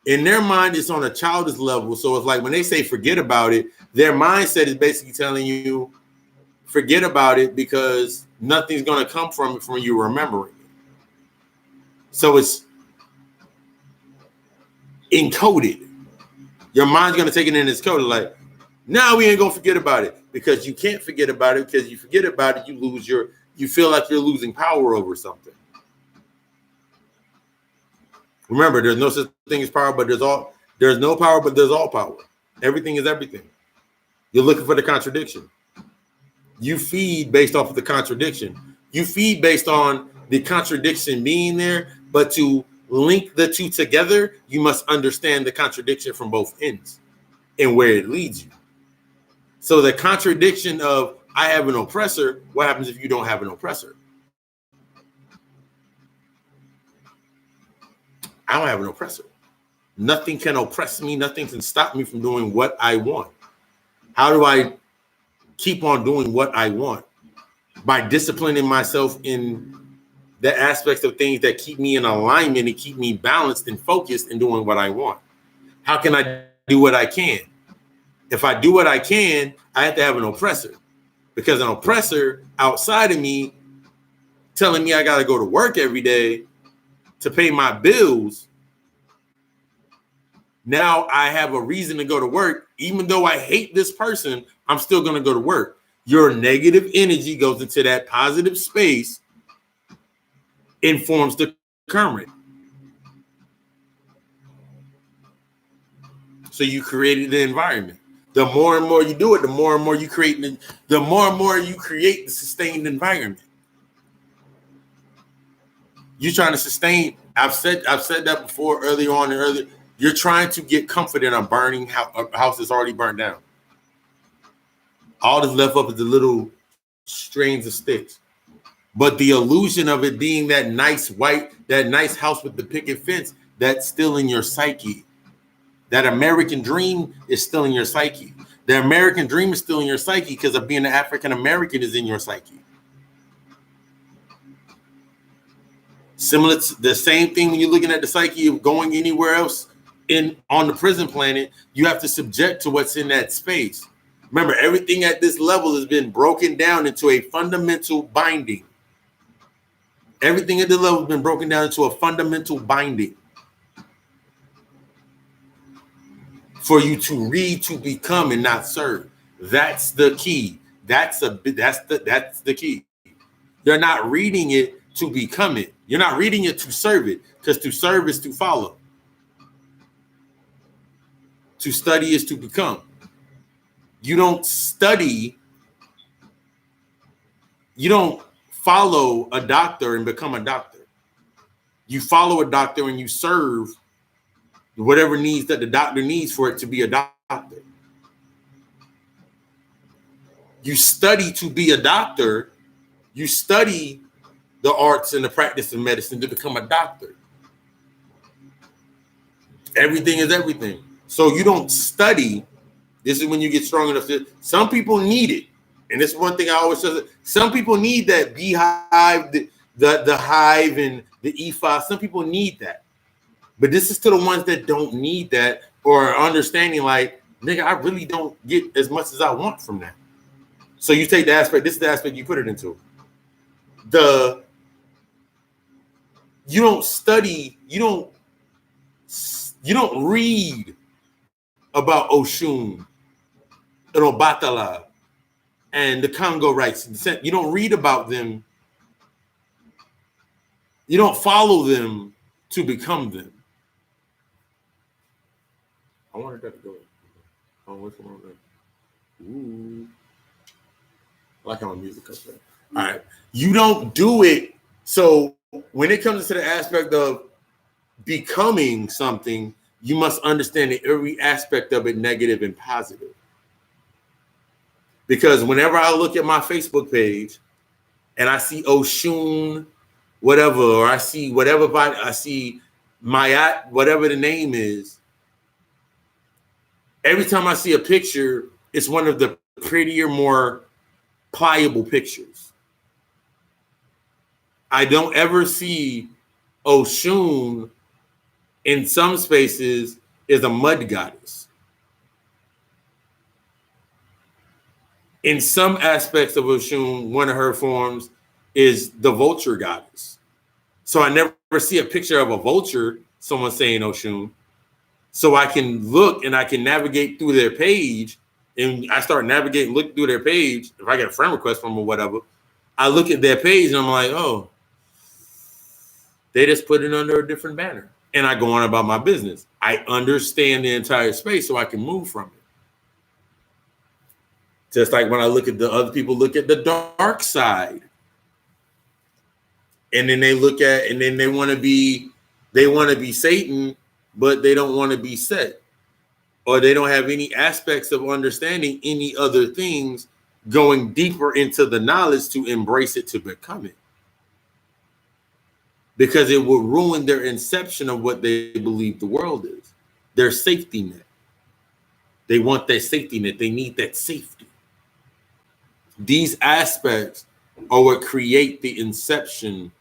In their mind, it's on a childish level. So it's like when they say forget about it, their mindset is basically telling you forget about it because nothing's going to come from it from you remembering it. So it's encoded. Your mind's going to take it in its code. Like, now we ain't going to forget about it because you can't forget about it because you forget about it, you feel like you're losing power over something. Remember, there's no such thing as power, but there's no power, but there's all power. Everything is everything. You're looking for the contradiction. You feed based off of the contradiction. You feed based on the contradiction being there, but to link the two together, you must understand the contradiction from both ends and where it leads you. So the contradiction of I have an oppressor, what happens if you don't have an oppressor? I don't have an oppressor. Nothing can oppress me. Nothing can stop me from doing what I want. How do I keep on doing what I want? By disciplining myself in the aspects of things that keep me in alignment and keep me balanced and focused in doing what I want. How can I do what I can? If I do what I can, I have to have an oppressor, because an oppressor outside of me telling me I got to go to work every day to pay my bills. Now I have a reason to go to work. Even though I hate this person, I'm still going to go to work. Your negative energy goes into that positive space, informs the current. So you created the environment. The more and more you do it, the more and more you create the sustained environment. You're trying to sustain. I've said that before earlier. You're trying to get comfort in a burning house that's already burned down. All that's left up is the little strings of sticks. But the illusion of it being that nice house with the picket fence, that's still in your psyche. That American dream is still in your psyche. The American dream is still in your psyche because of being an African American is in your psyche. Similar to the same thing when you're looking at the psyche of going anywhere else on the prison planet, you have to subject to what's in that space. Remember, everything at this level has been broken down into a fundamental binding. Everything at the level has been broken down into a fundamental binding. For you to read, to become, and not serve. That's the key. That's the key. You're not reading it to become it. You're not reading it to serve it, because to serve is to follow. To study is to become. You don't study. You don't follow a doctor and become a doctor. You follow a doctor and you serve whatever needs that the doctor needs for it to be a doctor. You study to be a doctor. You study the arts and the practice of medicine to become a doctor. Everything is everything. So you don't study. This is when you get strong enough to. Some people need it, and this is one thing I always say. Some people need that beehive, the hive, and the E5. Some people need that. But this is to the ones that don't need that, or are understanding like, nigga, I really don't get as much as I want from that. So you take the aspect, this is the aspect you put it into. You don't study, you don't read about Oshun and Obatala and the Congo rights. You don't read about them. You don't follow them to become them. I wanted that to go. Oh, what's wrong with that? Ooh. I like how my music comes there. All right. You don't do it. So when it comes to the aspect of becoming something, you must understand that every aspect of it, negative and positive. Because whenever I look at my Facebook page and I see Oshun, whatever, or I see whatever, I see Mayat, whatever the name is, every time I see a picture, it's one of the prettier, more pliable pictures. I don't ever see Oshun in some spaces is a mud goddess. In some aspects of Oshun, one of her forms is the vulture goddess. So I never see a picture of a vulture, someone saying Oshun. So I can look and I can navigate through their page, and I start navigating, look through their page. If I get a friend request from them or whatever, I look at their page and I'm like, oh, they just put it under a different banner. And I go on about my business. I understand the entire space so I can move from it. Just like when I look at the other people, look at the dark side. And then they look at, and then they want to be Satan, but they don't want to be Set. Or they don't have any aspects of understanding any other things, going deeper into the knowledge to embrace it, to become it. Because it will ruin their inception of what they believe the world is, their safety net. They want that safety net. They need that safety. These aspects are what create the inception,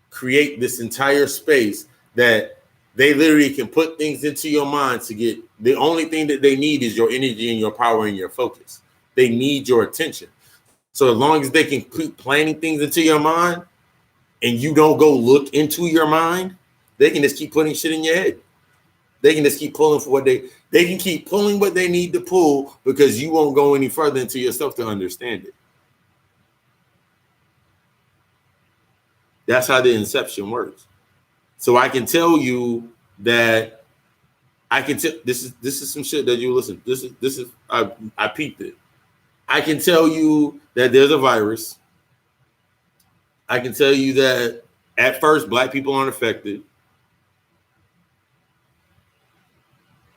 create this entire space that they literally can put things into your mind to get. The only thing that they need is your energy and your power and your focus. They need your attention. So as long as they can keep planting things into your mind and you don't go look into your mind, they can just keep putting shit in your head. They can just keep pulling for what they can keep pulling what they need to pull, because you won't go any further into yourself to understand it. That's how the inception works. So I can tell you that this is some shit that you listen. This is I peeped it. I can tell you that there's a virus. I can tell you that at first Black people aren't affected.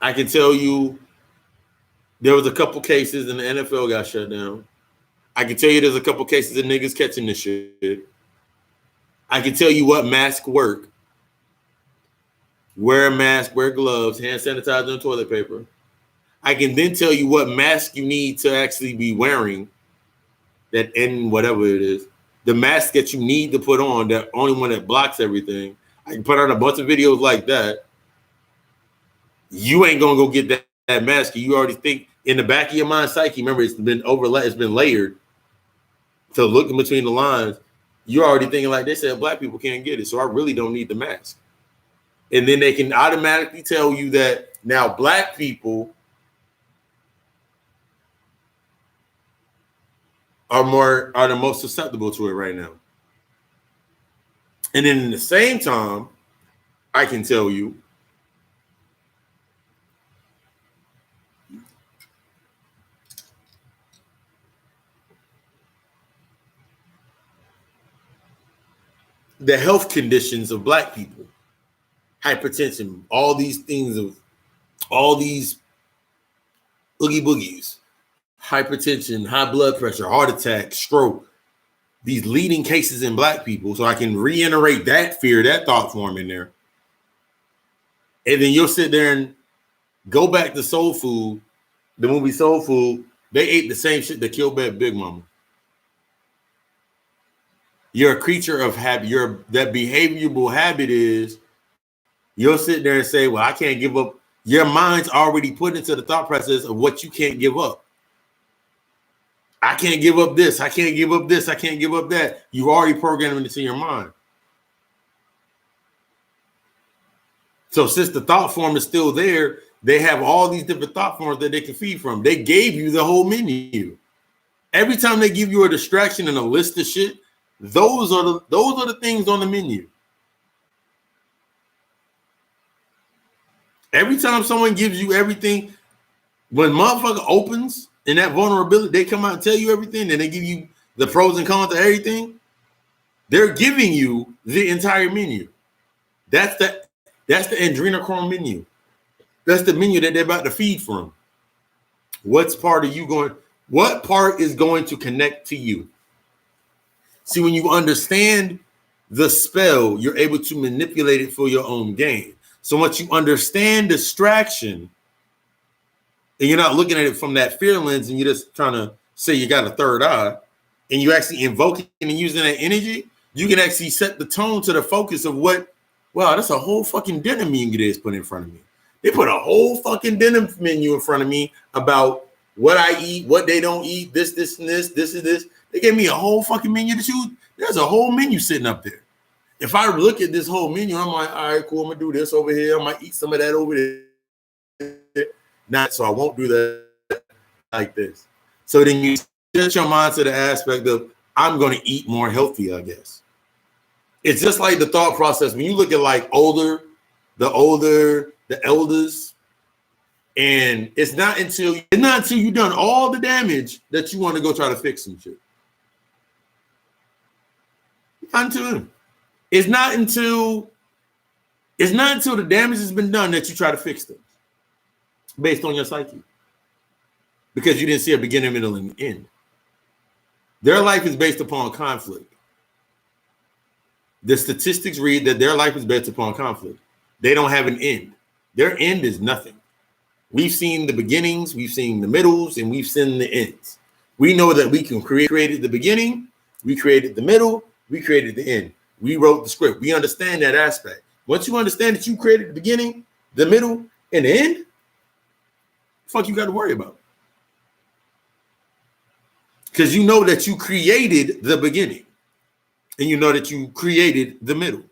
I can tell you there was a couple cases and the NFL got shut down. I can tell you there's a couple cases of niggas catching this shit. I can tell you what masks work. Wear a mask, wear gloves, hand sanitizer, and toilet paper. I can then tell you what mask you need to actually be wearing, that N whatever it is. The mask that you need to put on, that only one that blocks everything. I can put out a bunch of videos like that. You ain't gonna go get that mask. You already think in the back of your mind psyche, remember it's been layered to look in between the lines. You're already thinking like, they said Black people can't get it, so I really don't need the mask. And then they can automatically tell you that now Black people are the most susceptible to it right now. And then in the same time, I can tell you the health conditions of Black people, hypertension, all these things of all these oogie boogies, hypertension, high blood pressure, heart attack, stroke, these leading cases in Black people. So I can reiterate that fear, that thought form in there. And then you'll sit there and go back to Soul Food, the movie Soul Food. They ate the same shit that killed Big Mama. You're a creature of habit. That behavioral habit is you'll sit there and say, well, I can't give up. Your mind's already put into the thought process of what you can't give up. I can't give up this. I can't give up this. I can't give up that. You've already programmed it into your mind. So since the thought form is still there, they have all these different thought forms that they can feed from. They gave you the whole menu. Every time they give you a distraction and a list of shit, those are the things on the menu. Every time someone gives you everything, when motherfucker opens and that vulnerability, they come out and tell you everything, and they give you the pros and cons of everything. They're giving you the entire menu. That's the adrenochrome menu. That's the menu that they're about to feed from. What part is going to connect to you? See, when you understand the spell, you're able to manipulate it for your own gain. So once you understand distraction, and you're not looking at it from that fear lens, and you're just trying to say you got a third eye, and you actually invoking and using that energy, you can actually set the tone to the focus of what, wow, that's a whole fucking dinner menu that's put in front of me. They put a whole fucking dinner menu in front of me about what I eat, what they don't eat, this, and this is this. They gave me a whole fucking menu to choose. There's a whole menu sitting up there. If I look at this whole menu, I'm like, all right, cool, I'm gonna do this over here. I might eat some of that over there. Not so I won't do that like this. So then you set your mind to the aspect of, I'm going to eat more healthy, I guess. It's just like the thought process when you look at like the elders, and it's not until you've done all the damage that you want to go try to fix some shit. It's not until the damage has been done that you try to fix things based on your psyche, because you didn't see a beginning, middle, and end. Their life is based upon conflict. The statistics read that their life is based upon conflict. They don't have an end. Their end is nothing. We've seen the beginnings, we've seen the middles, and we've seen the ends. We know that we can create the beginning, we created the middle, we created the end. We wrote the script. We understand that aspect. Once you understand that you created the beginning, the middle, and the end, fuck you got to worry about. Because you know that you created the beginning, and you know that you created the middle.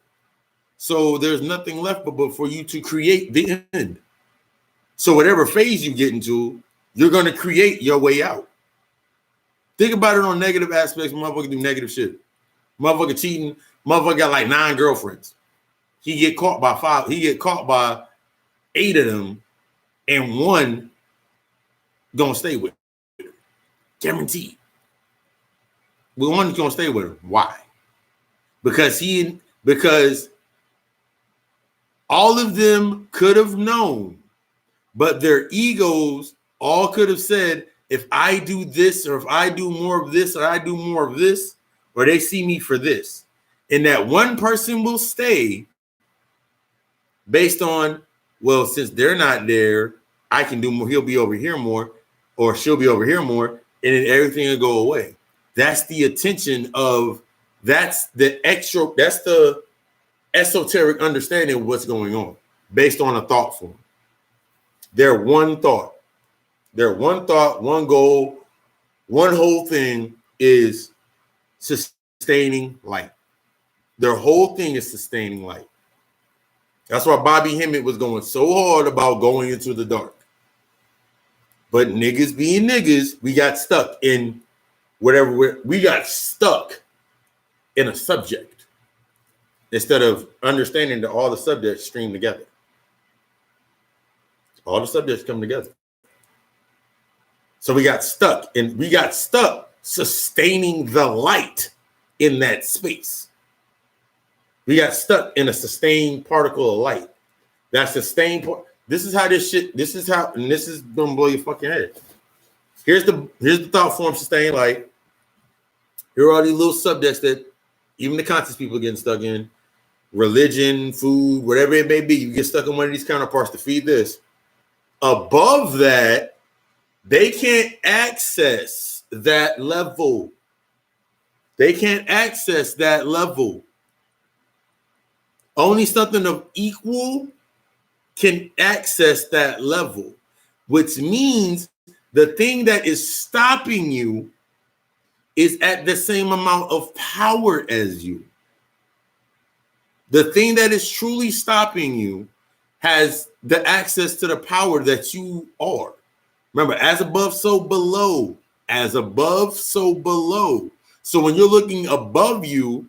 So there's nothing left but for you to create the end. So whatever phase you get into, you're going to create your way out. Think about it on negative aspects. Motherfucker do negative shit. Motherfucker cheating. Motherfucker got like 9 girlfriends. He get caught by 5. He get caught by 8 of them, and 1 gonna stay with him. Guaranteed. But 1's gonna stay with him. Why? Because all of them could have known, but their egos all could have said, if I do this, or if I do more of this, or I do more of this, or they see me for this. And that one person will stay based on, well, since they're not there, I can do more. He'll be over here more, or she'll be over here more, and then everything will go away. That's the attention of, that's the esoteric understanding of what's going on based on a thought form. They're one thought, one goal, one whole thing is sustaining light. Their whole thing is sustaining light. That's why Bobby Hemmett was going so hard about going into the dark. But niggas being niggas, we got stuck in we got stuck in a subject instead of understanding that all the subjects stream together. All the subjects come together. So we got stuck sustaining the light in that space. We got stuck in a sustained particle of light. That sustained part. This is how, and this is gonna blow your fucking head. Here's the thought form, sustained light. Here are all these little subjects that even the conscious people are getting stuck in. Religion, food, whatever it may be. You get stuck in one of these counterparts to feed this. Above that, they can't access that level. They can't access that level. Only something of equal can access that level, which means the thing that is stopping you is at the same amount of power as you. The thing that is truly stopping you has the access to the power that you are. Remember, as above, so below. As above, so below. So when you're looking above you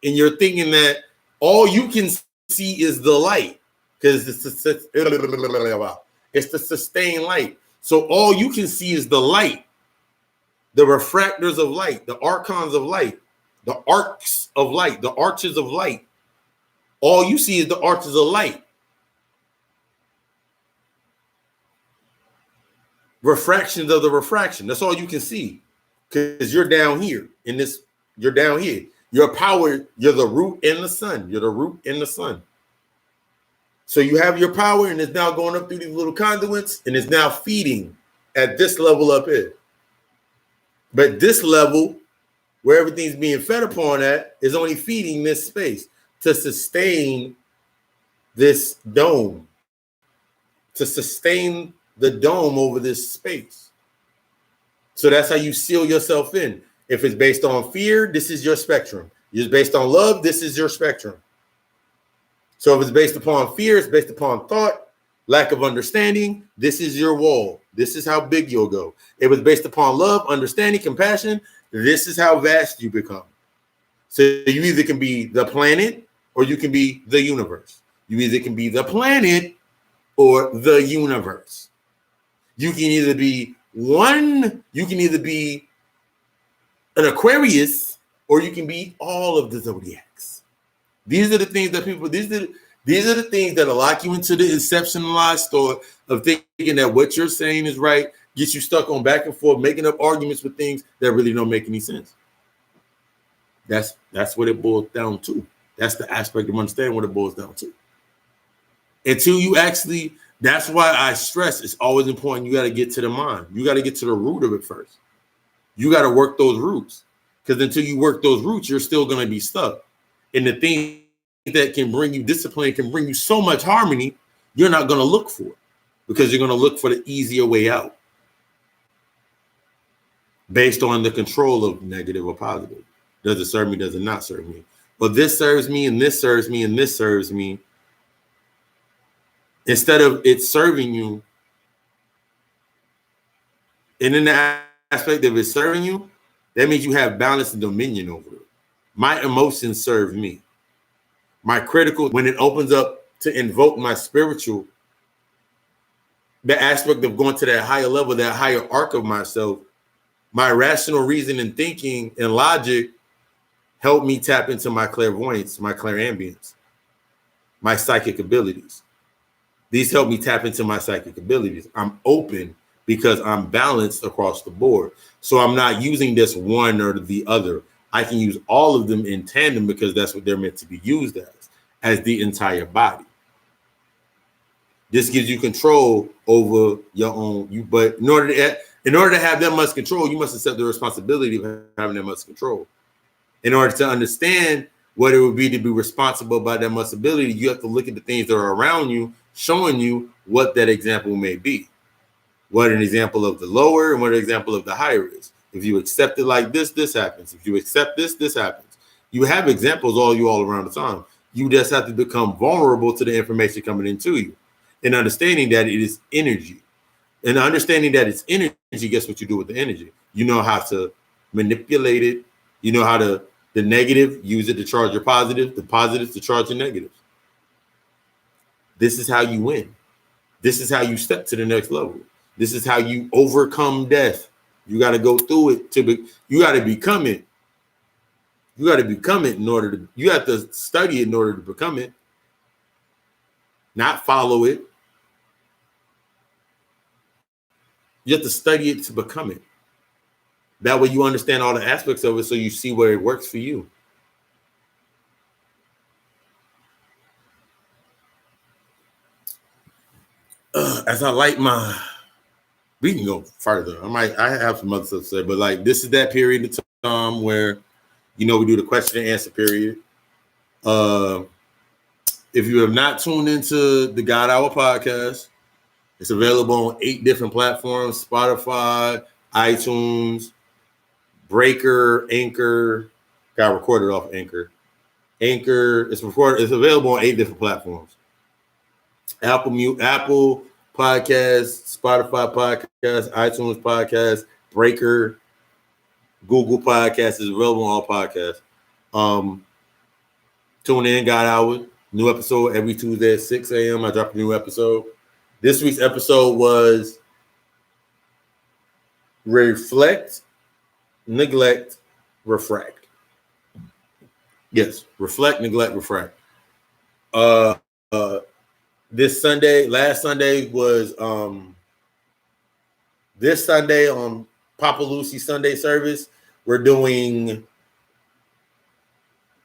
and you're thinking that all you can see is the light, because it's the sustained light. So all you can see is the light, the refractors of light, the archons of light, the arcs of light, the arches of light. All you see is the arches of light. Refractions of the refraction. That's all you can see, because you're down here in this. You're down here. Your power, you're the root in the sun. You're the root in the sun. So you have your power, and it's now going up through these little conduits, and it's now feeding at this level up here. But this level, where everything's being fed upon at, is only feeding this space to sustain this dome, to sustain the dome over this space. So that's how you seal yourself in. If it's based on fear, this is your spectrum. If it's based on love, this is your spectrum. So if it's based upon fear, it's based upon thought, lack of understanding, this is your wall. This is how big you'll go. If it's based upon love, understanding, compassion, this is how vast you become. So you either can be the planet or you can be the universe. You either can be the planet or the universe. You can either be an Aquarius, or you can be all of the zodiacs. These are the things that these are the things that'll lock you into the inceptionalized thought of thinking that what you're saying is right, gets you stuck on back and forth, making up arguments with things that really don't make any sense. That's what it boils down to. That's the aspect of understanding what it boils down to. Until you actually, that's why I stress it's always important. You got to get to the mind. You got to get to the root of it first. You got to work those roots, because until you work those roots, you're still going to be stuck. And the thing that can bring you discipline, can bring you so much harmony, you're not going to look for it, because you're going to look for the easier way out based on the control of negative or positive. Does it serve me? Does it not serve me? But this serves me, and this serves me, and this serves me. Instead of it serving you, and in the aspect of it serving you, that means you have balance and dominion over it. My emotions serve me. My critical, when it opens up to invoke my spiritual, the aspect of going to that higher level, that higher arc of myself, my rational reason and thinking and logic help me tap into my clairvoyance, my clairambience, my psychic abilities. These help me tap into my psychic abilities. I'm open because I'm balanced across the board. So I'm not using this one or the other. I can use all of them in tandem, because that's what they're meant to be used as the entire body. This gives you control over your own. But in order to have that much control, you must accept the responsibility of having that much control. In order to understand what it would be to be responsible by that much ability, you have to look at the things that are around you, showing you what that example may be. What an example of the lower and what an example of the higher is. If you accept it like this, this happens. If you accept this, this happens. You have examples all around the time. You just have to become vulnerable to the information coming into you, and understanding that it is energy. And understanding that it's energy, guess what you do with the energy? You know how to manipulate it. You know how to, the negative, use it to charge your positive, the positives to charge your negatives. This is how you win. This is how you step to the next level. This is how you overcome death. You got to go through it you got to become it. You got to become it you have to study it in order to become it, not follow it. You have to study it to become it. That way you understand all the aspects of it, so you see where it works for you. As I light we can go further. I have some other stuff to say, but like, this is that period of time where, we do the question and answer period. If you have not tuned into the God Hour podcast, it's available on 8 different platforms: Spotify, iTunes, Breaker, Anchor. Got recorded off Anchor. It's available on 8 different platforms: Apple Podcasts, Spotify Podcasts, iTunes Podcasts, Breaker, Google Podcasts. Is available on all podcasts. Tune in, God Hour. New episode every Tuesday at 6 a.m. I drop a new episode. This week's episode was Reflect, Neglect, Refract. Yes, Reflect, Neglect, Refract. This Sunday, last Sunday was this Sunday on Papa Lucy Sunday service. We're doing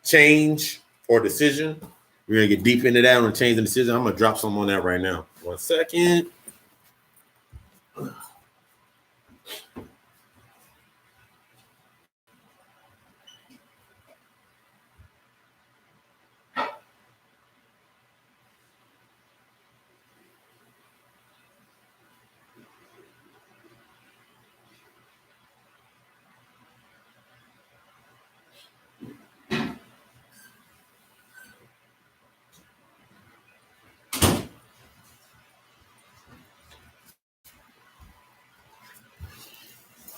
change or decision. We're gonna get deep into that on change and decision. I'm gonna drop some on that right now. 1 second.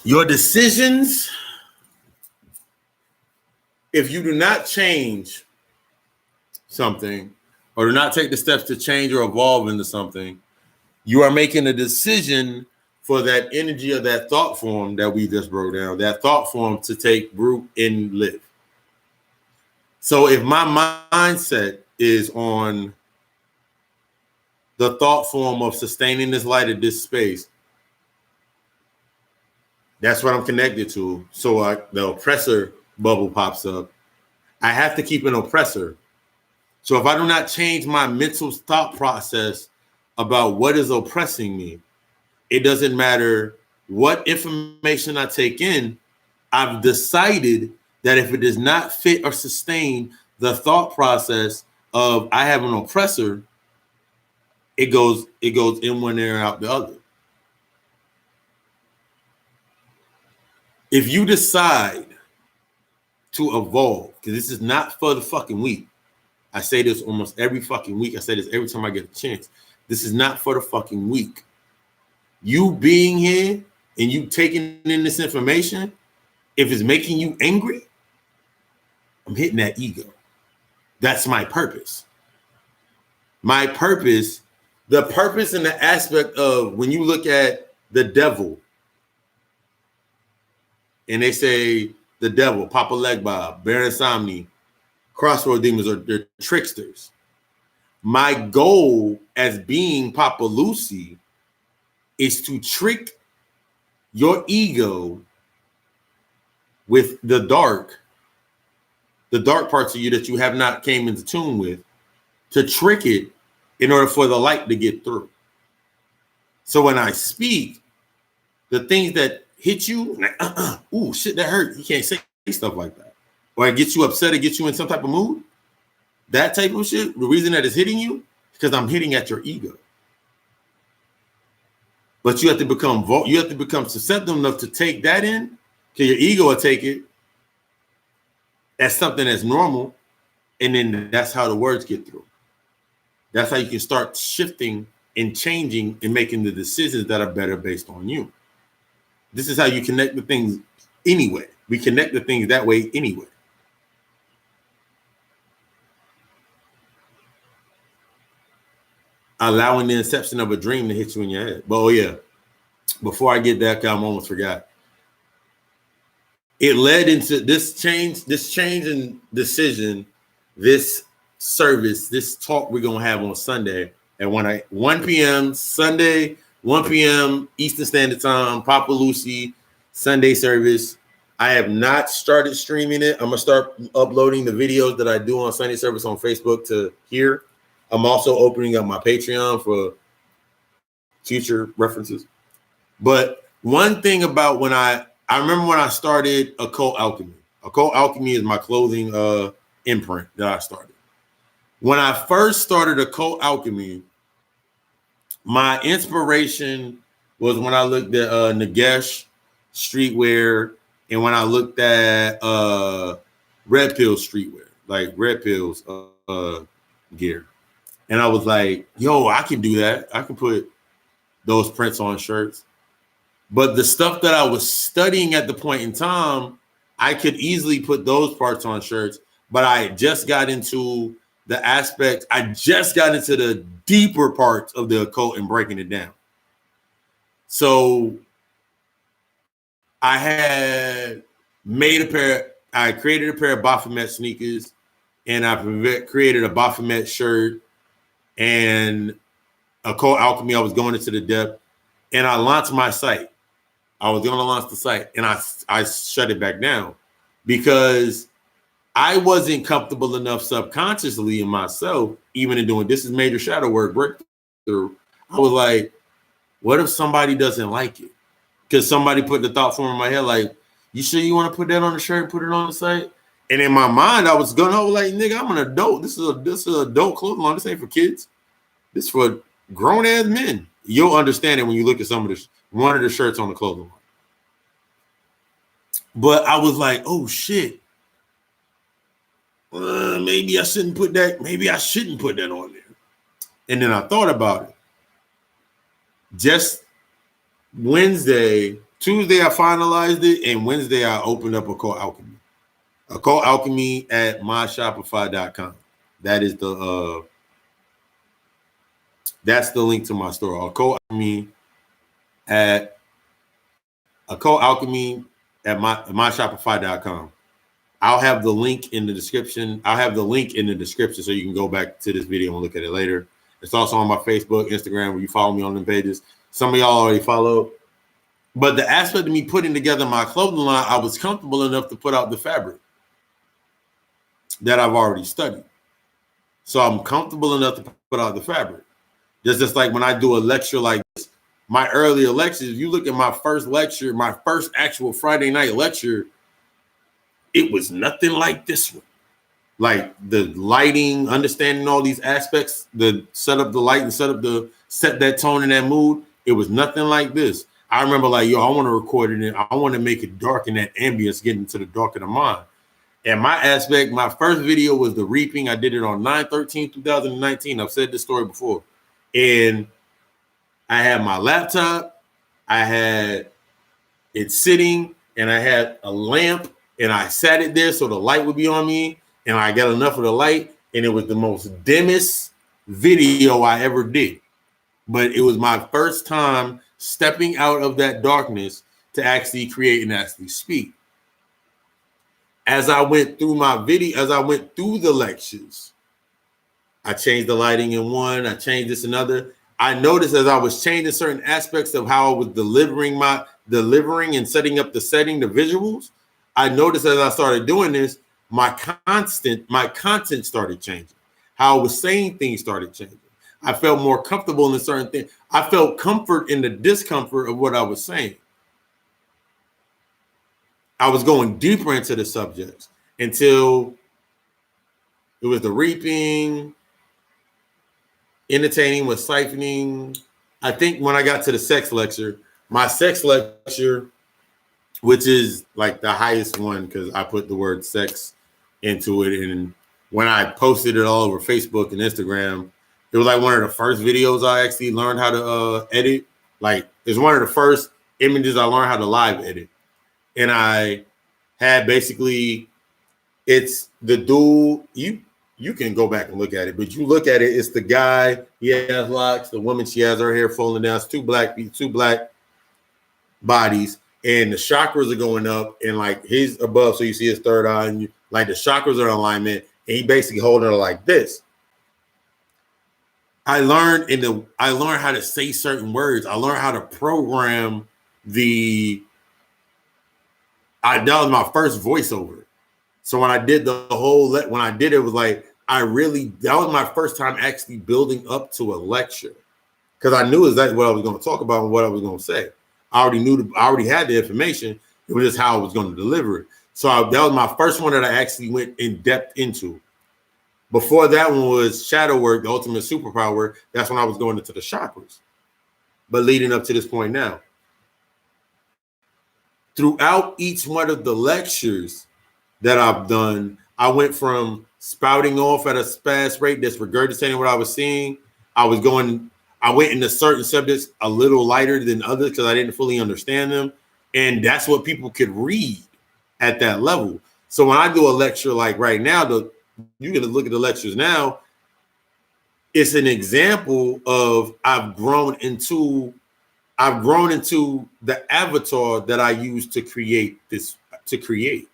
Your decisions, if you do not change something or do not take the steps to change or evolve into something, you are making a decision for that energy of that thought form that we just broke down, that thought form to take root and live. So if my mindset is on the thought form of sustaining this light at this space, that's what I'm connected to. So the oppressor bubble pops up. I have to keep an oppressor. So if I do not change my mental thought process about what is oppressing me, it doesn't matter what information I take in. I've decided that if it does not fit or sustain the thought process of I have an oppressor, it goes in one ear out the other. If you decide to evolve, because this is not for the fucking weak. I say this almost every fucking week. I say this every time I get a chance. This is not for the fucking weak. You being here and you taking in this information, if it's making you angry, I'm hitting that ego. That's my purpose. My purpose, the purpose and the aspect of when you look at the devil and they say the devil, Papa Legba, Baron Somni, Crossroad Demons, are they're tricksters. My goal as being Papa Lucy is to trick your ego with the dark parts of you that you have not came into tune with, to trick it in order for the light to get through. So when I speak, the things that hit you, like, ooh, shit, that hurt. You can't say stuff like that. Or it gets you upset, it gets you in some type of mood. That type of shit, the reason that it's hitting you, is because I'm hitting at your ego. But you have to become susceptible enough to take that in, because your ego will take it as something that's normal, and then that's how the words get through. That's how you can start shifting and changing and making the decisions that are better based on you. This is how you connect the things anyway. We connect the things that way anyway. Allowing the inception of a dream to hit you in your head. But oh yeah, before I get that, I almost forgot. It led into this change in decision, this service, this talk we're gonna have on Sunday at 1 p.m. Sunday, 1 p.m. Eastern Standard Time, Papa Lucy Sunday service. I have not started streaming it. I'm gonna start uploading the videos that I do on Sunday service on Facebook to here. I'm also opening up my Patreon for future references. But one thing about when I remember when I started Occult Alchemy. Occult Alchemy is my clothing imprint that I started. When I first started Occult Alchemy, my inspiration was when I looked at Nagesh streetwear and when I looked at Red Pill streetwear, like Red Pill's gear. And I was like, yo, I can do that. I can put those prints on shirts. But the stuff that I was studying at the point in time, I could easily put those parts on shirts. But I just got into the aspect. I just got into the deeper parts of the occult and breaking it down. So I had I created a pair of Baphomet sneakers, and I created a Baphomet shirt and Occult Alchemy. I was going into the depth, and I launched my site. I was going to launch the site, and I shut it back down because I wasn't comfortable enough subconsciously in myself, even in doing this is major shadow work breakthrough. I was like, what if somebody doesn't like it? Because somebody put the thought form in my head, like, you sure you want to put that on the shirt and put it on the site? And in my mind, I was going, like, nigga, I'm an adult. This is adult clothing line. This ain't for kids. This is for grown ass men. You'll understand it when you look at one of the shirts on the clothing line. But I was like, oh shit. Maybe I shouldn't put that. Maybe I shouldn't put that on there. And then I thought about it. Just Tuesday I finalized it, and Wednesday I opened up Occult Alchemy. Occult Alchemy at myshopify.com. That is that's the link to my store. Occult Alchemy at myshopify.com. I'll have the link in the description. So you can go back to this video and look at it later. It's also on my Facebook, Instagram, where you follow me on them pages. Some of y'all already follow. But the aspect of me putting together my clothing line, I was comfortable enough to put out the fabric that I've already studied. So I'm comfortable enough to put out the fabric. Just like when I do a lecture like this, my earlier lectures, if you look at my first lecture, my first actual Friday night lecture, it was nothing like this one. Like the lighting, understanding all these aspects, the set up the light and set that tone and that mood, it was nothing like this. I remember like, I want to record it and I want to make it dark in that ambience, getting into the dark of the mind. And my first video was the reaping. I did it on 9/13/2019. I've said this story before. And I had my laptop, I had it sitting, and I had a lamp, and I sat it there so the light would be on me, and I got enough of the light, and it was the most dimmest video I ever did. But it was my first time stepping out of that darkness to actually create and actually speak. As I went through the lectures, I changed the lighting in one, I changed this another. I noticed as I was changing certain aspects of how I was delivering and setting up the visuals, I noticed as I started doing this, my content started changing. How I was saying things started changing. I felt more comfortable in certain things. I felt comfort in the discomfort of what I was saying. I was going deeper into the subjects until it was the reaping, entertaining with siphoning. I think when I got to the sex lecture, my sex lecture, which is like the highest one because I put the word sex into it. And when I posted it all over Facebook and Instagram, it was like one of the first videos I actually learned how to edit. Like it's one of the first images I learned how to live edit. And I had basically, it's the dude, you can go back and look at it, but you look at it, it's the guy, he has locks, the woman, she has her hair falling down. It's two black bodies, and the chakras are going up, and like he's above, so you see his third eye, and like the chakras are in alignment, and he basically holding her like this. I learned how to say certain words. I learned how to program that was my first voiceover. So when I did it was like, that was my first time actually building up to a lecture. Because I knew exactly what I was going to talk about and what I was going to say. I already had the information. It was just how I was going to deliver it. So that was my first one that I actually went in depth into. Before that one was shadow work, the ultimate superpower. That's when I was going into the chakras. But leading up to this point now, throughout each one of the lectures that I've done, I went from spouting off at a fast rate, just regurgitating what I was seeing. I went into certain subjects a little lighter than others because I didn't fully understand them. And that's what people could read at that level. So when I do a lecture like right now, you're going to look at the lectures now. It's an example of I've grown into the avatar that I use to create this, to create.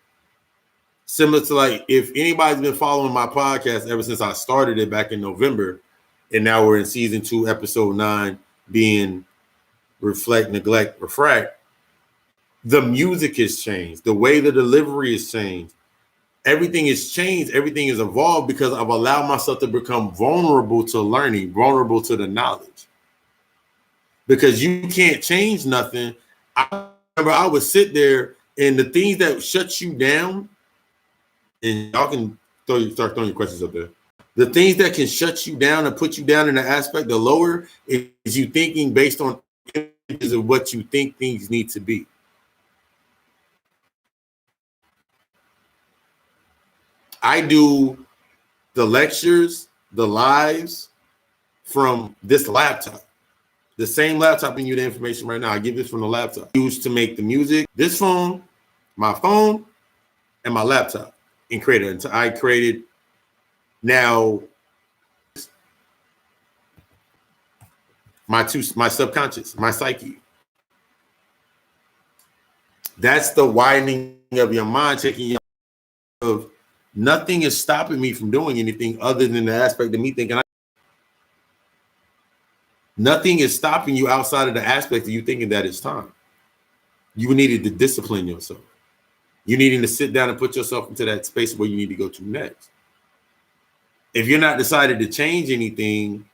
Similar to like, if anybody's been following my podcast ever since I started it back in November, and now we're in season 2, episode 9, being Reflect, Neglect, Refract, the music has changed. The way the delivery has changed. Everything has changed. Everything has evolved because I've allowed myself to become vulnerable to learning, vulnerable to the knowledge. Because you can't change nothing. I remember I would sit there, and the things that shut you down, and y'all can start throwing your questions up there. The things that can shut you down and put you down in the aspect, the lower, is you thinking based on images of what you think things need to be. I do the lectures, the lives from this laptop. The same laptop giving you the information right now. I give this from the laptop. Used to make the music. This phone, my phone, and my laptop. And I created now my subconscious, my psyche. That's the widening of your mind, taking you of nothing is stopping me from doing anything other than the aspect of me thinking. Nothing is stopping you outside of the aspect of you thinking that it's time. You needed to discipline yourself. You needing to sit down and put yourself into that space where you need to go to next. If you're not decided to change anything,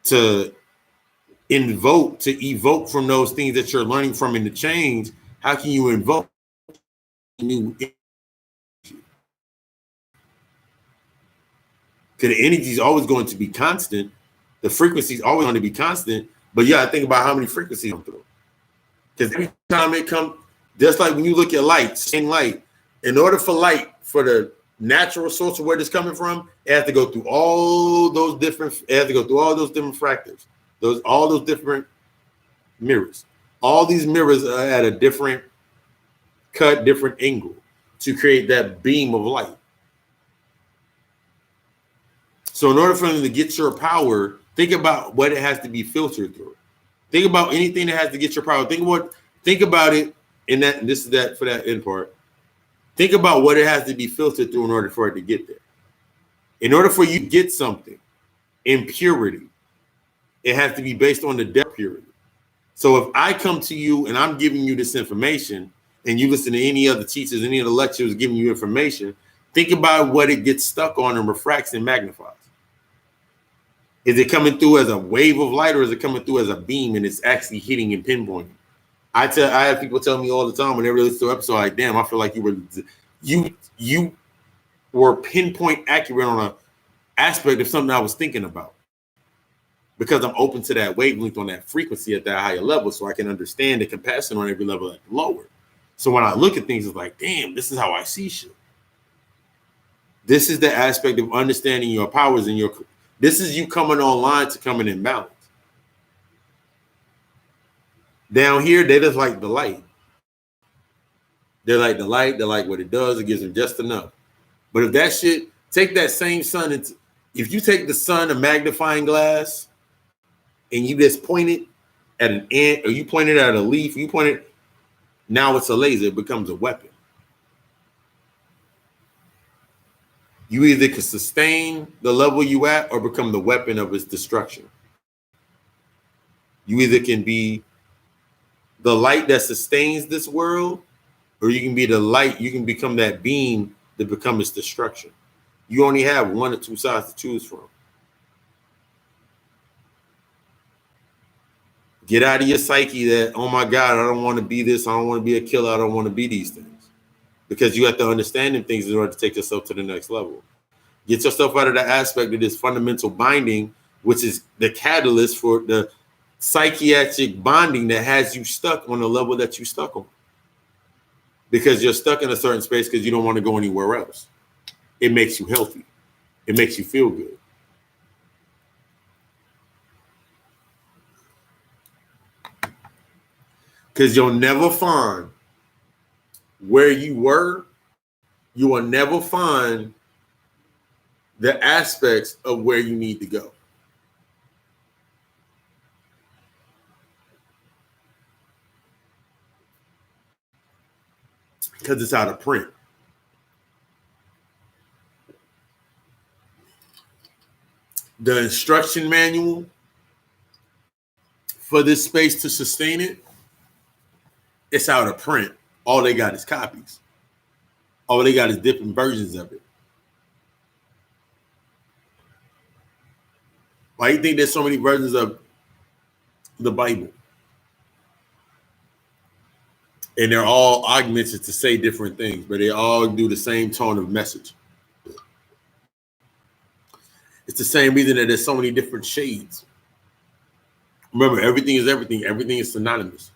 to evoke from those things that you're learning from and to change, how can you invoke new energy? Because the energy is always going to be constant. The frequency is always going to be constant. But yeah, I think about how many frequencies come through. Because every time it comes, just like when you look at light, same light, in order for light, for the natural source of where it's coming from, it has to go through all those different fractals, all those different mirrors. All these mirrors are at a different cut, different angle to create that beam of light. So in order for them to get your power, think about what it has to be filtered through. Think about anything that has to get your power. Think about it in that, and this is that for that end part. Think about what it has to be filtered through in order for it to get there. In order for you to get something in purity, it has to be based on the depth purity. So if I come to you and I'm giving you this information, and you listen to any other teachers, any of the lecturers giving you information, think about what it gets stuck on and refracts and magnifies. Is it coming through as a wave of light, or is it coming through as a beam and it's actually hitting and pinpointing? I have people tell me all the time when they listen to an episode, like, damn, I feel like you were pinpoint accurate on an aspect of something I was thinking about. Because I'm open to that wavelength on that frequency at that higher level, so I can understand the compassion on every level at the lower. So when I look at things, it's like, damn, this is how I see shit. This is the aspect of understanding your powers and this is you coming online to coming in balance. Down here, they just like the light. They like the light. They like what it does. It gives them just enough. But if that shit, take that same sun, if you take the sun, a magnifying glass, and you just point it at an ant, or you point it at a leaf, now it's a laser. It becomes a weapon. You either can sustain the level you at or become the weapon of its destruction. You either can be the light that sustains this world, or you can be the light, you can become that beam that becomes its destruction. You only have one or two sides to choose from. Get out of your psyche that, oh my God, I don't want to be this, I don't want to be a killer, I don't want to be these things. Because you have to understand them things in order to take yourself to the next level. Get yourself out of the aspect of this fundamental binding, which is the catalyst for the psychiatric bonding that has you stuck on the level that you're stuck on. Because you're stuck in a certain space because you don't want to go anywhere else. It makes you healthy. It makes you feel good. Because you'll never find where you were. You will never find the aspects of where you need to go. Because it's out of print. The instruction manual for this space to sustain it, it's out of print. All they got is copies. All they got is different versions of it. Why do you think there's so many versions of the Bible? And they're all augmented to say different things, but they all do the same tone of message. It's the same reason that there's so many different shades. Remember, everything is everything. Everything is synonymous.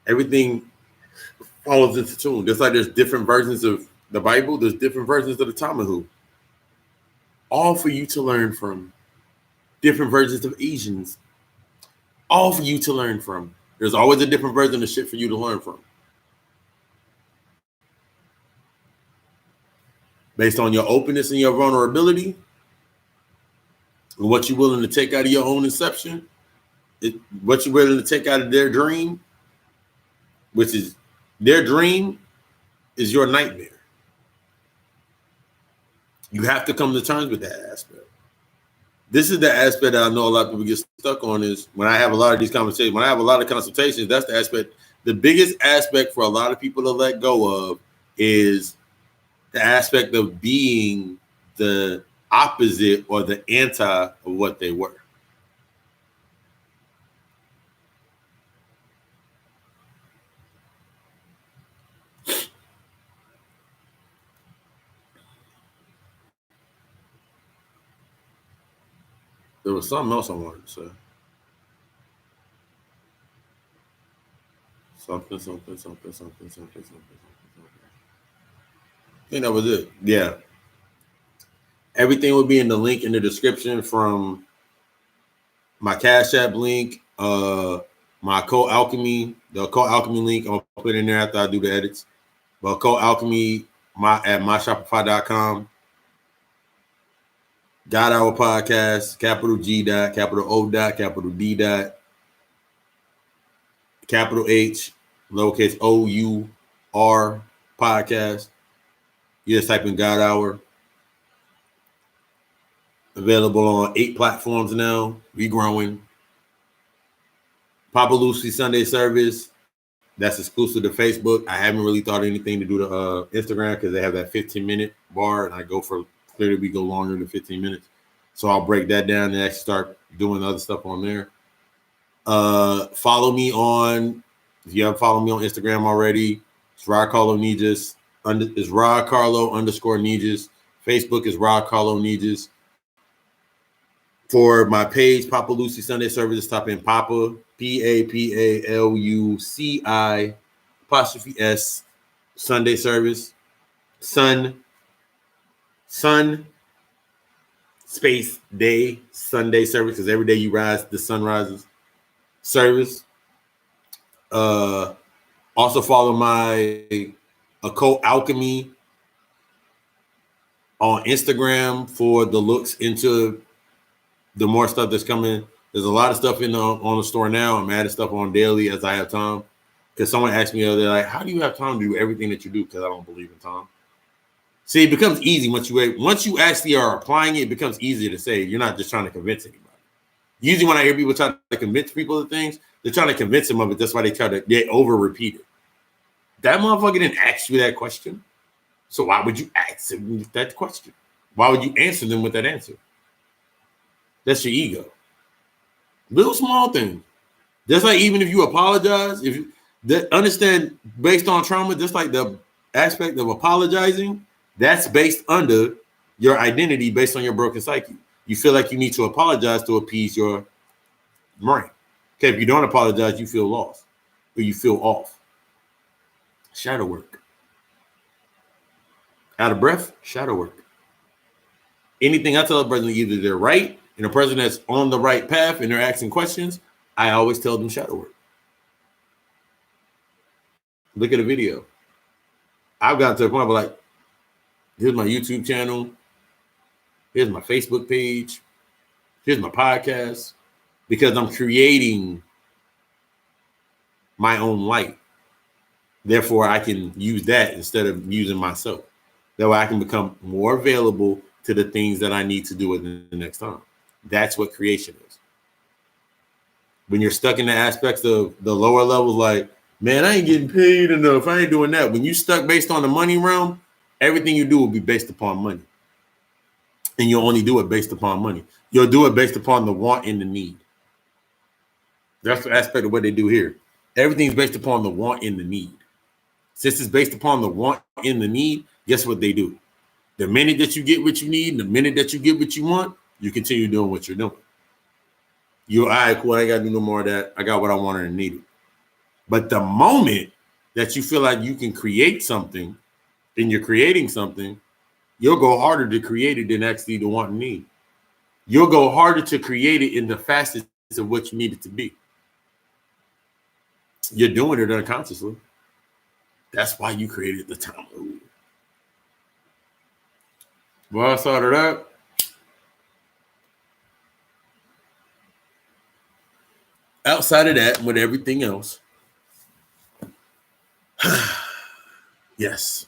Everything follows into tune. Just like there's different versions of the Bible, there's different versions of the Talmud. All for you to learn from. Different versions of Asians. All for you to learn from. There's always a different version of shit for you to learn from. Based on your openness and your vulnerability, and what you're willing to take out of your own inception, what you're willing to take out of their dream, which is their dream is your nightmare. You have to come to terms with that aspect. This is the aspect that I know a lot of people get stuck on, is when I have a lot of these conversations, when I have a lot of consultations, that's the aspect. The biggest aspect for a lot of people to let go of is the aspect of being the opposite or the anti of what they were. There was something else I wanted to say. Something. I think that was it. Yeah. Everything will be in the link in the description, from my Cash App link, my Occult Alchemy, the Occult Alchemy link. I'll put in there after I do the edits. But Occult Alchemy at myshopify.com. God Hour Podcast, capital G dot, capital O dot, capital D dot, capital H, lowercase OUR podcast. You just type in God Hour. Available on 8 platforms now. We growing. Papa Lucy Sunday service. That's exclusive to Facebook. I haven't really thought of anything to do to Instagram, because they have that 15-minute bar, and I go for, clearly we go longer than 15 minutes. So I'll break that down and actually start doing other stuff on there. Follow me on, if you haven't followed me on Instagram already, it's Rod Carlo Nijas. It's Rod Carlo _Nijas. Facebook is Rod Carlo Nijas. For my page, Papa Lucy Sunday Service, type in Papa, PAPALUCI _S Sunday Service. Sun space day Sunday service, because every day you rise, the sun rises. Service. Also follow my Occult Alchemy on Instagram for the looks into the more stuff that's coming. There's a lot of stuff on the store now. I'm adding stuff on daily as I have time. Because someone asked me the other day, like, how do you have time to do everything that you do? Because I don't believe in time. See, it becomes easy once you actually are applying it. It becomes easier to say. You're not just trying to convince anybody. Usually when I hear people try to convince people of things, they're trying to convince them of it. That's why they over repeat it. That motherfucker didn't ask you that question. So why would you ask them that question? Why would you answer them with that answer? That's your ego. Little small things. Just like even if you apologize, if you understand based on trauma, just like the aspect of apologizing, that's based under your identity, based on your broken psyche. You feel like you need to apologize to appease your brain. Okay, if you don't apologize, you feel lost or you feel off. Shadow work. Out of breath, shadow work. Anything I tell a person, either they're right, and a person that's on the right path and they're asking questions, I always tell them shadow work. Look at a video. I've gotten to the point where, like, here's my YouTube channel. Here's my Facebook page. Here's my podcast. Because I'm creating my own light. Therefore, I can use that instead of using myself. That way I can become more available to the things that I need to do at the next time. That's what creation is. When you're stuck in the aspects of the lower levels, like, man, I ain't getting paid enough. I ain't doing that. When you stuck based on the money realm, everything you do will be based upon money. And you'll only do it based upon money. You'll do it based upon the want and the need. That's the aspect of what they do here. Everything's based upon the want and the need. Since it's based upon the want and the need, guess what they do? The minute that you get what you need, and the minute that you get what you want, you continue doing what you're doing. You're all right, cool. I ain't got to do no more of that. I got what I wanted and needed. But the moment that you feel like you can create something and you're creating something, you'll go harder to create it than actually the want and need. You'll go harder to create it in the facets of what you need it to be. You're doing it unconsciously. That's why you created the time loop. Well, outside of that, with everything else, yes.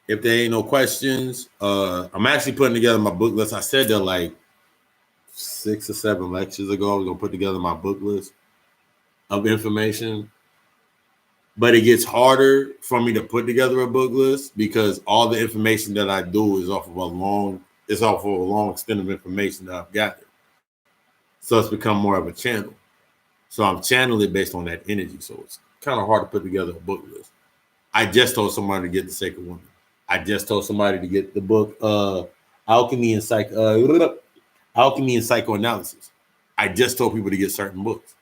If there ain't no questions, I'm actually putting together my book list. I said that like 6 or 7 lectures ago. I was gonna put together my book list of information. But it gets harder for me to put together a book list because all the information that I do is off of a long extent of information that I've gathered. So it's become more of a channel. So I'm channeling it based on that energy. So it's kind of hard to put together a book list. I just told somebody to get The Sacred Woman. I just told somebody to get the book Alchemy and Psychoanalysis. I just told people to get certain books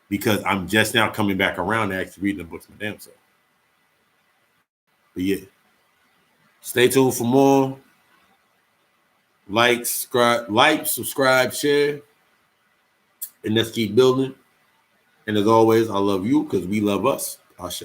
because I'm just now coming back around to actually reading the books my damn self. But yeah, stay tuned for more. Like, subscribe, share, and let's keep building. And as always, I love you because we love us. Ashe.